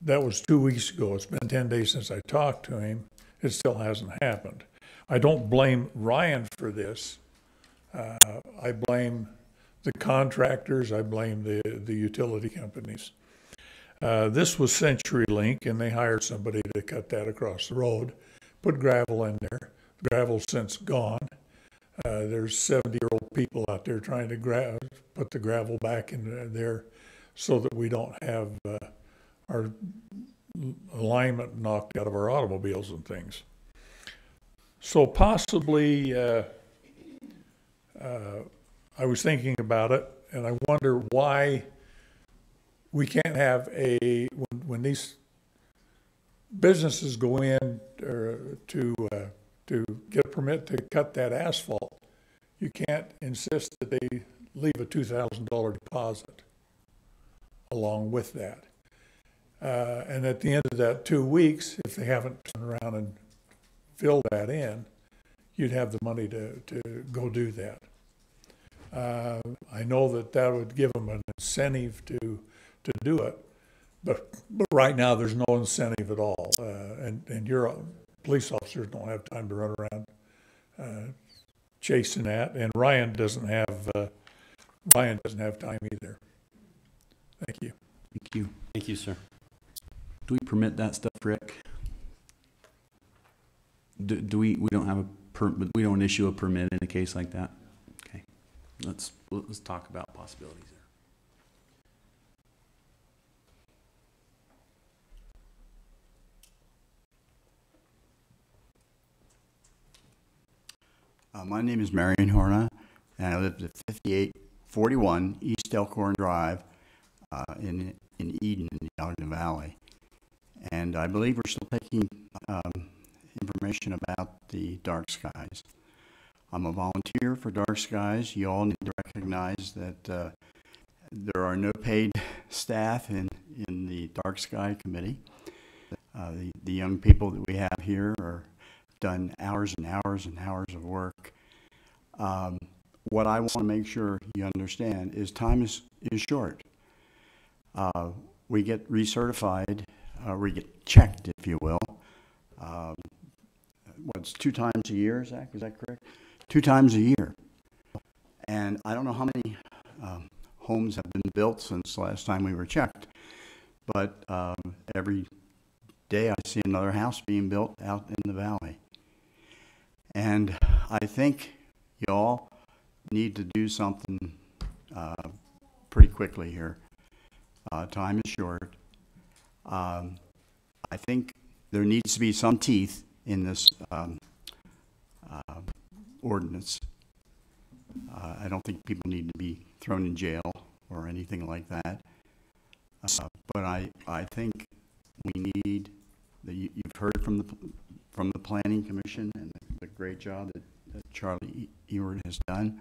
was 2 weeks ago. It's been 10 days since I talked to him. It still hasn't happened. I don't blame Ryan for this. I blame the contractors. I blame the utility companies. This was CenturyLink, and they hired somebody to cut that across the road, put gravel in there. The gravel's since gone. There's 70-year-old people out there trying to put the gravel back in there so that we don't have our alignment knocked out of our automobiles and things. So possibly, I was thinking about it, and I wonder why we can't have when these businesses go in to get a permit to cut that asphalt, you can't insist that they leave a $2,000 deposit along with that. And at the end of that 2 weeks, if they haven't turned around and filled that in, you'd have the money to go do that. I know that would give them an incentive to do it, but right now there's no incentive at all. And your police officers don't have time to run around chasing that, and Ryan doesn't have time either. Thank you. Thank you. Thank you, sir. Do we permit that stuff, Rick? Do we don't have we don't issue a permit in a case like that? Okay. Let's talk about possibilities there. My name is Marion Horna, and I live at 5841 East Elkhorn Drive in Eden, in the Ogden Valley. And I believe we're still taking information about the Dark Skies. I'm a volunteer for Dark Skies. You all need to recognize that there are no paid staff in the Dark Sky Committee. The young people that we have here are done hours and hours and hours of work. What I want to make sure you understand is time is short. We get recertified, we get checked, if you will. What's 2 times a year, Zach? Is that correct? 2 times a year. And I don't know how many homes have been built since the last time we were checked, but every day I see another house being built out in the valley. And I think you all need to do something pretty quickly here. Time is short. I think there needs to be some teeth in this ordinance. I don't think people need to be thrown in jail or anything like that. But I think we need, you've heard from the Planning Commission and the great job that Charlie Ewert has done,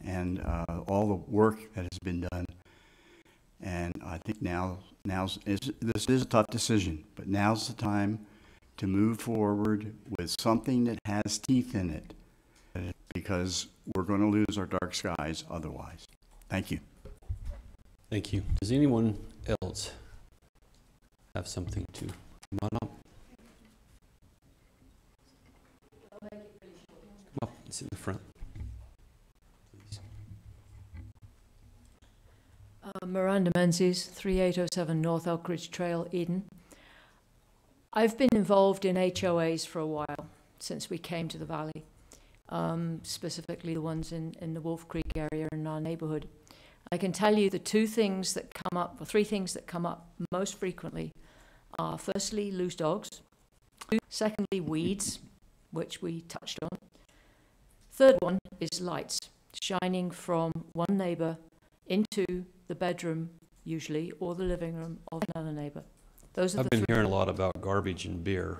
and all the work that has been done. And I think this is a tough decision, but now's the time to move forward with something that has teeth in it, because we're going to lose our dark skies otherwise. Thank you. Thank you. Does anyone else have something to come on up? Come up and sit in the front. Miranda Menzies, 3807 North Elkridge Trail, Eden. I've been involved in HOAs for a while, since we came to the valley, specifically the ones in the Wolf Creek area in our neighborhood. I can tell you the 2 things that come up, or 3 things that come up most frequently are, firstly, loose dogs, secondly, weeds, which we touched on. Third one is lights shining from one neighbor into the bedroom, usually, or the living room of another neighbor. Those are I've been hearing a lot about garbage and beer.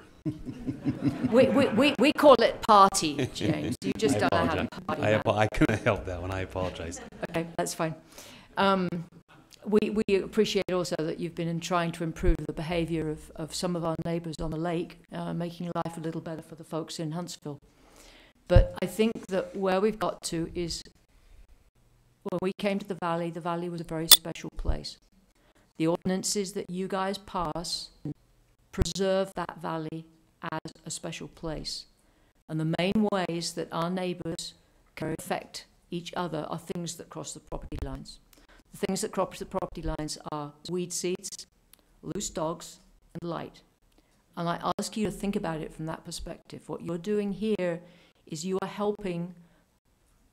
we call it party, James. You just don't know how to party. I couldn't help that one. I apologize. Okay, that's fine. We appreciate also that you've been trying to improve the behavior of some of our neighbors on the lake, making life a little better for the folks in Huntsville. But I think that where we've got to is, when we came to the valley was a very special place. The ordinances that you guys pass preserve that valley as a special place. And the main ways that our neighbors can affect each other are things that cross the property lines. The things that cross the property lines are weed seeds, loose dogs, and light. And I ask you to think about it from that perspective. What you're doing here is you are helping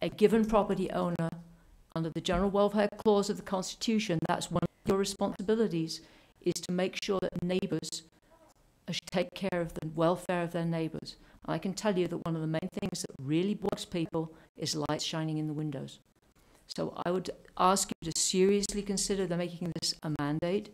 a given property owner under the General Welfare Clause of the Constitution. That's one of your responsibilities, is to make sure that neighbors take care of the welfare of their neighbors. And I can tell you that one of the main things that really bugs people is lights shining in the windows. So I would ask you to seriously consider making this a mandate.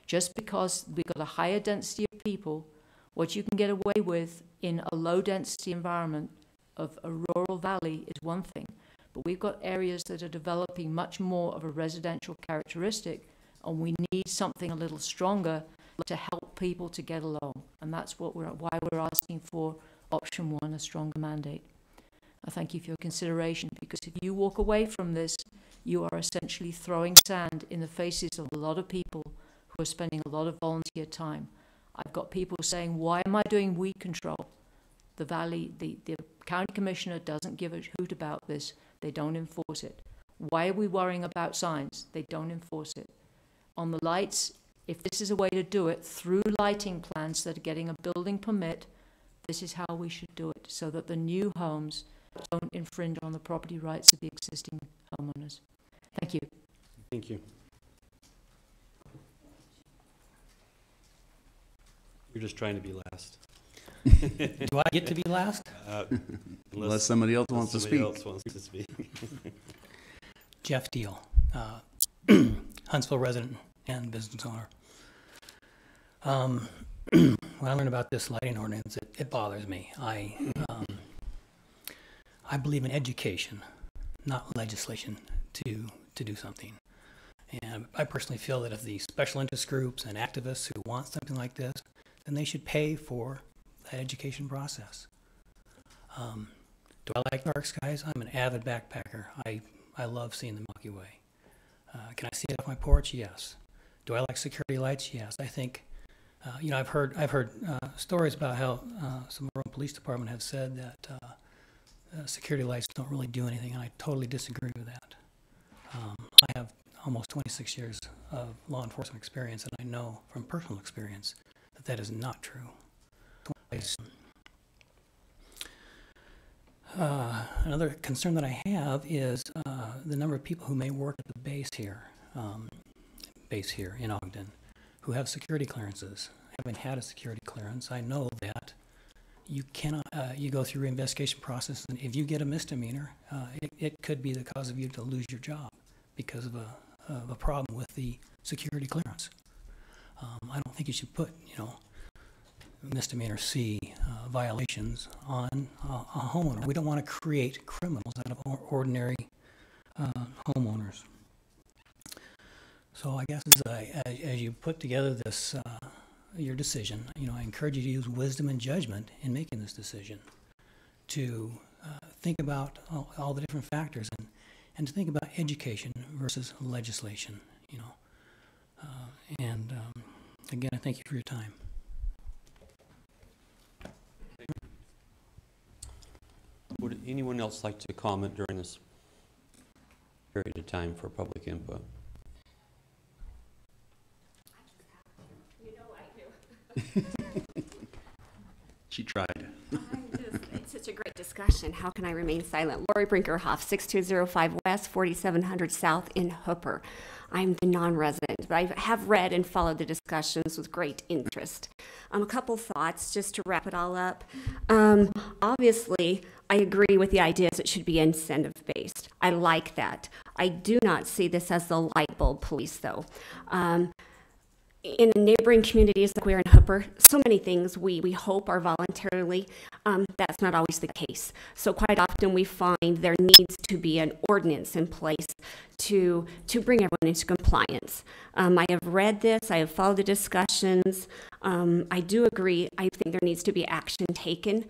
Just because we've got a higher density of people, what you can get away with in a low density environment of a rural valley is one thing. But we've got areas that are developing much more of a residential characteristic, and we need something a little stronger to help people to get along. And that's why we're asking for option 1, a stronger mandate. I thank you for your consideration, because if you walk away from this, you are essentially throwing sand in the faces of a lot of people who are spending a lot of volunteer time. I've got people saying, why am I doing weed control? The valley, the county commissioner doesn't give a hoot about this. They don't enforce it. Why are we worrying about signs? They don't enforce it. On the lights, if this is a way to do it through lighting plans that are getting a building permit, this is how we should do it, so that the new homes don't infringe on the property rights of the existing homeowners. Thank you. Thank you. You're just trying to be last. Do I get to be last? Unless somebody else wants to speak. Jeff Deal, Huntsville resident and business owner. When I learned about this lighting ordinance, it bothers me. I believe in education, not legislation, to do something. And I personally feel that if the special interest groups and activists who want something like this, then they should pay for that education process. Do I like dark skies? I'm an avid backpacker. I love seeing the Milky Way. Can I see it off my porch? Yes. Do I like security lights? Yes. I think, I've heard stories about how some of our own police department have said that security lights don't really do anything, and I totally disagree with that. I have almost 26 years of law enforcement experience, and I know from personal experience that that is not true. Another concern that I have is the number of people who may work at the base here in Ogden, who have security clearances. Having had a security clearance, I know that you cannot, you go through an investigation process, and if you get a misdemeanor, it could be the cause of you to lose your job because of a problem with the security clearance. I don't think you should put, misdemeanor C violations on a homeowner. We don't want to create criminals out of ordinary homeowners. So I guess as you put together this your decision, I encourage you to use wisdom and judgment in making this decision, to think about all the different factors and to think about education versus legislation. Again, I thank you for your time. Would anyone else like to comment during this period of time for public input? She tried. It's such a great discussion. How can I remain silent? Lori Brinkerhoff, 6205 West, 4700 South in Hooper. I'm the non-resident, but I have read and followed the discussions with great interest. A couple thoughts just to wrap it all up. Obviously, I agree with the ideas it should be incentive-based. I like that. I do not see this as the light bulb police, though. In neighboring communities like we're in Hooper, so many things we hope are voluntarily. That's not always the case. So quite often we find there needs to be an ordinance in place to bring everyone into compliance. I have read this, I have followed the discussions. I do agree, I think there needs to be action taken.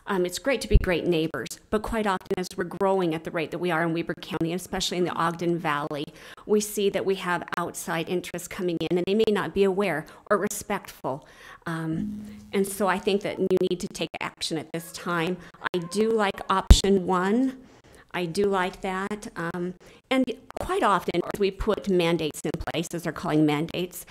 It's great to be great neighbors, but quite often as we're growing at the rate that we are in Weber County, especially in the Ogden Valley, we see that we have outside interests coming in and they may not be aware or respectful. And so I think that you need to take action at this time. I do like option one. I do like that. And quite often as we put mandates in place, as they're calling mandates,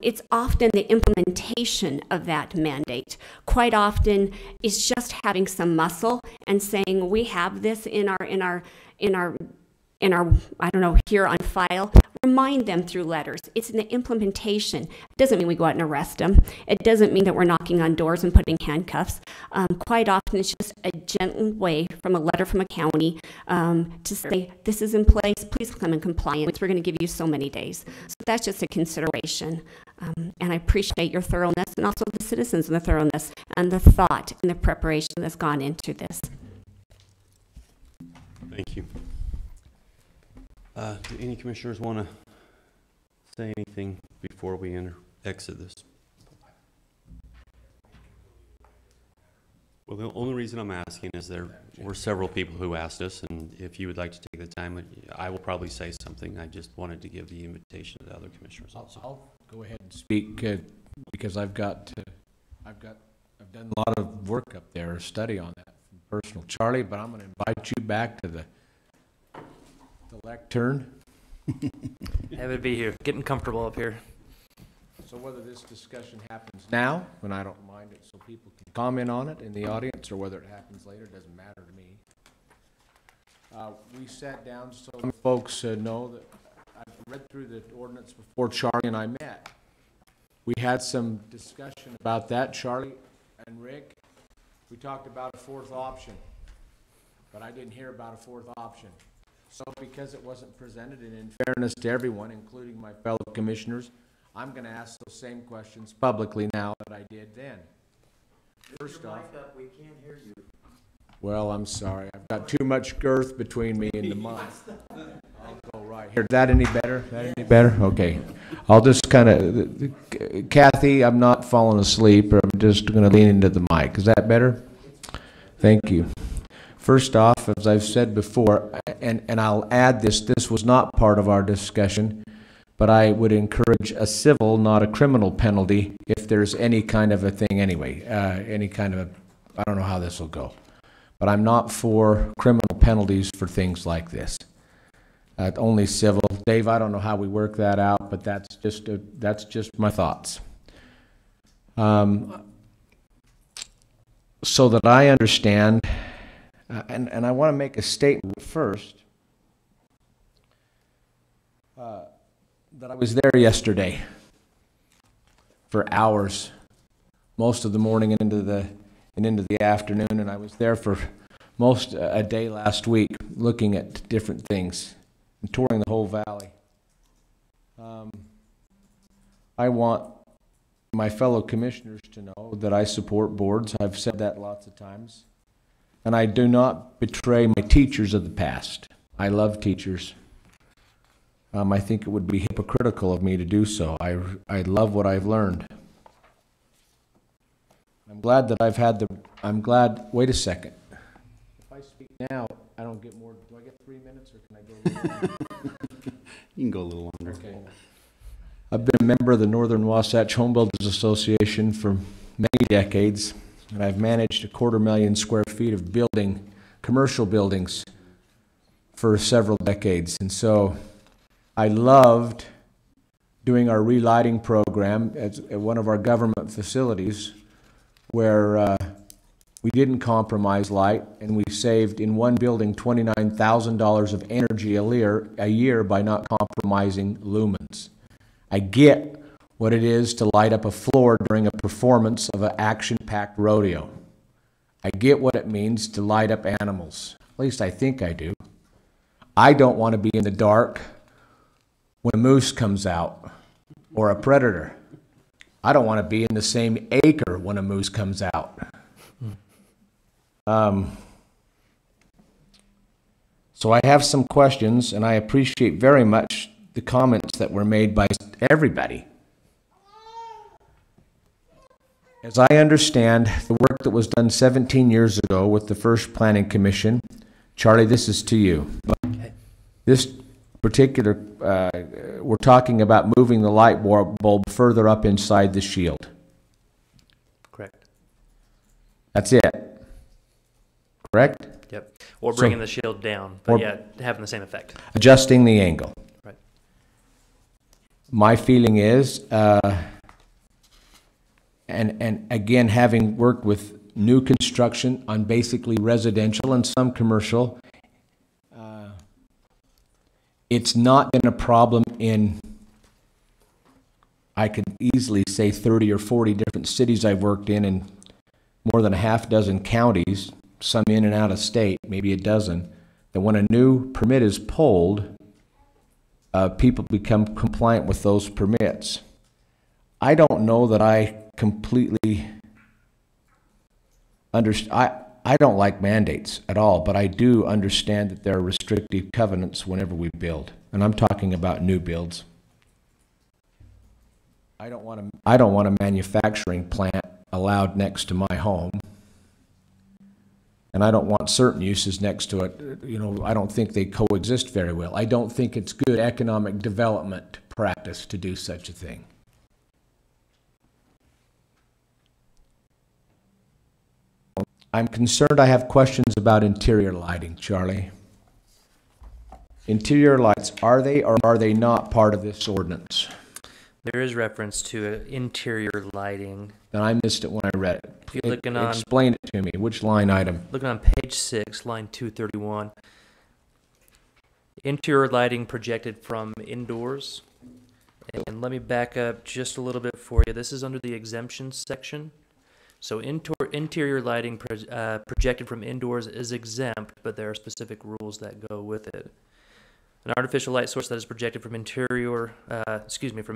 it's often the implementation of that mandate. Quite often it's just having some muscle and saying we have this in our I don't know, here on file. Remind them through letters. It's in the implementation. It doesn't mean we go out and arrest them. It doesn't mean that we're knocking on doors and putting handcuffs. Quite often it's just a gentle way from a letter from a county to say, this is in place, please come in compliance. We're going to give you so many days. So that's just a consideration. And I appreciate your thoroughness and also the citizens and the thoroughness and the thought and the preparation that's gone into this. Thank you. Do any commissioners want to say anything before we exit this? Well, the only reason I'm asking is there were several people who asked us, and if you would like to take the time, I will probably say something. I just wanted to give the invitation to the other commissioners also. I'll go ahead and speak because I've done a lot of work up there, a study on that from personal. Charlie, but I'm going to invite you back to the lectern. Happy to be here. Getting comfortable up here. So whether this discussion happens now, and I don't mind it so people can comment on it in the audience, or whether it happens later, doesn't matter to me. We sat down so folks know that I've read through the ordinance before Charlie and I met. We had some discussion about that, Charlie and Rick. We talked about a fourth option, but I didn't hear about a fourth option. So because it wasn't presented, and in fairness to everyone, including my fellow commissioners, I'm going to ask those same questions publicly now that I did then. First off, we can't hear you. well, I'm sorry. I've got too much girth between me and the mic. I'll go right here. Is that any better? Okay. I'll just kind of, Kathy, I'm not falling asleep, or I'm just going to lean into the mic. Is that better? Thank you. First off, as I've said before, and I'll add this was not part of our discussion, but I would encourage a civil, not a criminal penalty if there's any kind of a thing anyway, any kind of I don't know how this will go. But I'm not for criminal penalties for things like this. Only civil. Dave, I don't know how we work that out, but that's just my thoughts. So that I understand, and I want to make a statement first, that I was there yesterday for hours, most of the morning and into the afternoon, and I was there for most a day last week looking at different things and touring the whole valley. I want my fellow commissioners to know that I support boards. I've said that lots of times. And I do not betray my teachers of the past. I love teachers. I think it would be hypocritical of me to do so. I love what I've learned. I'm glad that wait a second. If I speak now, I don't get more, do I get 3 minutes, or can I go a little longer? You can go a little longer. Okay. I've been a member of the Northern Wasatch Home Builders Association for many decades, and I've managed 250,000 square feet of commercial buildings for several decades. And so I loved doing our relighting program at one of our government facilities where we didn't compromise light, and we saved in one building $29,000 of energy a year by not compromising lumens. I get what it is to light up a floor during a performance of an action-packed rodeo. I get what it means to light up animals. At least I think I do. I don't want to be in the dark when a moose comes out or a predator. I don't want to be in the same acre when a moose comes out. So I have some questions, and I appreciate very much the comments that were made by everybody. As I understand the work that was done 17 years ago with the first Planning Commission, Charlie, this is to you. Okay. This particular, we're talking about moving the light bulb further up inside the shield. Correct. That's it. Correct? Yep. Or bringing the shield down, but yeah, having the same effect. Adjusting the angle. Right. My feeling is, and again, having worked with new construction on basically residential and some commercial, it's not been a problem in, I could easily say 30 or 40 different cities I've worked in more than a half dozen counties, some in and out of state, maybe a dozen, that when a new permit is pulled, people become compliant with those permits. I don't know that I completely understand. I don't like mandates at all, but I do understand that there are restrictive covenants whenever we build, and I'm talking about new builds. I don't want a manufacturing plant allowed next to my home, and I don't want certain uses next to it. You know, I don't think they coexist very well. I don't think it's good economic development practice to do such a thing. I'm concerned. I have questions about interior lighting, Charlie. Interior lights, are they or are they not part of this ordinance? There is reference to interior lighting. And I missed it when I read it. If you're looking on, explain it to me. Which line item? Looking on page 6, line 231. Interior lighting projected from indoors. And let me back up just a little bit for you. This is under the exemptions section. So interior lighting projected from indoors is exempt, but there are specific rules that go with it. An artificial light source that is projected from from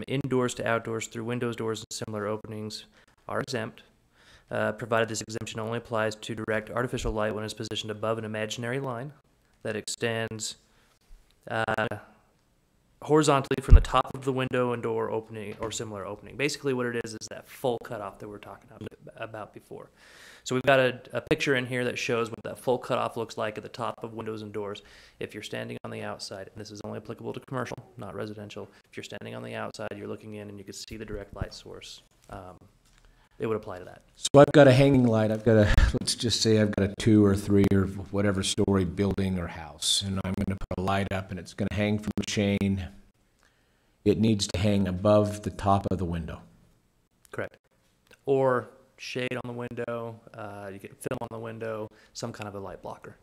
indoors to outdoors through windows, doors, and similar openings are exempt, provided this exemption only applies to direct artificial light when it's positioned above an imaginary line that extends horizontally from the top of the window and door opening or similar opening. Basically what it is that full cutoff that we were talking about before. So we've got a picture in here that shows what that full cutoff looks like at the top of windows and doors. If you're standing on the outside, and this is only applicable to commercial, not residential, if you're standing on the outside, you're looking in and you can see the direct light source. It would apply to that. So I've got a hanging light. Let's just say I've got a 2 or 3 or whatever story building or house, and I'm going to put a light up, and it's going to hang from a chain. It needs to hang above the top of the window. Correct. Or shade on the window, you get film on the window, some kind of a light blocker.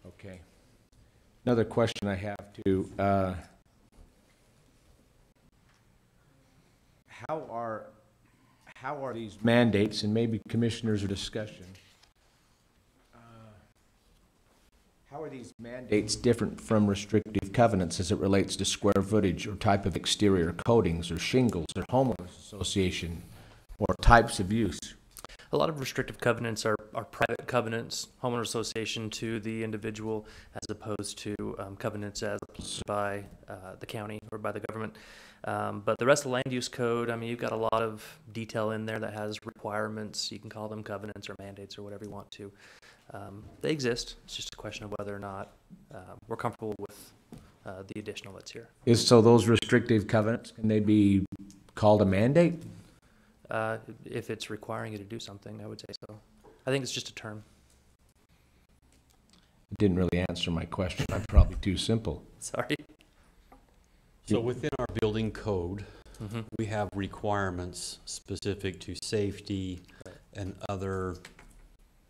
Okay. Another question I have too. How are these mandates, and maybe commissioners or discussion, how are these mandates different from restrictive covenants as it relates to square footage or type of exterior coatings or shingles or homeowners association or types of use? A lot of restrictive covenants are private covenants, homeowner association to the individual, as opposed to covenants as by the county or by the government. But the rest of the land use code, I mean, you've got a lot of detail in there that has requirements. You can call them covenants or mandates or whatever you want to. They exist. It's just a question of whether or not we're comfortable with the additional that's here. So those restrictive covenants, can they be called a mandate? If it's requiring you to do something, I would say so. I think it's just a term. It didn't really answer my question. I'm probably too simple. Sorry. So within our building code, we have requirements specific to safety and other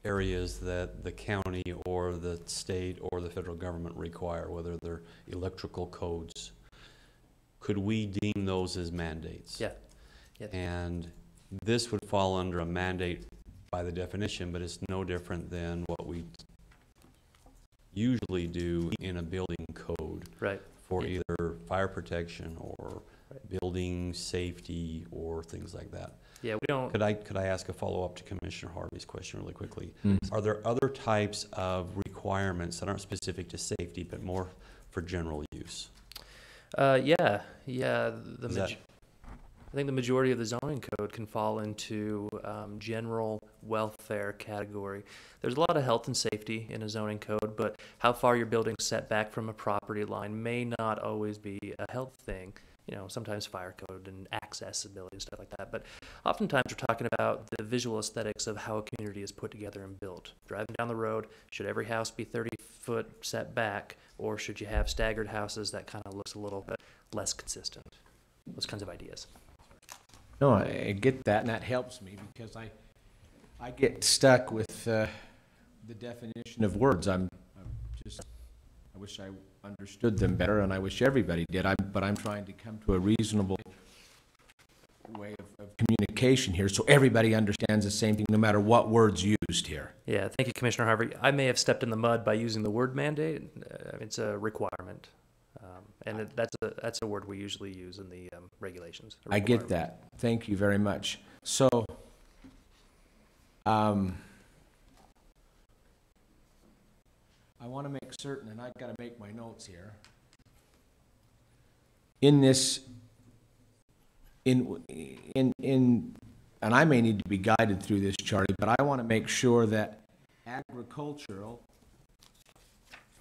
areas that the county or the state or the federal government require, whether they're electrical codes. Could we deem those as mandates? Yeah. Yeah. And this would fall under a mandate by the definition, but it's no different than what we usually do in a building code. Right. For either fire protection or building safety or things like that. Yeah, we don't. Could I ask a follow-up to Commissioner Harvey's question really quickly? Mm. Are there other types of requirements that aren't specific to safety but more for general use? Yeah. I think the majority of the zoning code can fall into general welfare category. There's a lot of health and safety in a zoning code, but how far your building's set back from a property line may not always be a health thing. You know, sometimes fire code and accessibility and stuff like that. But oftentimes we're talking about the visual aesthetics of how a community is put together and built. Driving down the road, should every house be 30-foot set back, or should you have staggered houses that kind of looks a little bit less consistent? Those kinds of ideas. No, I get that, and that helps me because I get stuck with the definition of words. I wish I understood them better, and I wish everybody did. But I'm trying to come to a reasonable way of communication here, so everybody understands the same thing, no matter what words used here. Yeah, thank you, Commissioner Harvey. I may have stepped in the mud by using the word mandate. It's a requirement. And that's a word we usually use in the regulations. I get that. Thank you very much. So, I want to make certain, and I've got to make my notes here. In this, and I may need to be guided through this, Charlie, but I want to make sure that agricultural,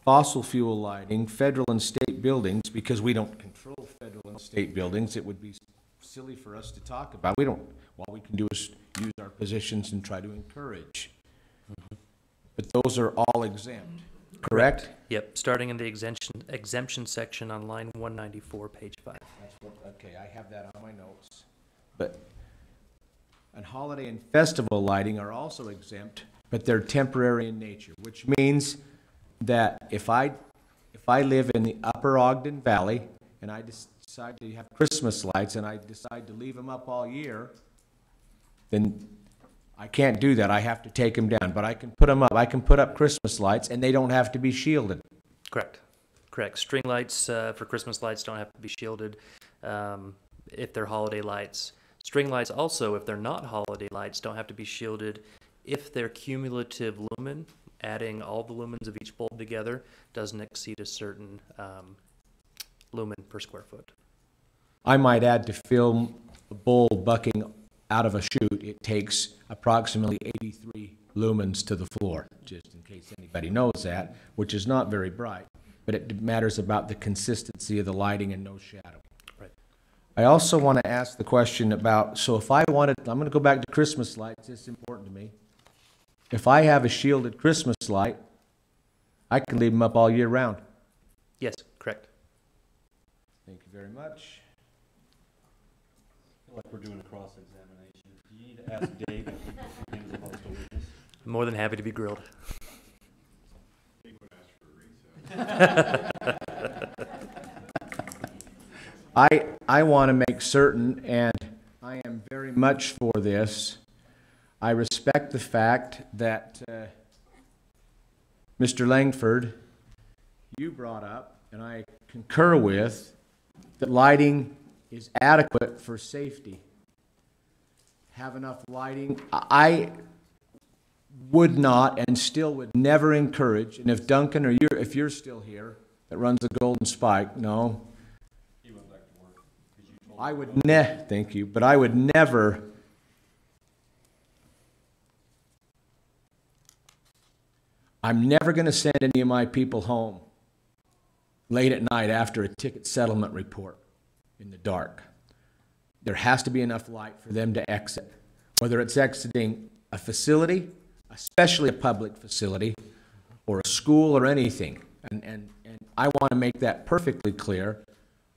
fossil fuel lighting, federal and state buildings, because we don't control federal and state buildings, it would be silly for us to talk about. We don't, all we can do is use our positions and try to encourage. But those are all exempt, correct? Yep, starting in the exemption section on line 194, page 5. Okay, I have that on my notes. But, and holiday and festival lighting are also exempt, but they're temporary in nature, which means that if I live in the upper Ogden Valley and I decide to have Christmas lights and I decide to leave them up all year, then I can't do that. I have to take them down, but I can put them up. I can put up Christmas lights, and they don't have to be shielded. Correct. Correct. String lights for Christmas lights don't have to be shielded if they're holiday lights. String lights also, if they're not holiday lights, don't have to be shielded if their cumulative lumen, adding all the lumens of each bulb together, doesn't exceed a certain lumen per square foot. I might add, to film a bull bucking out of a chute, it takes approximately 83 lumens to the floor, just in case anybody knows that, which is not very bright, but it matters about the consistency of the lighting and no shadow. Right. I also want to ask the question about, so if I wanted, I'm going to go back to Christmas lights, it's important to me. If I have a shielded Christmas light, I can leave them up all year round. Yes, correct. Thank you very much. I feel like we're doing a cross-examination. Do you need to ask Dave if he brings a hostile witness? I'm more than happy to be grilled. I want to make certain, and I am very much for this, I respect the fact that Mr. Langford, you brought up, and I concur with, that lighting is adequate for safety. Have enough lighting. I would not and still would never encourage, and if Duncan or you, if you're still here, that runs the Golden Spike, no. He went back to work. I would thank you, but I would never I'm never going to send any of my people home late at night after a ticket settlement report in the dark. There has to be enough light for them to exit, whether it's exiting a facility, especially a public facility, or a school or anything. And I want to make that perfectly clear.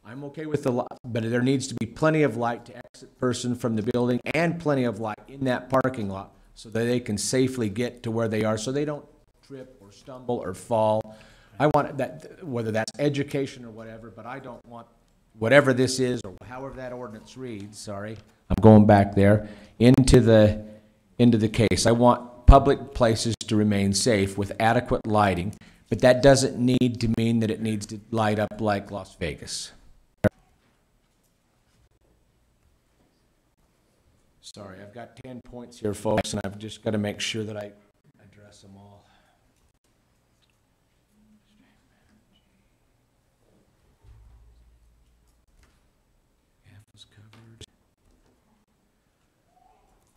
I'm okay with the light, but there needs to be plenty of light to exit person from the building and plenty of light in that parking lot so that they can safely get to where they are so they don't trip or stumble or fall. I want that, whether that's education or whatever, but I don't want whatever this is or however that ordinance reads, sorry, I'm going back there, into the case. I want public places to remain safe with adequate lighting, but that doesn't need to mean that it needs to light up like Las Vegas. Sorry, I've got 10 points here, folks, and I've just got to make sure that I address them all.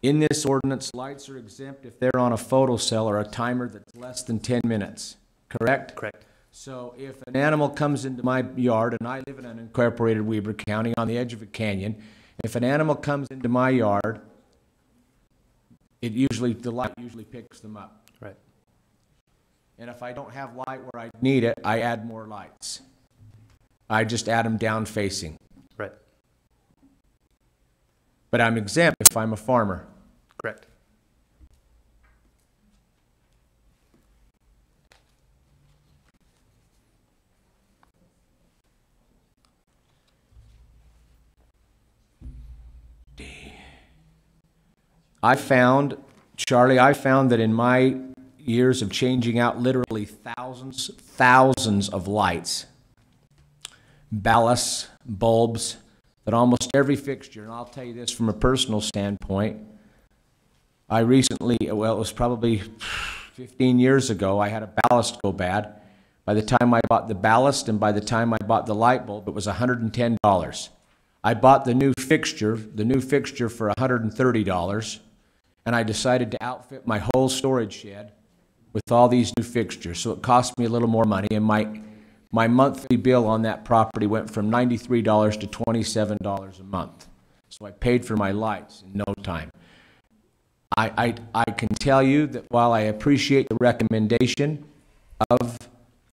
In this ordinance, lights are exempt if they're on a photocell or a timer that's less than 10 minutes, correct? Correct. So if an animal comes into my yard, and I live in unincorporated Weber County on the edge of a canyon, if an animal comes into my yard, the light usually picks them up. Right. And if I don't have light where I need it, I add more lights. I just add them down facing. Right. But I'm exempt if I'm a farmer. Correct. Charlie, I found that in my years of changing out literally thousands of lights, ballasts, bulbs, that almost every fixture, and I'll tell you this from a personal standpoint, I recently, well, it was probably 15 years ago, I had a ballast go bad. By the time I bought the ballast and by the time I bought the light bulb, it was $110. I bought the new fixture for $130, and I decided to outfit my whole storage shed with all these new fixtures. So it cost me a little more money, and my monthly bill on that property went from $93 to $27 a month. So I paid for my lights in no time. I can tell you that while I appreciate the recommendation of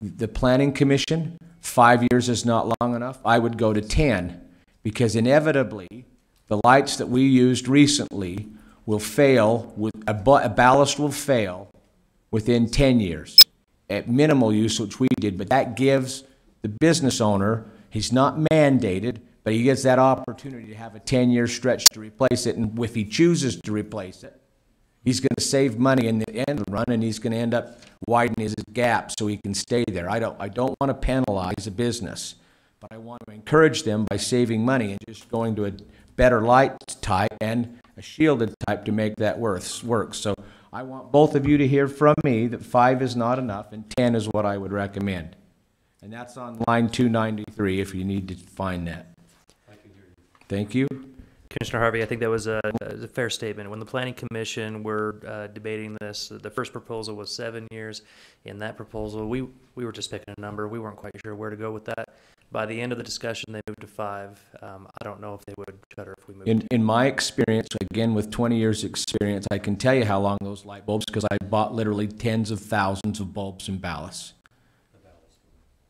the Planning Commission, 5 years is not long enough, I would go to 10, because inevitably the lights that we used recently will fail, a ballast will fail within 10 years at minimal use, which we did, but that gives the business owner, he's not mandated, but he gets that opportunity to have a 10-year stretch to replace it, and if he chooses to replace it, He's going to save money in the end run, and he's going to end up widening his gap so he can stay there. I don't want to penalize a business, but I want to encourage them by saving money and just going to a better light type and a shielded type to make that work. So I want both of you to hear from me that 5 is not enough and 10 is what I would recommend. And that's on line 293 if you need to find that. Thank you. Commissioner Harvey, I think that was a fair statement. When the Planning Commission were debating this, the first proposal was 7 years. In that proposal, we were just picking a number. We weren't quite sure where to go with that. By the end of the discussion, they moved to 5. I don't know if they would shudder if we moved. In my experience, again with 20 years experience, I can tell you how long those light bulbs, because I bought literally tens of thousands of bulbs and ballasts.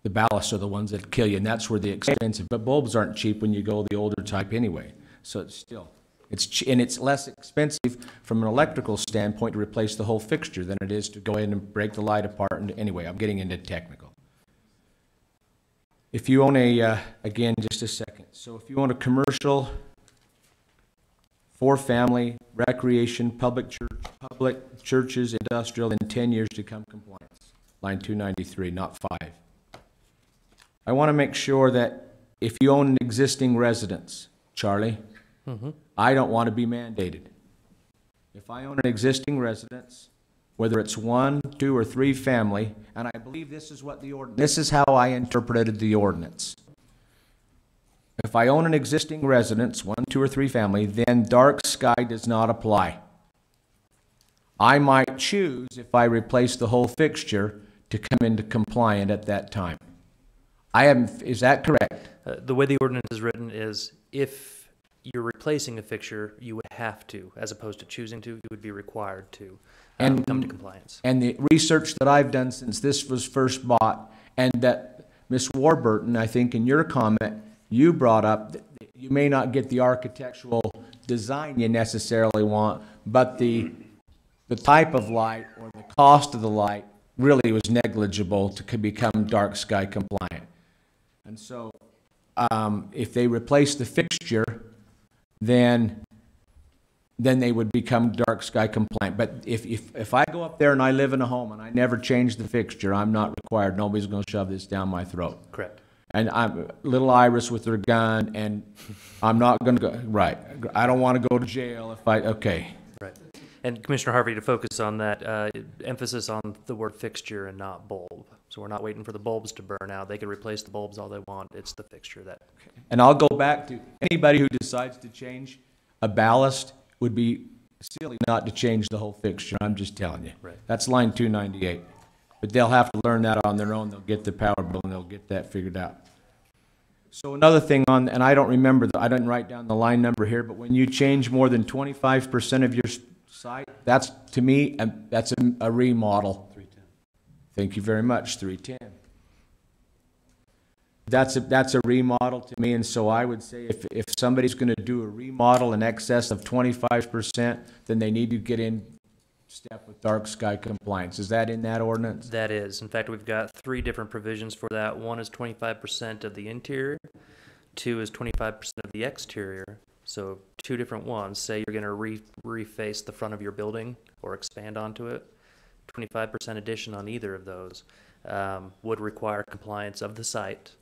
The ballasts are the ones that kill you, and that's where the expensive, but bulbs aren't cheap when you go the older type anyway. So it's still, and it's less expensive from an electrical standpoint to replace the whole fixture than it is to go in and break the light apart. And anyway, I'm getting into technical. If you own again, just a second. So if you own a commercial, 4-family, recreation, public churches, industrial, in 10 years to come compliance. Line 293, not 5. I want to make sure that if you own an existing residence, Charlie, I don't want to be mandated. If I own an existing residence, whether it's 1, 2, or 3 family, and I believe this is what this is how I interpreted the ordinance. If I own an existing residence, 1, 2, or 3 family, then dark sky does not apply. I might choose, if I replace the whole fixture, to come into compliant at that time. Is that correct? The way the ordinance is written is if you're replacing a fixture, you would have to, as opposed to choosing to, you would be required to come to compliance. And the research that I've done since this was first bought, and that Ms. Warburton, I think in your comment, you brought up that you may not get the architectural design you necessarily want, but the type of light or the cost of the light really was negligible to become dark sky compliant. And so if they replace the fixture, then they would become dark sky compliant. But if I go up there and I live in a home and I never change the fixture, I'm not required. Nobody's going to shove this down my throat. Correct. And I'm little Iris with her gun, and I'm not going to go, right. I don't want to go to jail if okay. Right. And Commissioner Harvey, to focus on that, emphasis on the word fixture and not bulb. So we're not waiting for the bulbs to burn out. They can replace the bulbs all they want. It's the fixture that. And I'll go back to anybody who decides to change a ballast would be silly not to change the whole fixture. I'm just telling you. Right. That's line 298. But they'll have to learn that on their own. They'll get the power bill and they'll get that figured out. So another thing and I don't remember, I didn't write down the line number here, but when you change more than 25% of your site, that's, to me, that's a remodel. 310. Thank you very much, 310. That's a remodel to me, and so I would say if somebody's going to do a remodel in excess of 25%, then they need to get in step with dark sky compliance. Is that in that ordinance? That is. In fact, we've got 3 different provisions for that. 1 is 25% of the interior. 2 is 25% of the exterior. So 2 different ones. Say you're going to reface the front of your building or expand onto it. 25% addition on either of those would require compliance of the site.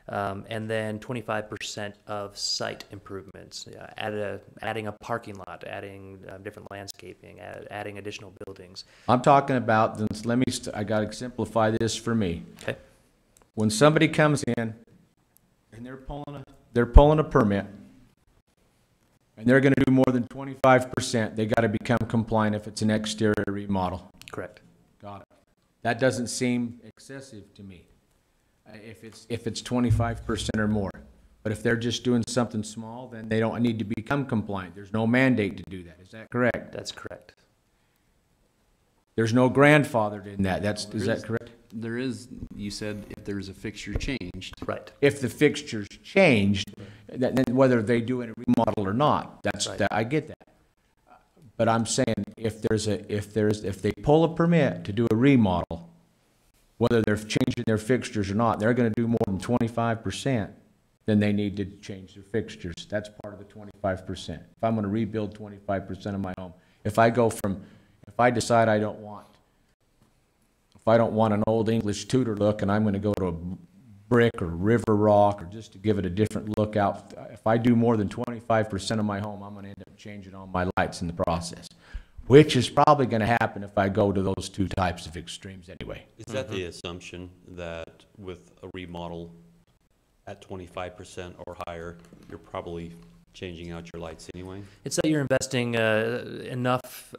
And then 25% of site improvements, adding a parking lot, adding different landscaping, adding additional buildings. I'm talking about, I got to simplify this for me. Okay. When somebody comes in and they're pulling a permit, and they're going to do more than 25%, they got to become compliant if it's an exterior remodel. Correct. Got it. That doesn't seem excessive to me. If it's 25% or more. But if they're just doing something small, then they don't need to become compliant. There's no mandate to do that. Is that correct? That's correct. There's no grandfathered in that. Is that correct? There is, you said if there's a fixture changed. Right. If the fixture's changed, then whether they do a remodel or not, Right. I get that. But I'm saying if they pull a permit to do a remodel, whether they're changing their fixtures or not, they're going to do more than 25%, then they need to change their fixtures. That's part of the 25%. If I'm going to rebuild 25% of my home, if I go from If I decide I don't want, if I don't want an old English Tudor look and I'm going to go to a brick or river rock or just to give it a different look out, if I do more than 25% of my home, I'm going to end up changing all my lights in the process, which is probably going to happen if I go to those two types of extremes anyway. Is that the assumption that with a remodel at 25% or higher, you're probably changing out your lights anyway? It's that you're investing enough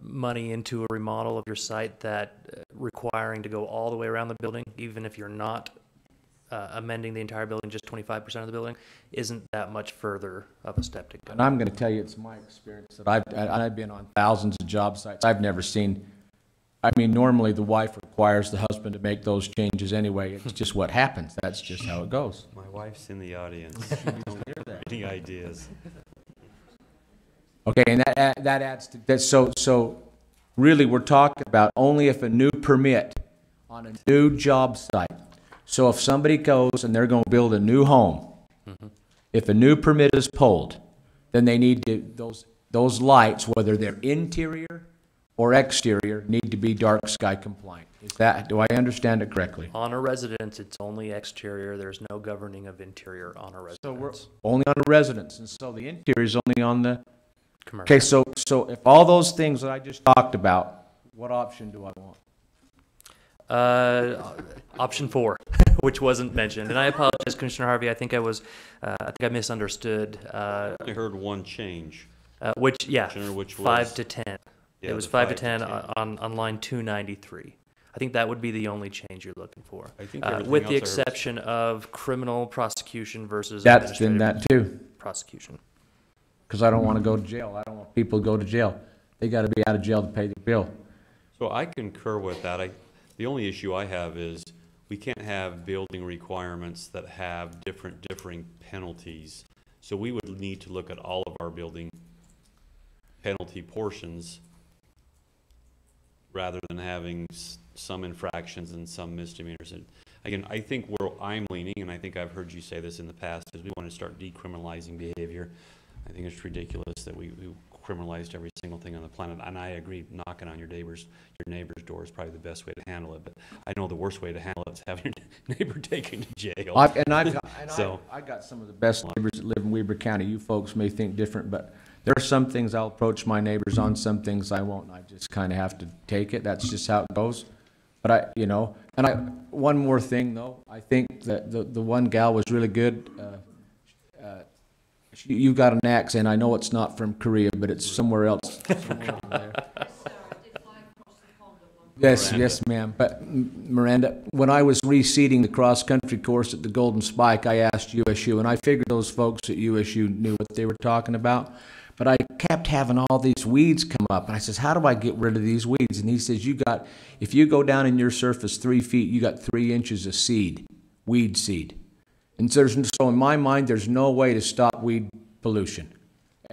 money into a remodel of your site that requiring to go all the way around the building, even if you're not amending the entire building, just 25% of the building, isn't that much further of a step to go. And I'm going to tell you, it's my experience that I've been on thousands of job sites. I've never seen, I mean, normally the wife requires the husband to make those changes anyway. It's just what happens. That's just how it goes. My wife's in the audience. Don't hear that. Any ideas? Okay, and that adds to that. So really, we're talking about only if a new permit on a new job site. So if somebody goes and they're going to build a new home, if a new permit is pulled, then they need to, those lights, whether they're interior or exterior, need to be dark sky compliant. Is that, do I understand it correctly? On a residence, it's only exterior. There's no governing of interior on a residence. So we're only on a residence, and so the interior is only on the commercial. Okay, so if all those things that I just talked about, what option do I want? Option 4, which wasn't mentioned, and I apologize, Commissioner Harvey. I think I misunderstood. I heard one change. Which was 5 to 10. Yeah, it was 5 to 10 on line 293. I think that would be the only change you're looking for. I think with the exception of criminal prosecution versus That's been that too. Prosecution. Because I don't want to go to jail. I don't want people to go to jail. They got to be out of jail to pay the bill. So I concur with that. The only issue I have is we can't have building requirements that have differing penalties. So we would need to look at all of our building penalty portions rather than having some infractions and some misdemeanors. And again, I think where I'm leaning, and I think I've heard you say this in the past, is we want to start decriminalizing behavior. I think it's ridiculous that we criminalized every single thing on the planet. And I agree, knocking on your neighbor's door is probably the best way to handle it. But I know the worst way to handle it is having your neighbor taken to jail. I got some of the best neighbors that live in Weber County. You folks may think different, but there are some things I'll approach my neighbors on, some things I won't. I just kind of have to take it. That's just how it goes. But one more thing though, I think that the one gal was really good. You got an accent. I know it's not from Korea, but it's somewhere else. Yes, ma'am. But Miranda, when I was reseeding the cross-country course at the Golden Spike, I asked USU, and I figured those folks at USU knew what they were talking about. But I kept having all these weeds come up, and I says, how do I get rid of these weeds? And he says, if you go down in your surface 3 feet, you got 3 inches of seed, weed seed. And so in my mind, there's no way to stop weed pollution,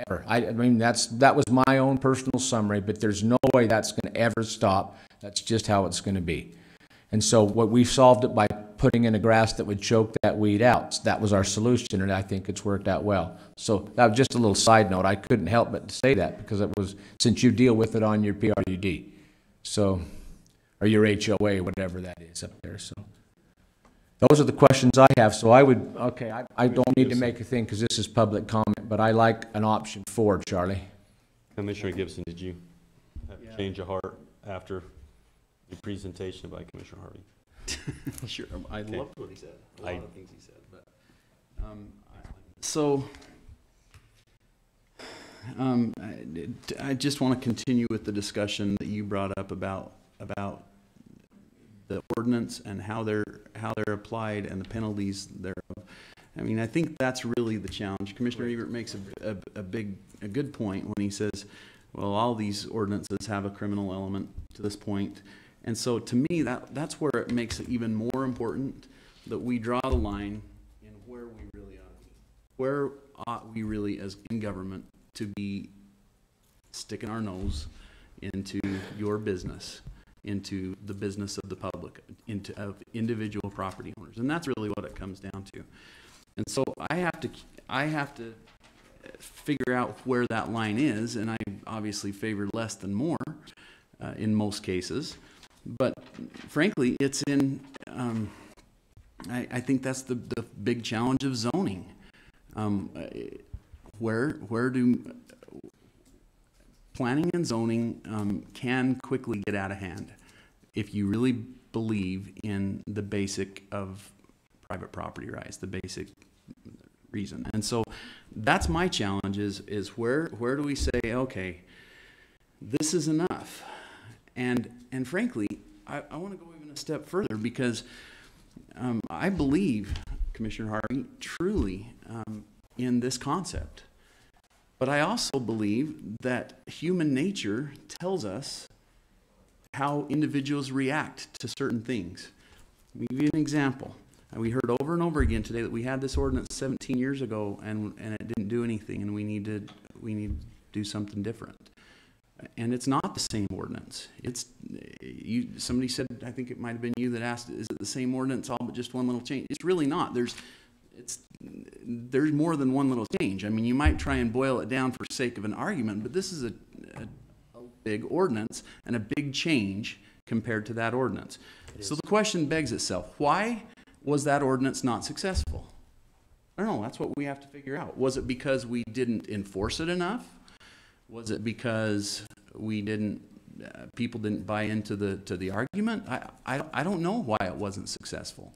ever. I mean, that was my own personal summary, but there's no way that's going to ever stop. That's just how it's going to be. And so we solved it by putting in a grass that would choke that weed out. So that was our solution, and I think it's worked out well. So that was just a little side note. I couldn't help but to say that because it was, since you deal with it on your PRUD, so, or your HOA, whatever that is up there. So those are the questions I have. So I don't need to make a thing because this is public comment, but I like an option 4, Charlie. Commissioner Gibson, did you have a change of heart after the presentation by Commissioner Harvey? Sure, I loved what he said. A lot of things he said, but I just want to continue with the discussion that you brought up about the ordinance and how they're applied and the penalties thereof. I mean, I think that's really the challenge. Commissioner Ebert makes a good point when he says, well, all these ordinances have a criminal element to this point. And so to me, that's where it makes it even more important that we draw the line in where we really ought to be. Where ought we really, as in government, to be sticking our nose into your business, into the business of the public, of individual property owners. And that's really what it comes down to. And so I have to figure out where that line is, and I obviously favor less than more in most cases. But frankly, it's in, I think that's the big challenge of zoning. Where do planning and zoning can quickly get out of hand if you really believe in the basic of private property rights, the basic reason. And so that's my challenge is where do we say, okay, this is enough? And frankly, I want to go even a step further, because I believe, Commissioner Harvey, truly in this concept. But I also believe that human nature tells us how individuals react to certain things. Let me give you an example. We heard over and over again today that we had this ordinance 17 years ago and it didn't do anything, and we need to do something different. And it's not the same ordinance. It's somebody said, I think it might have been you that asked, is it the same ordinance, all but just one little change? It's really not. There's more than one little change. I mean, you might try and boil it down for sake of an argument, but this is a big ordinance and a big change compared to that ordinance. So the question begs itself, why was that ordinance not successful? I don't know. That's what we have to figure out. Was it because we didn't enforce it enough? Was it because we didn't, people didn't buy into the argument? I don't know why it wasn't successful.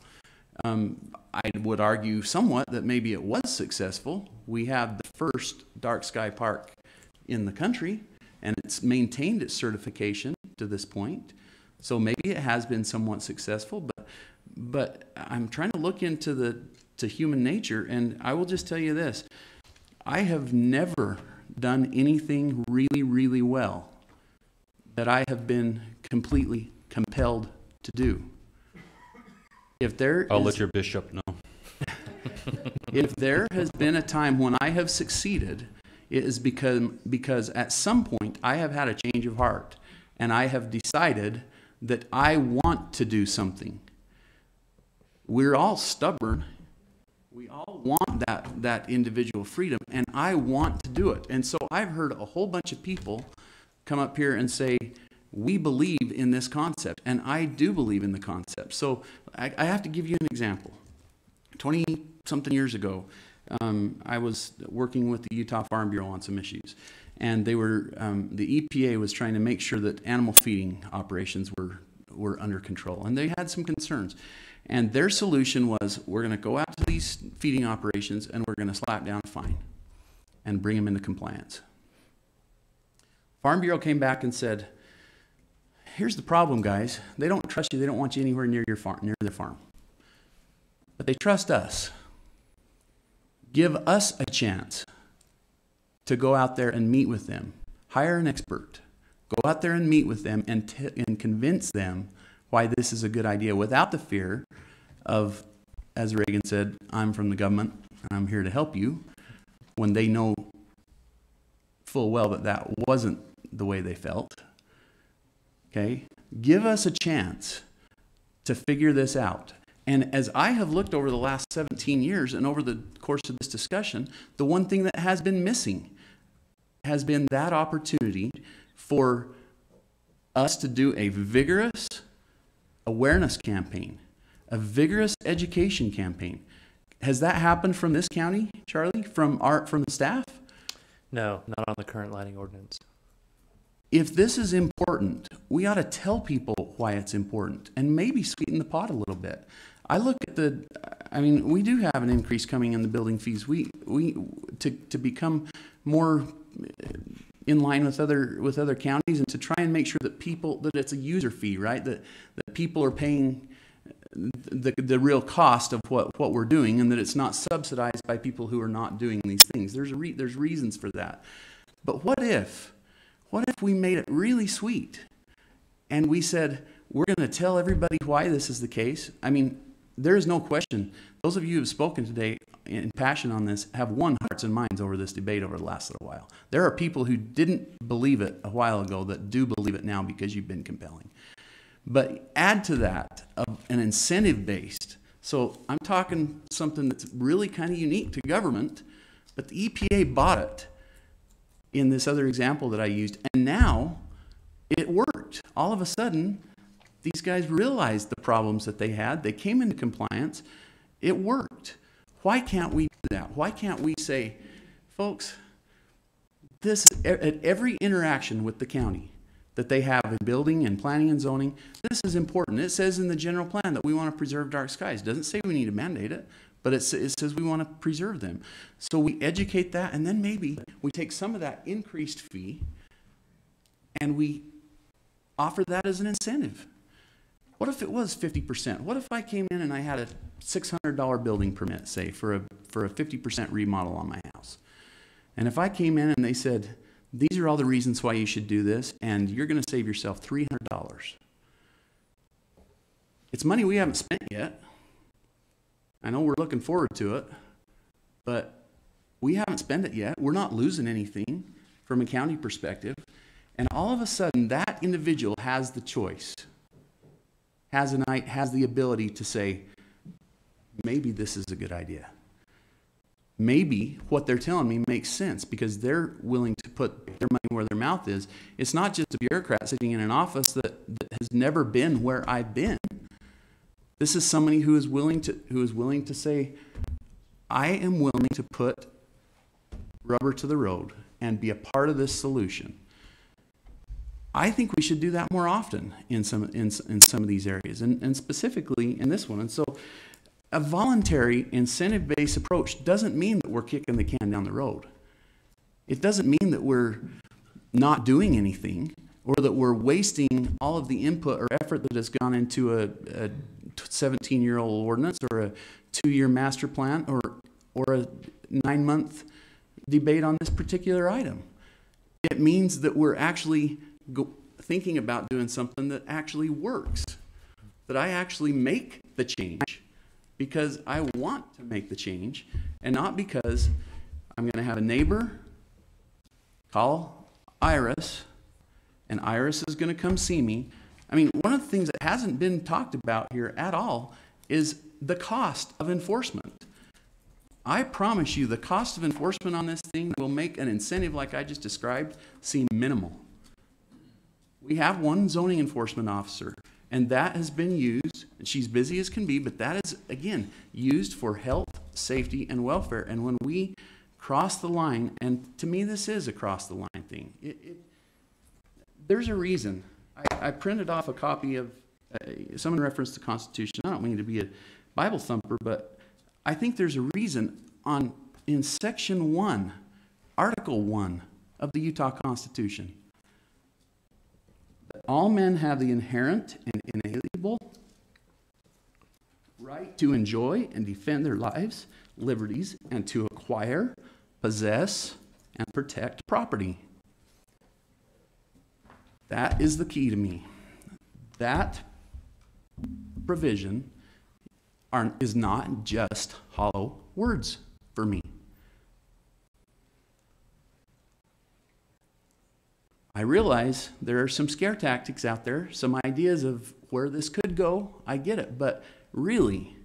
I would argue somewhat that maybe it was successful. We have the first dark sky park in the country, and it's maintained its certification to this point. So maybe it has been somewhat successful, but I'm trying to look into human nature, and I will just tell you this. I have never done anything really, really well that I have been completely compelled to do. I'll let your bishop know. If there has been a time when I have succeeded, it is because at some point I have had a change of heart and I have decided that I want to do something. We're all stubborn. We all want that individual freedom, and I want to do it. And so I've heard a whole bunch of people come up here and say, we believe in this concept, and I do believe in the concept. So I have to give you an example. 20-something years ago, I was working with the Utah Farm Bureau on some issues, and they were the EPA was trying to make sure that animal feeding operations were under control, and they had some concerns. And their solution was, we're going to go out to these feeding operations and we're going to slap down a fine and bring them into compliance. Farm Bureau came back and said, here's the problem, guys. They don't trust you. They don't want you anywhere near your farm, near their farm. But they trust us. Give us a chance to go out there and meet with them. Hire an expert. Go out there and meet with them and convince them why this is a good idea without the fear of, as Reagan said, I'm from the government and I'm here to help you, when they know full well that that wasn't the way they felt. Okay? Give us a chance to figure this out. And as I have looked over the last 17 years and over the course of this discussion, the one thing that has been missing has been that opportunity for us to do a vigorous awareness campaign, a vigorous education campaign. Has that happened from this county, Charlie, from the staff? No, not on the current lighting ordinance. If this is important, we ought to tell people why it's important and maybe sweeten the pot a little bit. I look at we do have an increase coming in the building fees. To become more in line with other counties, and to try and make sure that it's a user fee, right? That people are paying the real cost of what we're doing, and that it's not subsidized by people who are not doing these things. There's reasons for that. But what if we made it really sweet and we said, we're going to tell everybody why this is the case? I mean, there is no question. Those of you who have spoken today in passion on this have won hearts and minds over this debate over the last little while. There are people who didn't believe it a while ago that do believe it now because you've been compelling. But add to that an incentive-based. So I'm talking something that's really kind of unique to government, But the EPA bought it in this other example that I used, and now it worked. All of a sudden, these guys realized the problems that they had. They came into compliance. It worked. Why can't we do that? Why can't we say, folks, this at every interaction with the county that they have in building and planning and zoning, this is important. It says in the general plan that we want to preserve dark skies. It doesn't say we need to mandate it, but it says we want to preserve them. So we educate that, and then maybe we take some of that increased fee and we offer that as an incentive. What if it was 50%? What if I came in and I had a $600 building permit, say, for a 50% remodel on my house? And if I came in and they said, these are all the reasons why you should do this, and you're going to save yourself $300. It's money we haven't spent yet. I know we're looking forward to it, but we haven't spent it yet. We're not losing anything from a county perspective. And all of a sudden, that individual has the choice, has the ability to say, maybe this is a good idea. Maybe what they're telling me makes sense because they're willing to put their money where their mouth is. It's not just a bureaucrat sitting in an office that has never been where I've been. This is somebody who is willing to say, I am willing to put rubber to the road and be a part of this solution. I think we should do that more often in some of these areas, and specifically in this one. And so a voluntary incentive-based approach doesn't mean that we're kicking the can down the road. It doesn't mean that we're not doing anything or that we're wasting all of the input or effort that has gone into a 17-year-old ordinance or a 2-year master plan or a 9-month debate on this particular item. It means that we're actually thinking about doing something that actually works, that I actually make the change because I want to make the change and not because I'm going to have a neighbor call Iris and Iris is going to come see me. I mean, one of the things that hasn't been talked about here at all is the cost of enforcement. I promise you the cost of enforcement on this thing will make an incentive like I just described seem minimal. We have one zoning enforcement officer, and that has been used, and she's busy as can be, but that is, again, used for health, safety, and welfare. And when we cross the line, and to me this is a cross the line thing, there's a reason. I printed off a copy of, someone referenced the Constitution. I don't mean to be a Bible thumper, but I think there's a reason in Section 1, Article 1 of the Utah Constitution. All men have the inherent and inalienable right to enjoy and defend their lives, liberties, and to acquire, possess, and protect property. That is the key to me. That provision is not just hollow words for me. I realize there are some scare tactics out there, some ideas of where this could go. I get it. But really,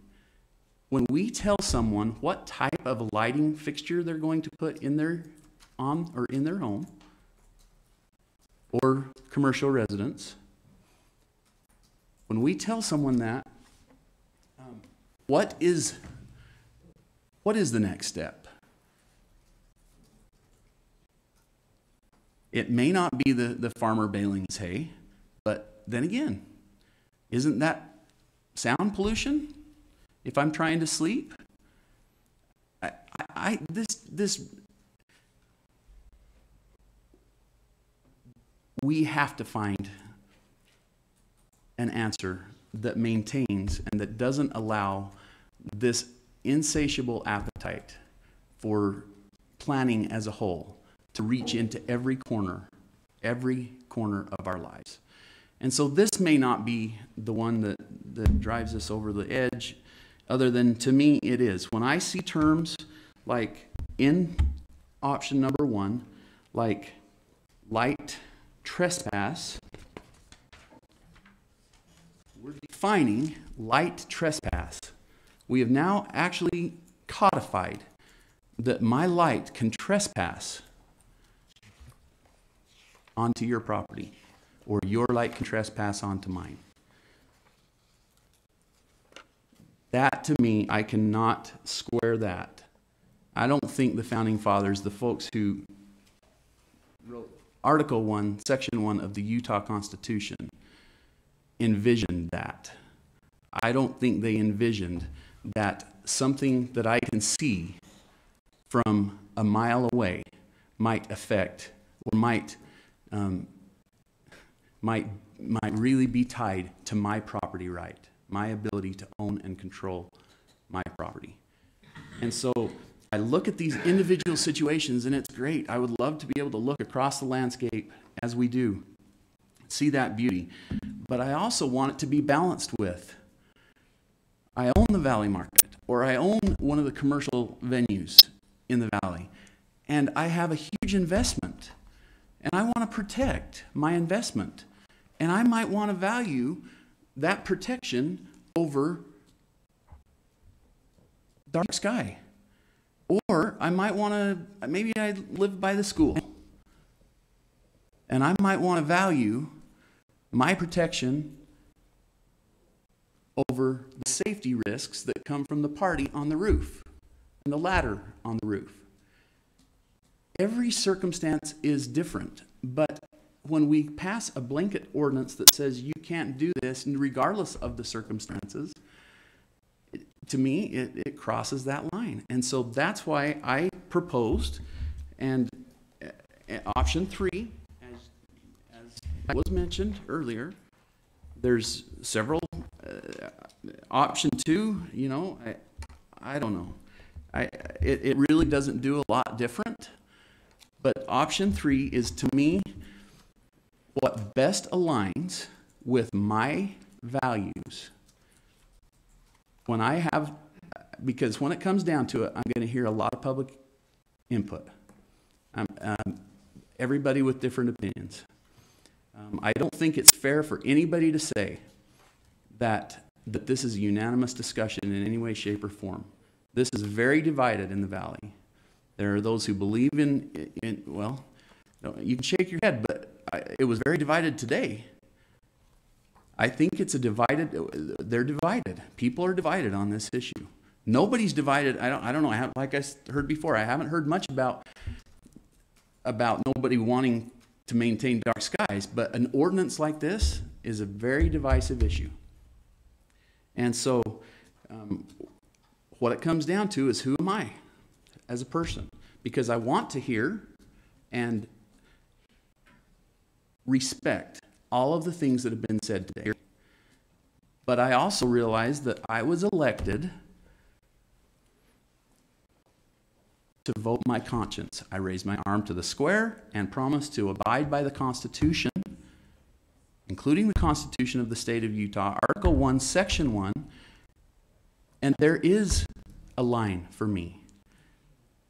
when we tell someone what type of a lighting fixture they're going to put in their home or commercial residence, when we tell someone that, what is the next step? It may not be the farmer baling his hay, but then again, isn't that sound pollution? If I'm trying to sleep, we have to find an answer that maintains and that doesn't allow this insatiable appetite for planning as a whole to reach into every corner of our lives. And so this may not be the one that drives us over the edge, other than to me it is. When I see terms like in option number 1, like light trespass, we're defining light trespass. We have now actually codified that my light can trespass onto your property, or your light can trespass onto mine. That, to me, I cannot square that. I don't think the Founding Fathers, the folks who wrote Article 1, Section 1 of the Utah Constitution, envisioned that. I don't think they envisioned that something that I can see from a mile away might affect, or might really be tied to my property right, my ability to own and control my property. And so I look at these individual situations, and it's great. I would love to be able to look across the landscape as we do, see that beauty. But I also want it to be balanced with, I own the Valley Market, or I own one of the commercial venues in the Valley, and I have a huge investment, and I want to protect my investment. And I might want to value that protection over dark sky. Or I might want to, maybe I live by the school, and I might want to value my protection over the safety risks that come from the party on the roof and the ladder on the roof. Every circumstance is different, but when we pass a blanket ordinance that says you can't do this, and regardless of the circumstances, to me, it crosses that line. And so that's why I proposed, and option 3, as was mentioned earlier, there's several. Option 2, you know, I don't know. It really doesn't do a lot different. But option 3 is, to me, what best aligns with my values. When I have, because when it comes down to it, I'm going to hear a lot of public input. Everybody with different opinions. I don't think it's fair for anybody to say that this is a unanimous discussion in any way, shape, or form. This is very divided in the Valley. There are those who believe in well, you can shake your head, but it was very divided today. I think it's they're divided. People are divided on this issue. Nobody's divided. I don't know, like I heard before, I haven't heard much about nobody wanting to maintain dark skies, but an ordinance like this is a very divisive issue. And so what it comes down to is, who am I as a person? Because I want to hear and respect all of the things that have been said today. But I also realize that I was elected to vote my conscience. I raised my arm to the square and promised to abide by the Constitution, including the Constitution of the State of Utah, Article 1, Section 1, and there is a line for me.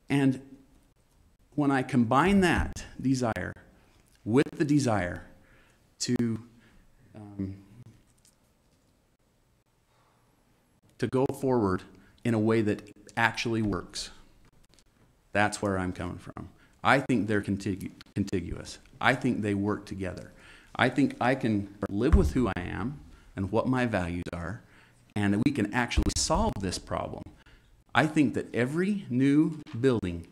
And when I combine that desire with the desire to go forward in a way that actually works, that's where I'm coming from. I think they're contiguous. I think they work together. I think I can live with who I am and what my values are, and we can actually solve this problem. I think that every new building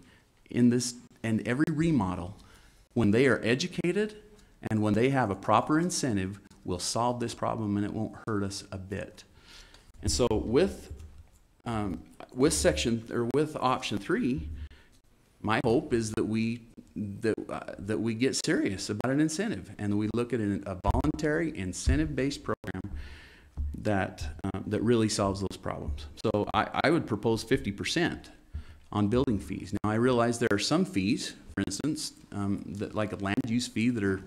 in this and every remodel, when they are educated and when they have a proper incentive, will solve this problem, and it won't hurt us a bit. And so with option 3, my hope is that we get serious about an incentive, and that we look at a voluntary incentive-based program that really solves those problems. So I would propose 50% on building fees. Now I realize there are some fees, for instance, that like a land use fee, that are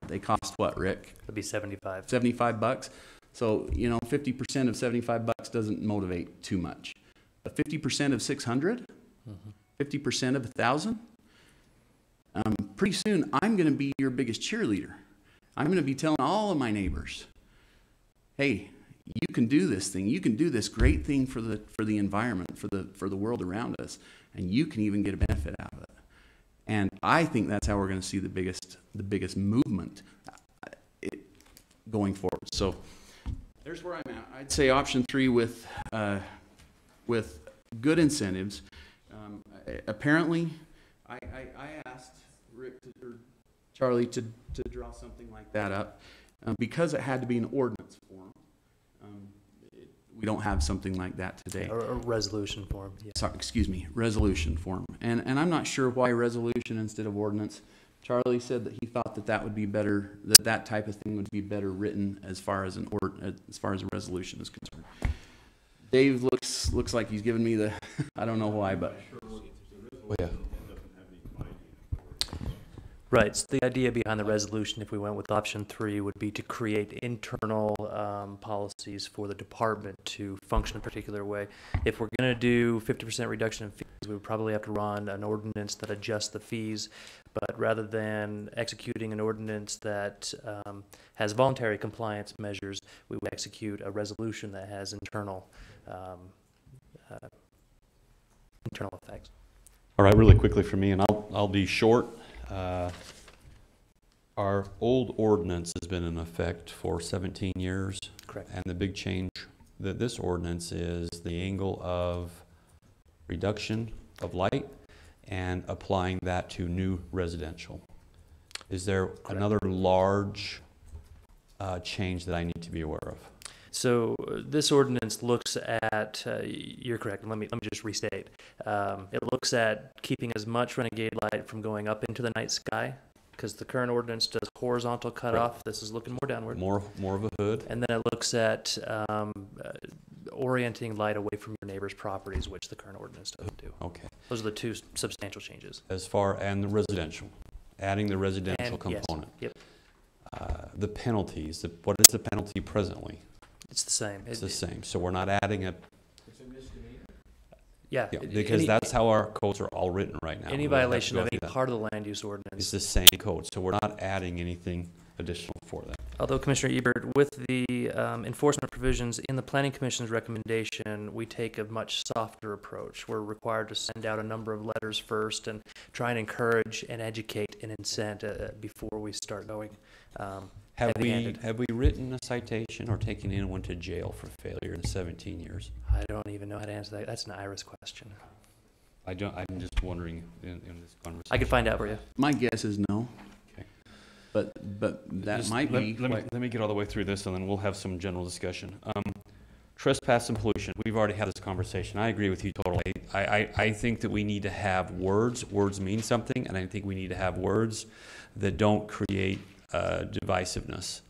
they cost what, Rick? It'd be $75. $75. So 50% of $75 doesn't motivate too much. But 50% of $600, 50% of $1,000. Pretty soon I'm going to be your biggest cheerleader. I'm going to be telling all of my neighbors, hey, you can do this thing. You can do this great thing for the environment, for the world around us, and you can even get a benefit out of it. And I think that's how we're going to see the biggest movement going forward. So there's where I'm at. I'd say option 3 with good incentives. Apparently, I asked Rick or Charlie to draw something like that up because it had to be an ordinance form. We don't have something like that today. A resolution form. Yeah. Sorry, excuse me, resolution form. And I'm not sure why resolution instead of ordinance. Charlie said that he thought that would be better, that type of thing would be better written as far as a resolution is concerned. Dave looks like he's giving me the I don't know why, but yeah. Right. So the idea behind the resolution, if we went with option 3, would be to create internal policies for the department to function a particular way. If we're going to do 50% reduction in fees, we would probably have to run an ordinance that adjusts the fees. But rather than executing an ordinance that has voluntary compliance measures, we would execute a resolution that has internal effects. All right, really quickly for me, and I'll be short. Our old ordinance has been in effect for 17 years. Correct. And the big change that this ordinance is the angle of reduction of light and applying that to new residential. Is there another large change that I need to be aware of? So this ordinance looks at, you're correct, let me just restate. It looks at keeping as much renegade light from going up into the night sky, because the current ordinance does horizontal cutoff. Right. This is looking more downward. More of a hood. And then it looks at orienting light away from your neighbor's properties, which the current ordinance doesn't do. Okay. Those are the two substantial changes. And the residential, adding the residential component. Yes. Yep. The penalties, what is the penalty presently? It's the same. It's the same. So we're not adding a... It's a misdemeanor? Yeah. Because that's how our codes are all written right now. Any violation of any part of the land use ordinance. It's the same code. So we're not adding anything additional for that. Although, Commissioner Ebert, with the enforcement provisions in the Planning Commission's recommendation, we take a much softer approach. We're required to send out a number of letters first and try and encourage and educate and incent before we start going Have we written a citation or taken anyone to jail for failure in 17 years? I don't even know how to answer that. That's an Iris question. I'm just wondering in this conversation. I could find out for you. My guess is no. Okay. But that might be. Let me get all the way through this, and then we'll have some general discussion. Trespass and pollution. We've already had this conversation. I agree with you totally. I think that we need to have words. Words mean something, and I think we need to have words that don't create divisiveness.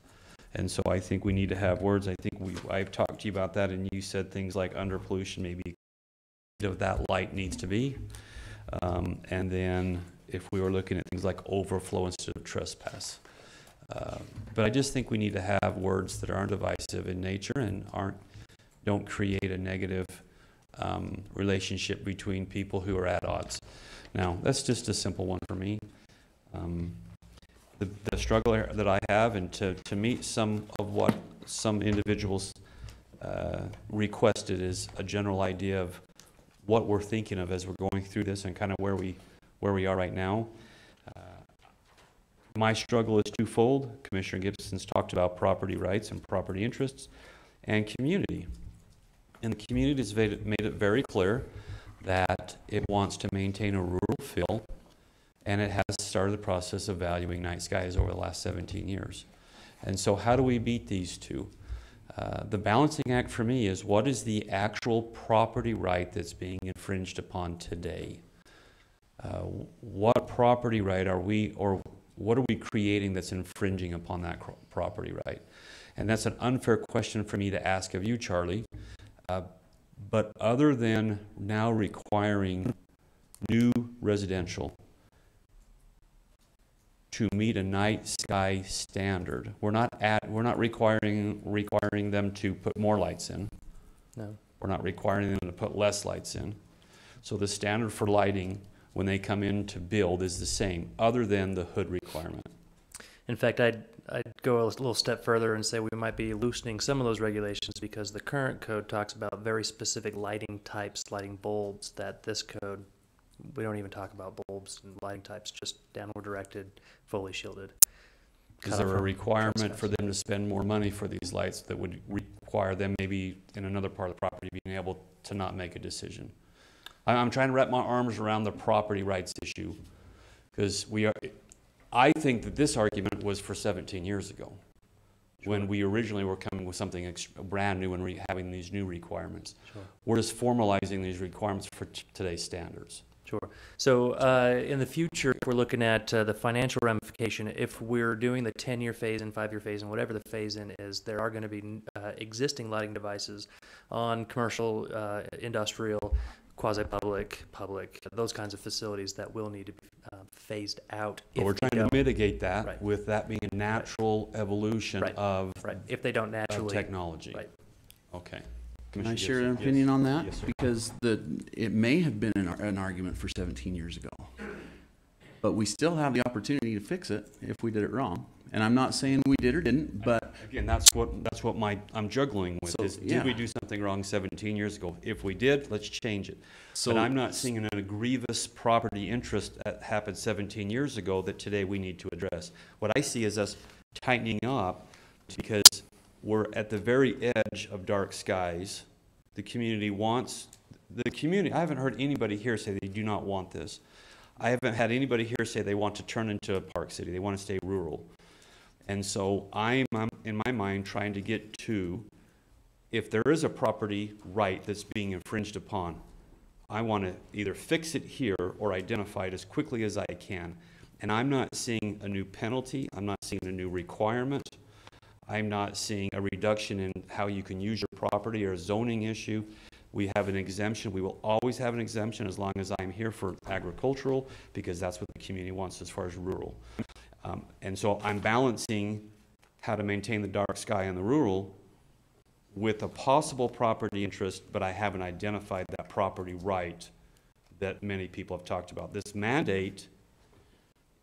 And so I think we need to have words. I think I've talked to you about that, and you said things like under pollution, maybe of that light needs to be. And then if we were looking at things like overflow instead of trespass. But I just think we need to have words that aren't divisive in nature and don't create a negative relationship between people who are at odds. Now, that's just a simple one for me. The struggle that I have, and to meet some of what some individuals requested, is a general idea of what we're thinking of as we're going through this and kind of where we are right now. My struggle is twofold. Commissioner Gibson's talked about property rights and property interests and community. And the community has made it very clear that it wants to maintain a rural feel, and it has started the process of valuing night skies over the last 17 years. And so how do we beat these two? The balancing act for me is, what is the actual property right that's being infringed upon today? What property right are we, or what are we creating that's infringing upon that property right? And that's an unfair question for me to ask of you, Charlie. But other than now requiring new residential to meet a night sky standard, we're not requiring them to put more lights in. No. We're not requiring them to put less lights in. So the standard for lighting when they come in to build is the same, other than the hood requirement. In fact, I'd go a little step further and say we might be loosening some of those regulations because the current code talks about very specific lighting types, lighting bulbs, that this code, we don't even talk about bulbs and lighting types, just downward directed, fully shielded. Is there a requirement for them to spend more money for these lights that would require them maybe in another part of the property being able to not make a decision? I'm trying to wrap my arms around the property rights issue, because I think that this argument was for 17 years ago, when we originally were coming with something brand new and having these new requirements. Sure. We're just formalizing these requirements for today's standards. Sure. So in the future, if we're looking at the financial ramification, if we're doing the 10-year phase-in, 5-year phase-in, whatever the phase-in is, there are going to be existing lighting devices on commercial, industrial, quasi-public, public, those kinds of facilities that will need to be phased out. But we're trying to mitigate that with that being a natural evolution of, if they don't naturally, of technology. Right. Okay. Can I share an opinion on that? Yes, because it may have been an argument for 17 years ago, but we still have the opportunity to fix it if we did it wrong. And I'm not saying we did or didn't, but again, that's what I'm juggling with. So, did we do something wrong 17 years ago? If we did, let's change it. But I'm not seeing a grievous property interest that happened 17 years ago that today we need to address. What I see is us tightening up because we're at the very edge of dark skies. The community wants, I haven't heard anybody here say they do not want this. I haven't had anybody here say they want to turn into a park city. They want to stay rural. And so I'm, in my mind, trying to get to, if there is a property right that's being infringed upon, I want to either fix it here or identify it as quickly as I can. And I'm not seeing a new penalty. I'm not seeing a new requirement. I'm not seeing a reduction in how you can use your property or a zoning issue. We have an exemption. We will always have an exemption as long as I'm here for agricultural, because that's what the community wants as far as rural. And so I'm balancing how to maintain the dark sky in the rural with a possible property interest, but I haven't identified that property right that many people have talked about. This mandate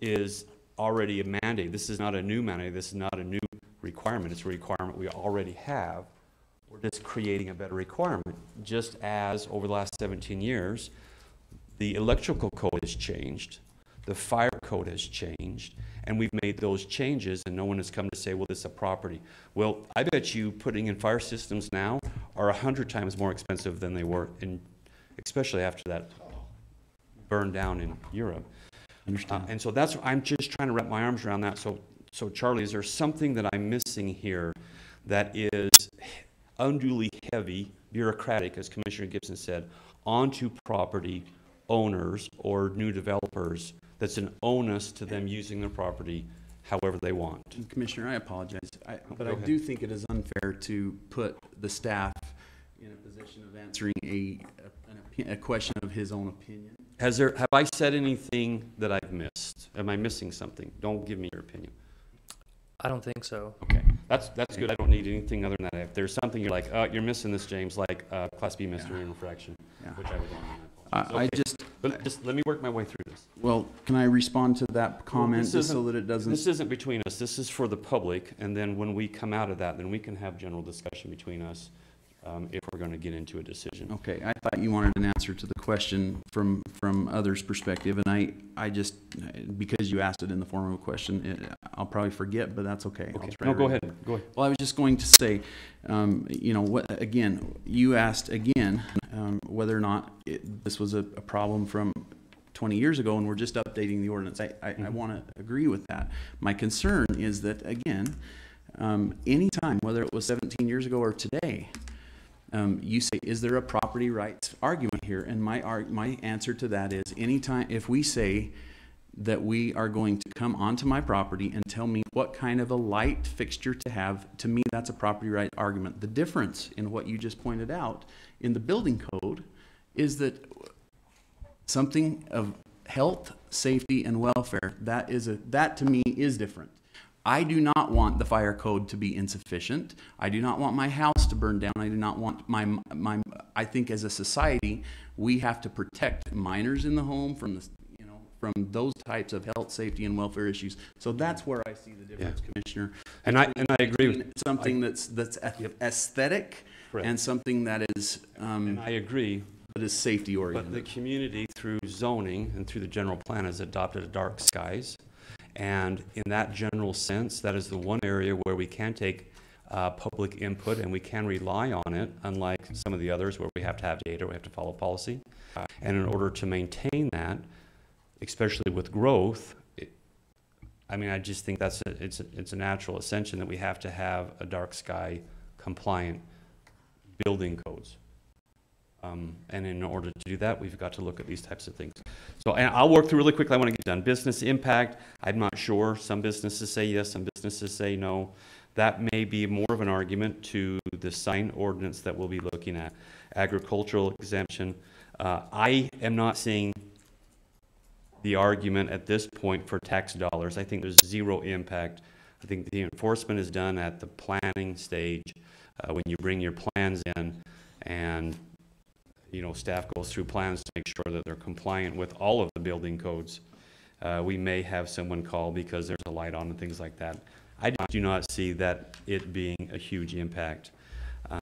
is already a mandate. This is not a new mandate. This is not a new requirement. It's a requirement we already have. We're just creating a better requirement. Just as over the last 17 years, the electrical code has changed, the fire code has changed, and we've made those changes, and no one has come to say, well, this is a property. Well, I bet you putting in fire systems now are 100 times more expensive than they were, especially after that burned down in Europe. And so that's, I'm just trying to wrap my arms around that. So Charlie, is there something that I'm missing here that is unduly heavy, bureaucratic, as Commissioner Gibson said, onto property owners or new developers, that's an onus to them using their property however they want? And Commissioner, I apologize, but Go I ahead. do think it is unfair to put the staff in a position of answering a question of his own opinion. Have I said anything that I've missed? Am I missing something? Don't give me your opinion. I don't think so. Okay, that's good. I don't need anything other than that. If there's something you're like, you're missing this, James, like Class B misdemeanor infraction, which I was on. But just let me work my way through this. Well, can I respond to that comment just so that it doesn't? This isn't between us. This is for the public, and then when we come out of that, then we can have general discussion between us if we're going to get into a decision. Okay, I thought you wanted an answer to the question from others' perspective, and I just, because you asked it in the form of a question, I'll probably forget, but that's okay. Okay. No, go ahead. Go ahead. Well, I was just going to say, you know, again, you asked again whether or not this was a problem from 20 years ago, and we're just updating the ordinance. I want to agree with that. My concern is that, again, anytime, whether it was 17 years ago or today, you say, is there a property rights argument here? And my answer to that is, anytime, if we say that we are going to come onto my property and tell me what kind of a light fixture to have, to me that's a property right argument. The difference in what you just pointed out in the building code is that something of health, safety, and welfare, that to me is different. I do not want the fire code to be insufficient. I do not want my house to burn down. I do not want I think as a society, we have to protect minors in the home from the, from those types of health, safety, and welfare issues. So that's where I see the difference, Commissioner. And I agree with something that's aesthetic, Correct. and something that is and I agree, but is safety oriented. But the community, through zoning and through the general plan, has adopted a dark skies, and in that general sense, that is the one area where we can take public input and we can rely on it, unlike some of the others where we have to have data, we have to follow policy. And in order to maintain that, especially with growth, I mean, I just think it's a natural ascension that we have to have a dark sky compliant building codes. And in order to do that, we've got to look at these types of things. So, and I'll work through really quickly. I want to get done. Business impact, I'm not sure. Some businesses say yes, some businesses say no. That may be more of an argument to the sign ordinance that we'll be looking at. Agricultural exemption. I am not seeing the argument at this point for tax dollars. I think there's zero impact. I think the enforcement is done at the planning stage when you bring your plans in, and staff goes through plans to make sure that they're compliant with all of the building codes. We may have someone call because there's a light on and things like that. I do not see that it being a huge impact.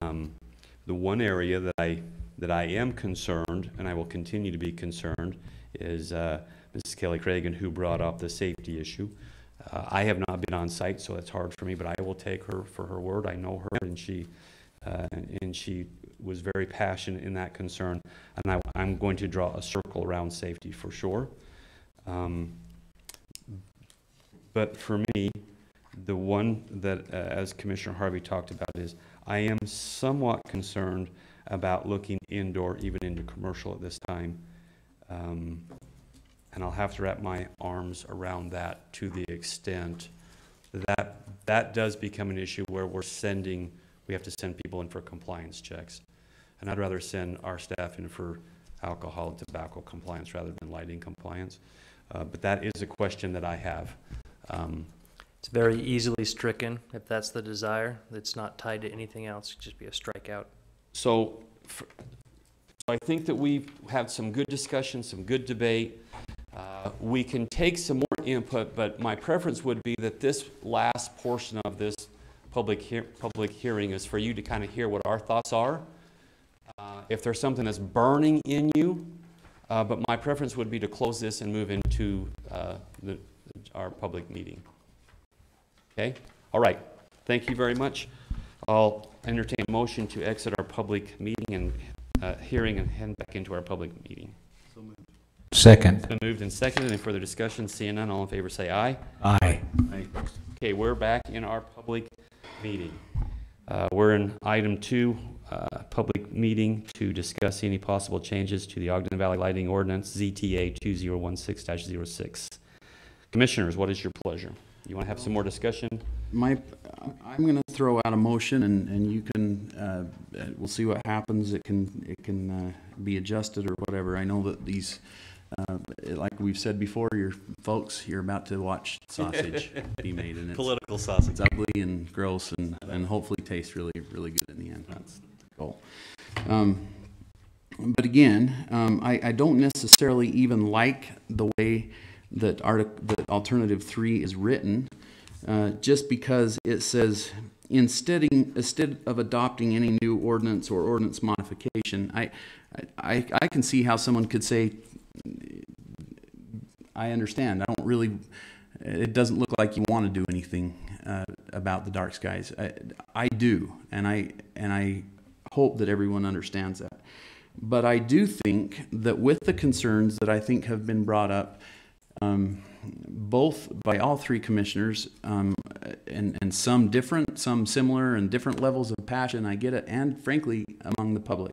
The one area that I am concerned, and I will continue to be concerned, is Mrs. Kelly Cragen, who brought up the safety issue. I have not been on site, so it's hard for me, but I will take her for her word. I know her, and she was very passionate in that concern, and I'm going to draw a circle around safety for sure. But for me, the one that, as Commissioner Harvey talked about, is I am somewhat concerned about looking indoor, even into commercial at this time. And I'll have to wrap my arms around that to the extent that that does become an issue where we have to send people in for compliance checks. And I'd rather send our staff in for alcohol and tobacco compliance rather than lighting compliance. But that is a question that I have. It's very easily stricken if that's the desire. It's not tied to anything else. It could just be a strikeout. So I think that we've had some good discussion, some good debate. We can take some more input, but my preference would be that this last portion of this public hearing is for you to kind of hear what our thoughts are. If there's something that's burning in you, but my preference would be to close this and move into our public meeting. Okay? All right. Thank you very much. I'll entertain a motion to exit our public meeting and hearing and head back into our public meeting. So moved. Second. It's been moved and seconded. Any further discussion? Seeing none, all in favor say aye. Aye. Aye. Okay, we're back in our public meeting. We're in item 2, public meeting to discuss any possible changes to the Ogden Valley Lighting Ordinance, ZTA 2016-06. Commissioners, what is your pleasure? You want to have some more discussion? I'm going to throw out a motion, and you can. We'll see what happens. It can be adjusted or whatever. I know that these, like we've said before, you're about to watch sausage be made, and it's political sausage. It's ugly and gross, and hopefully tastes really, really good in the end. That's the goal. But again, I don't necessarily even like the way that alternative 3 is written, just because it says instead of adopting any new ordinance or ordinance modification. I can see how someone could say, I understand. It doesn't look like you want to do anything about the dark skies. I do, and I hope that everyone understands that. But I do think that with the concerns that I think have been brought up, both by all 3 commissioners, and some different, some similar, and different levels of passion, I get it, and frankly, among the public.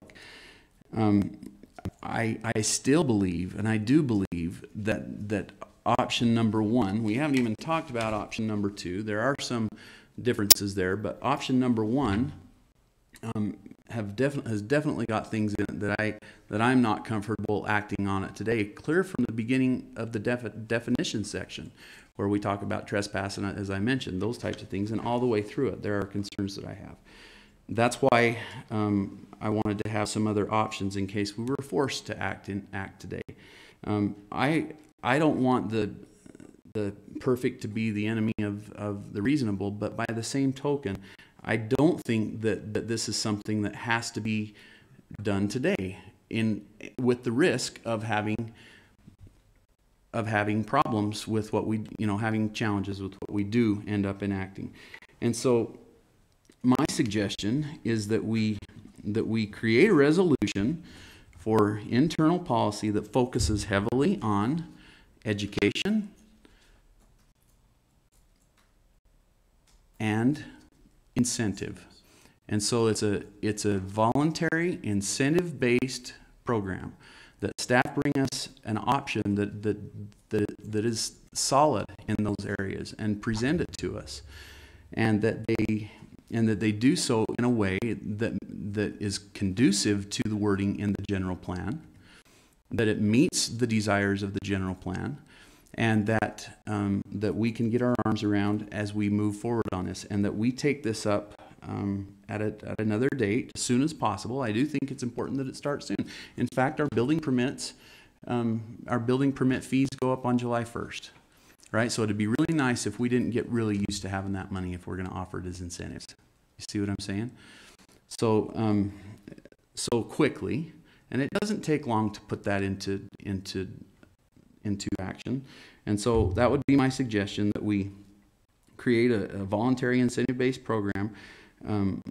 I still believe, and I do believe, that option number 1, we haven't even talked about option number 2. There are some differences there, but option number 1 has definitely got things in it that I'm not comfortable acting on it today. Clear from the beginning of the definition section, where we talk about trespass, and as I mentioned, those types of things, and all the way through it, there are concerns that I have. That's why I wanted to have some other options in case we were forced to act today. I don't want the perfect to be the enemy of the reasonable, but by the same token, I don't think that this is something that has to be done today, with the risk of having problems with what we, having challenges with what we do end up enacting. And so my suggestion is that we create a resolution for internal policy that focuses heavily on education and incentive. And so it's a voluntary, incentive-based program that staff bring us an option that is solid in those areas and present it to us, and that they do so in a way that is conducive to the wording in the general plan, that it meets the desires of the general plan, and that we can get our arms around as we move forward on this, and that we take this up at another date as soon as possible. I do think it's important that it starts soon. In fact, our building permit fees go up on July 1st, right? So it'd be really nice if we didn't get really used to having that money if we're going to offer it as incentives. You see what I'm saying? So so quickly, and it doesn't take long to put that into action. And so that would be my suggestion, that we create a voluntary incentive-based program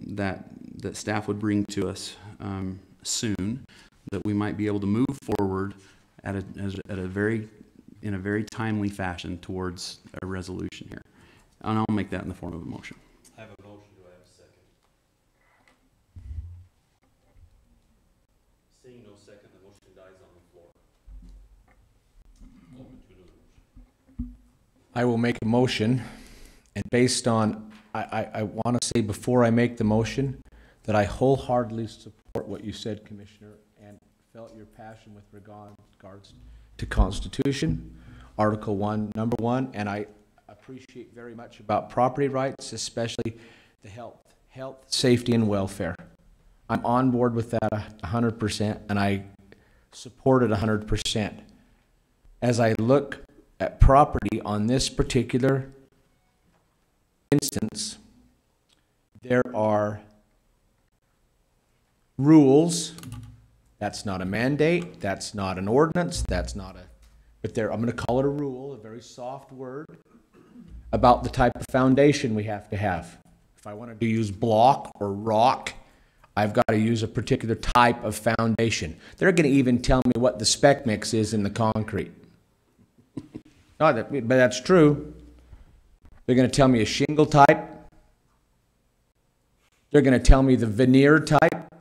that staff would bring to us soon, that we might be able to move forward in a very timely fashion towards a resolution here. And I'll make that in the form of a motion. I have a motion. Do I have a second? Seeing no second, the motion dies on the floor. Open to another motion. I will make a motion, and based on, I want to say before I make the motion that I wholeheartedly support what you said, Commissioner, and felt your passion with regards to Constitution, Article 1, Number 1, and I appreciate very much about property rights, especially the health, safety, and welfare. I'm on board with that 100%, and I support it 100%. As I look at property on this particular instance, there are rules. That's not a mandate, that's not an ordinance, that's not but I'm going to call it a rule, a very soft word, about the type of foundation we have to have. If I wanted to use block or rock, I've got to use a particular type of foundation. They're going to even tell me what the spec mix is in the concrete. But that's true. They're going to tell me a shingle type. They're going to tell me the veneer type,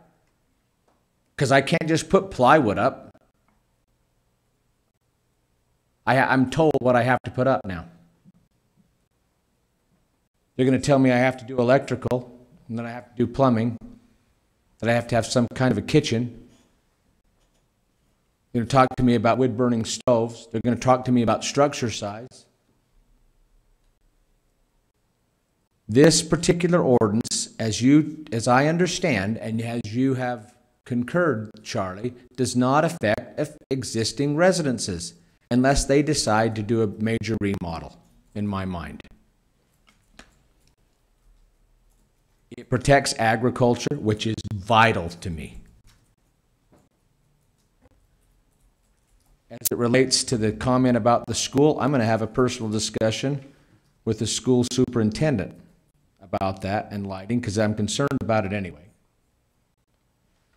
because I can't just put plywood up. I'm told what I have to put up now. They're going to tell me I have to do electrical, and then I have to do plumbing, that I have to have some kind of a kitchen. They're going to talk to me about wood-burning stoves. They're going to talk to me about structure size. This particular ordinance, as I understand, and as you have concurred, Charlie, does not affect existing residences unless they decide to do a major remodel, in my mind. It protects agriculture, which is vital to me. As it relates to the comment about the school, I'm going to have a personal discussion with the school superintendent about that and lighting, because I'm concerned about it anyway.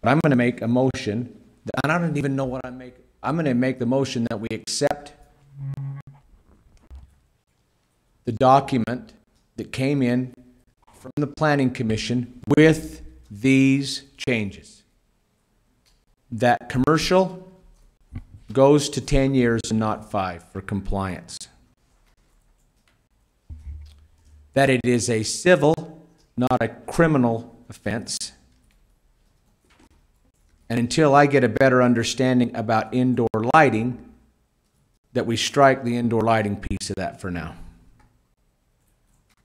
But I'm going to make a motion, and I don't even know what I'm making. I'm going to make the motion that we accept the document that came in from the Planning Commission with these changes. That commercial goes to 10 years and not 5 for compliance. That it is a civil, not a criminal offense. And until I get a better understanding about indoor lighting, that we strike the indoor lighting piece of that for now.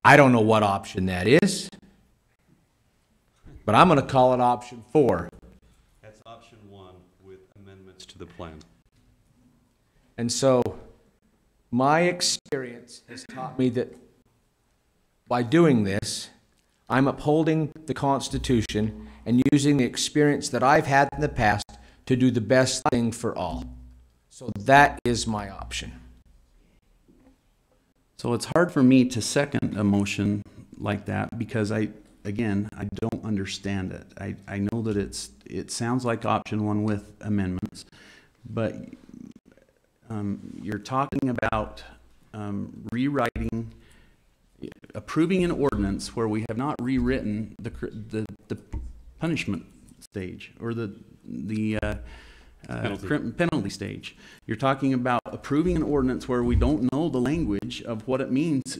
I don't know what option that is, but I'm going to call it option 4. That's option 1 with amendments to the plan. And so My experience has taught me that by doing this, I'm upholding the Constitution and using the experience that I've had in the past to do the best thing for all. So that is my option. So it's hard for me to second a motion like that because I don't understand it. I know that it sounds like option one with amendments, but you're talking about rewriting, approving an ordinance where we have not rewritten the punishment stage or the penalty stage. You're talking about approving an ordinance where we don't know the language of what it means,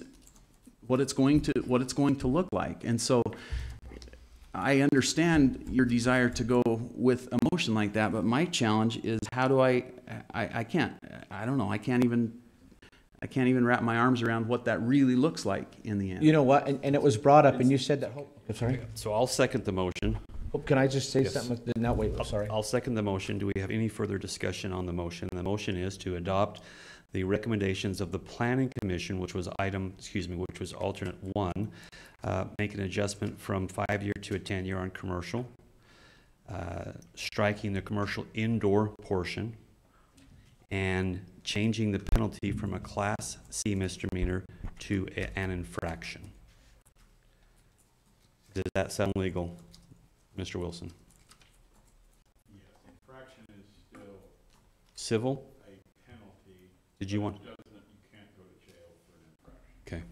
what it's going to look like. And so I understand your desire to go with a motion like that, but my challenge is how do I can't even wrap my arms around what that really looks like in the end. You know what, and it was brought up, and you said that, sorry? So I'll second the motion. Oh, can I just say Yes. something? No, wait, sorry. I'll second the motion. Do we have any further discussion on the motion? The motion is to adopt the recommendations of the Planning Commission, which was alternate 1, make an adjustment from 5-year to a 10-year on commercial, striking the commercial indoor portion, and changing the penalty from a Class C misdemeanor to an infraction. Does that sound legal, Mr. Wilson? Yes, infraction is still civil? A penalty. Did you want? You can't go to jail for an infraction. Okay.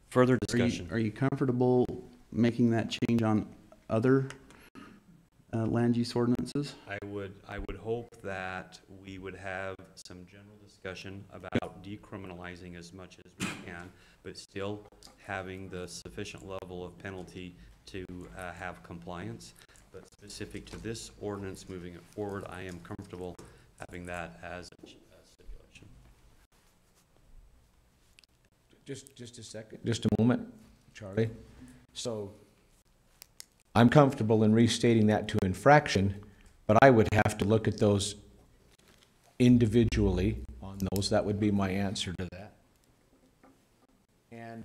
Further discussion. Are you comfortable making that change on other land use ordinances? I would hope that we would have some general discussion about decriminalizing as much as we can, but still having the sufficient level of penalty to have compliance. But specific to this ordinance moving it forward, I am comfortable having that as a stipulation. Just a second, just a moment, Charlie. So I'm comfortable in restating that to infraction, but I would have to look at those individually on those. That would be my answer to that. And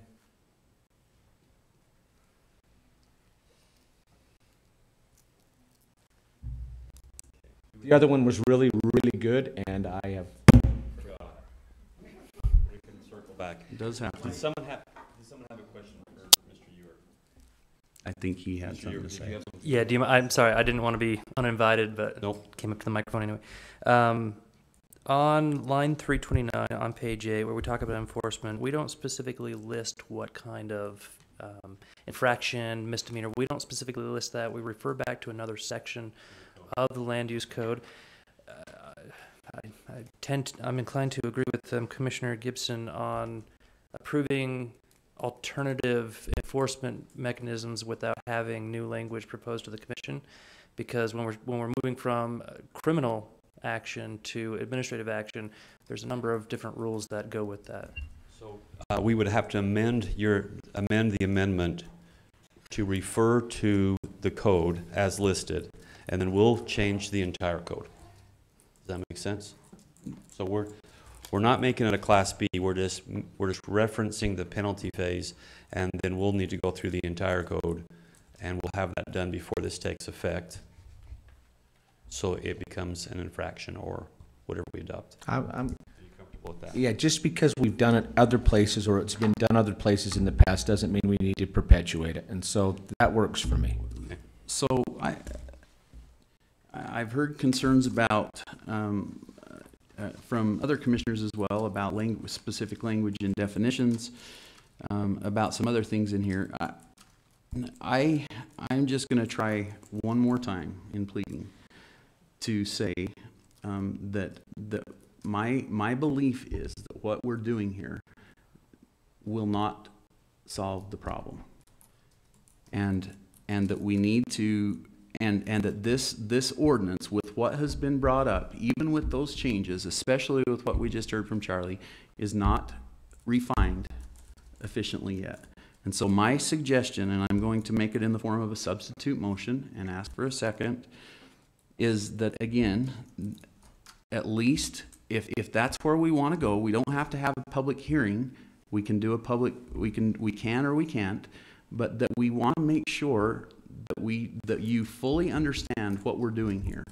the other one was really, really good, and I have. We can circle back. It does happen. Does someone have a question for Mr. Ewert? I think he had something to say. Yeah, I'm sorry, I didn't want to be uninvited, but nope. Came up to the microphone anyway. On line 329 on page 8, where we talk about enforcement, we don't specifically list what kind of infraction, misdemeanor. We don't specifically list that. We refer back to another section of the land use code. I'm inclined to agree with Commissioner Gibson on approving alternative enforcement mechanisms without having new language proposed to the commission, because when we're moving from criminal action to administrative action, there's a number of different rules that go with that. So we would have to amend the amendment to refer to the code as listed, and then we'll change the entire code. Does that make sense? So we're not making it a Class B. We're just referencing the penalty phase, and then we'll need to go through the entire code, and we'll have that done before this takes effect, so it becomes an infraction or whatever we adopt. I'm Are you comfortable with that? Yeah, just because we've done it other places or it's been done other places in the past doesn't mean we need to perpetuate it, and so that works for me. Okay. So I've heard concerns about from other commissioners as well about specific language and definitions, about some other things in here. I'm just going to try one more time in pleading to say that my belief is that what we're doing here will not solve the problem, and that we need to, and that this ordinance, with what has been brought up, even with those changes, especially with what we just heard from Charlie, is not refined efficiently yet. And so my suggestion, and I'm going to make it in the form of a substitute motion and ask for a second, is that, again, at least if that's where we want to go, we don't have to have a public hearing. We can do a public, we can or we can't, but that we want to make sure that you fully understand what we're doing here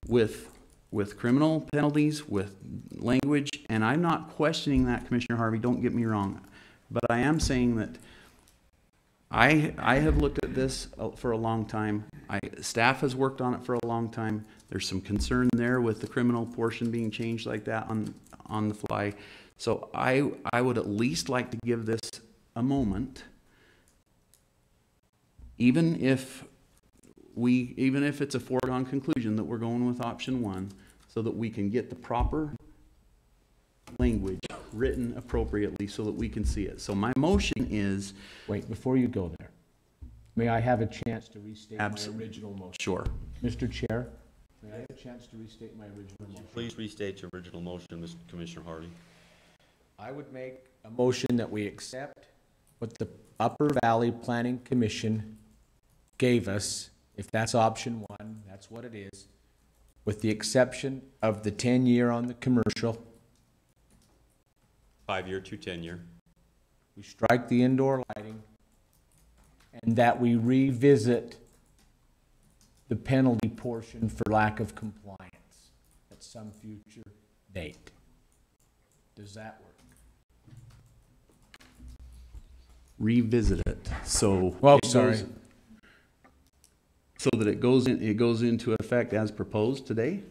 with criminal penalties, with language, and I'm not questioning that, Commissioner Harvey, don't get me wrong, but I am saying that I have looked at this for a long time. Staff has worked on it for a long time. There's some concern there with the criminal portion being changed like that on the fly. So I would at least like to give this a moment, even if it's a foregone conclusion that we're going with option 1, so that we can get the proper language written appropriately so that we can see it. So my motion is... Wait, before you go there, may I have a chance to restate my original motion? Sure. Mr. Chair, may I have a chance to restate my original motion? Please restate your original motion, Mr. Commissioner Harvey. I would make a motion that we accept what the Upper Valley Planning Commission gave us. If that's option 1, that's what it is, with the exception of the 10-year on the commercial. 5-year to 10-year. We strike the indoor lighting, and that we revisit the penalty portion for lack of compliance at some future date. Does that work? Revisit it. So well, it sorry. So that it goes into effect as proposed today?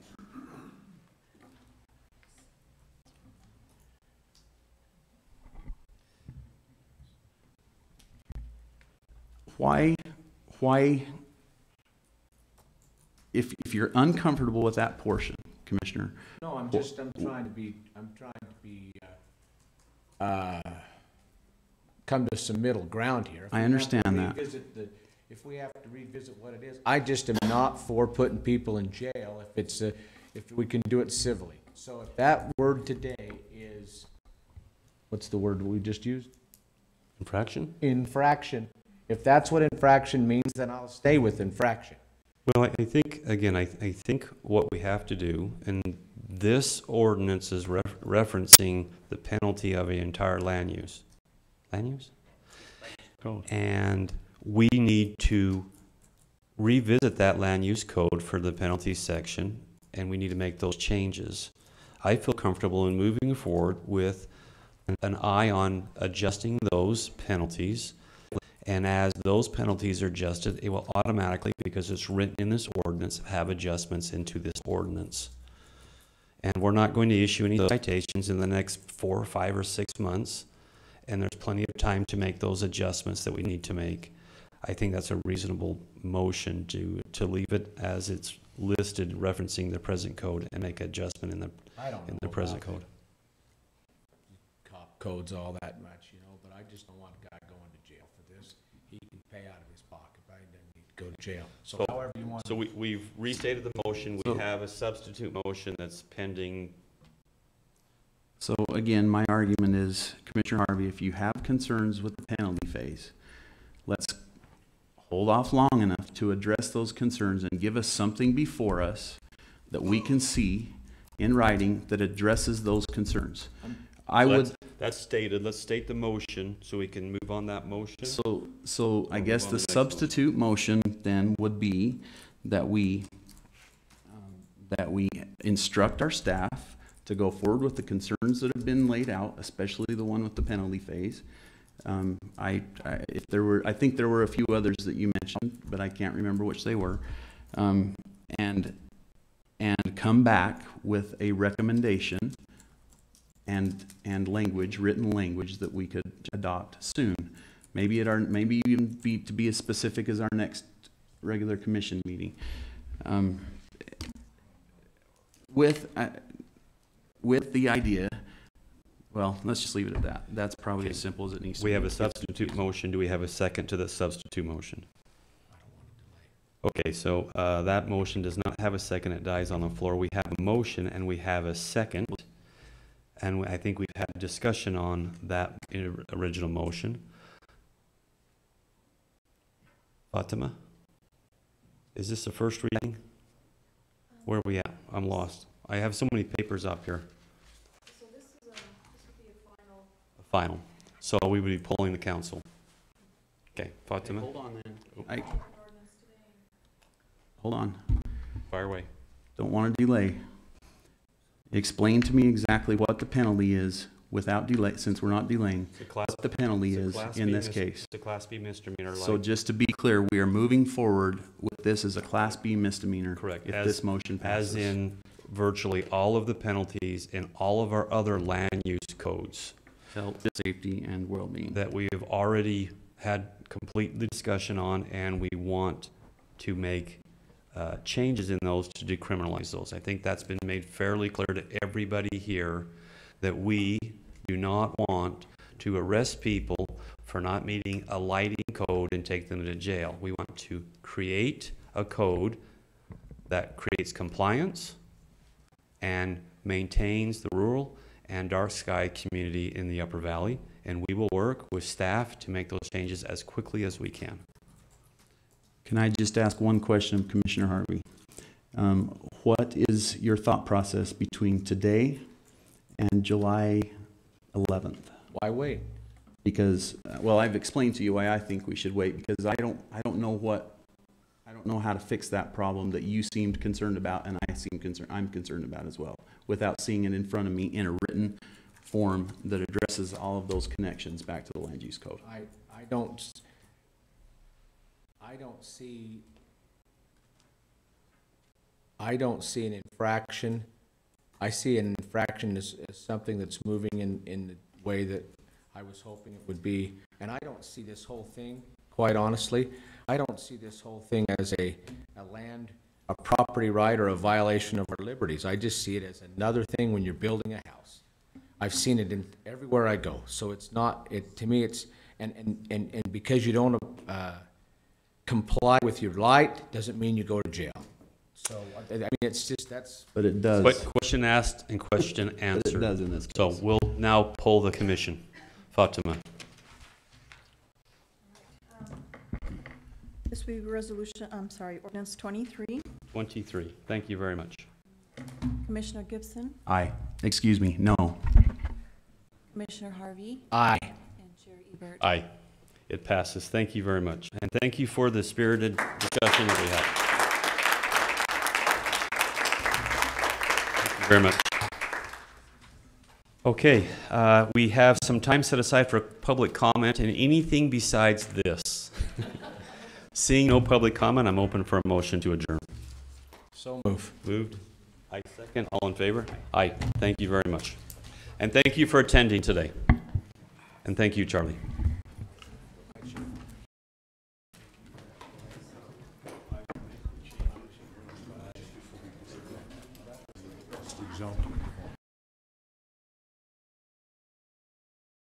Why, if you're uncomfortable with that portion, Commissioner? No, I'm trying to be, come to some middle ground here. I understand that. If we have to revisit what it is, I just am not for putting people in jail if we can do it civilly. So if that word today is, what's the word we just used? Infraction? Infraction. If that's what infraction means, then I'll stay with infraction. Well, I think, again, I think what we have to do, and this ordinance is referencing the penalty of an entire land use. Land use? Code. And we need to revisit that land use code for the penalty section, and we need to make those changes. I feel comfortable in moving forward with an eye on adjusting those penalties. And as those penalties are adjusted, it will automatically, because it's written in this ordinance, have adjustments into this ordinance. And we're not going to issue any citations in the next 4 or 5 or 6 months. And there's plenty of time to make those adjustments that we need to make. I think that's a reasonable motion to leave it as it's listed, referencing the present code, and make adjustment in the present code. Cop codes all that much, but I just don't want a guy going to jail for this. He can pay out of his pocket, but he doesn't need to go to jail. So however you want. So we've restated the motion. We have a substitute motion that's pending. So again, my argument is, Commissioner Harvey, if you have concerns with the penalty phase, let's hold off long enough to address those concerns and give us something before us that we can see in writing that addresses those concerns. That's stated. Let's state the motion so we can move on that motion. So I guess the substitute motion then would be that we instruct our staff to go forward with the concerns that have been laid out, especially the one with the penalty phase. I think there were a few others that you mentioned, but I can't remember which they were. And come back with a recommendation and language, written language that we could adopt soon. Maybe even be as specific as our next regular commission meeting. With the idea, well, let's just leave it at that. That's probably as simple as it needs to be. We have a substitute motion. Do we have a second to the substitute motion? Okay, so that motion does not have a second. It dies on the floor. We have a motion and we have a second. And I think we've had discussion on that original motion. Fatima, is this the first reading? Where are we at? I'm lost. I have so many papers up here. final. So we would be polling the council. Okay, Fatima? Hold on then. Hold on. Fire away. Don't want to delay. Explain to me exactly what the penalty is without delay, since we're not delaying. What the penalty is in this case. It's a Class B misdemeanor. So just to be clear, we are moving forward with this as a Class B misdemeanor. Correct. If this motion passes. As in virtually all of the penalties in all of our other land use codes. Health, safety, and well-being. That we have already had complete discussion on, and we want to make changes in those to decriminalize those. I think that's been made fairly clear to everybody here that we do not want to arrest people for not meeting a lighting code and take them to jail. We want to create a code that creates compliance and maintains the rural and dark sky community in the Upper Valley, and we will work with staff to make those changes as quickly as we can. Can I just ask one question of Commissioner Harvey? What is your thought process between today and July 11th? Why wait? Because, well, I've explained to you why I think we should wait, because I don't know how to fix that problem that you seemed concerned about, and I'm concerned about as well, without seeing it in front of me in a written form that addresses all of those connections back to the land use code. I don't see an infraction. I see an infraction as something that's moving in the way that I was hoping it would be. And I don't see this whole thing, quite honestly, I don't see this whole thing as a property right or a violation of our liberties. I just see it as another thing when you're building a house. I've seen it in everywhere I go. So it's not, to me it's, and because you don't comply with your light doesn't mean you go to jail. So, I mean, it's just, that's... But it does. But question asked and question answered. But it does in this case. So we'll now poll the commission. Fatima. This will be resolution, ordinance 23. 23. Thank you very much. Commissioner Gibson, Aye. Excuse me, no. Commissioner Harvey. Aye. And Chair Ebert. Aye. It passes. Thank you very much. And thank you for the spirited discussion that we had. Thank you very much. Okay, we have some time set aside for public comment and anything besides this. Seeing no public comment, I'm open for a motion to adjourn. So moved. Moved. I second. All in favor? Aye. Thank you very much. And thank you for attending today. And thank you, Charlie. Zone.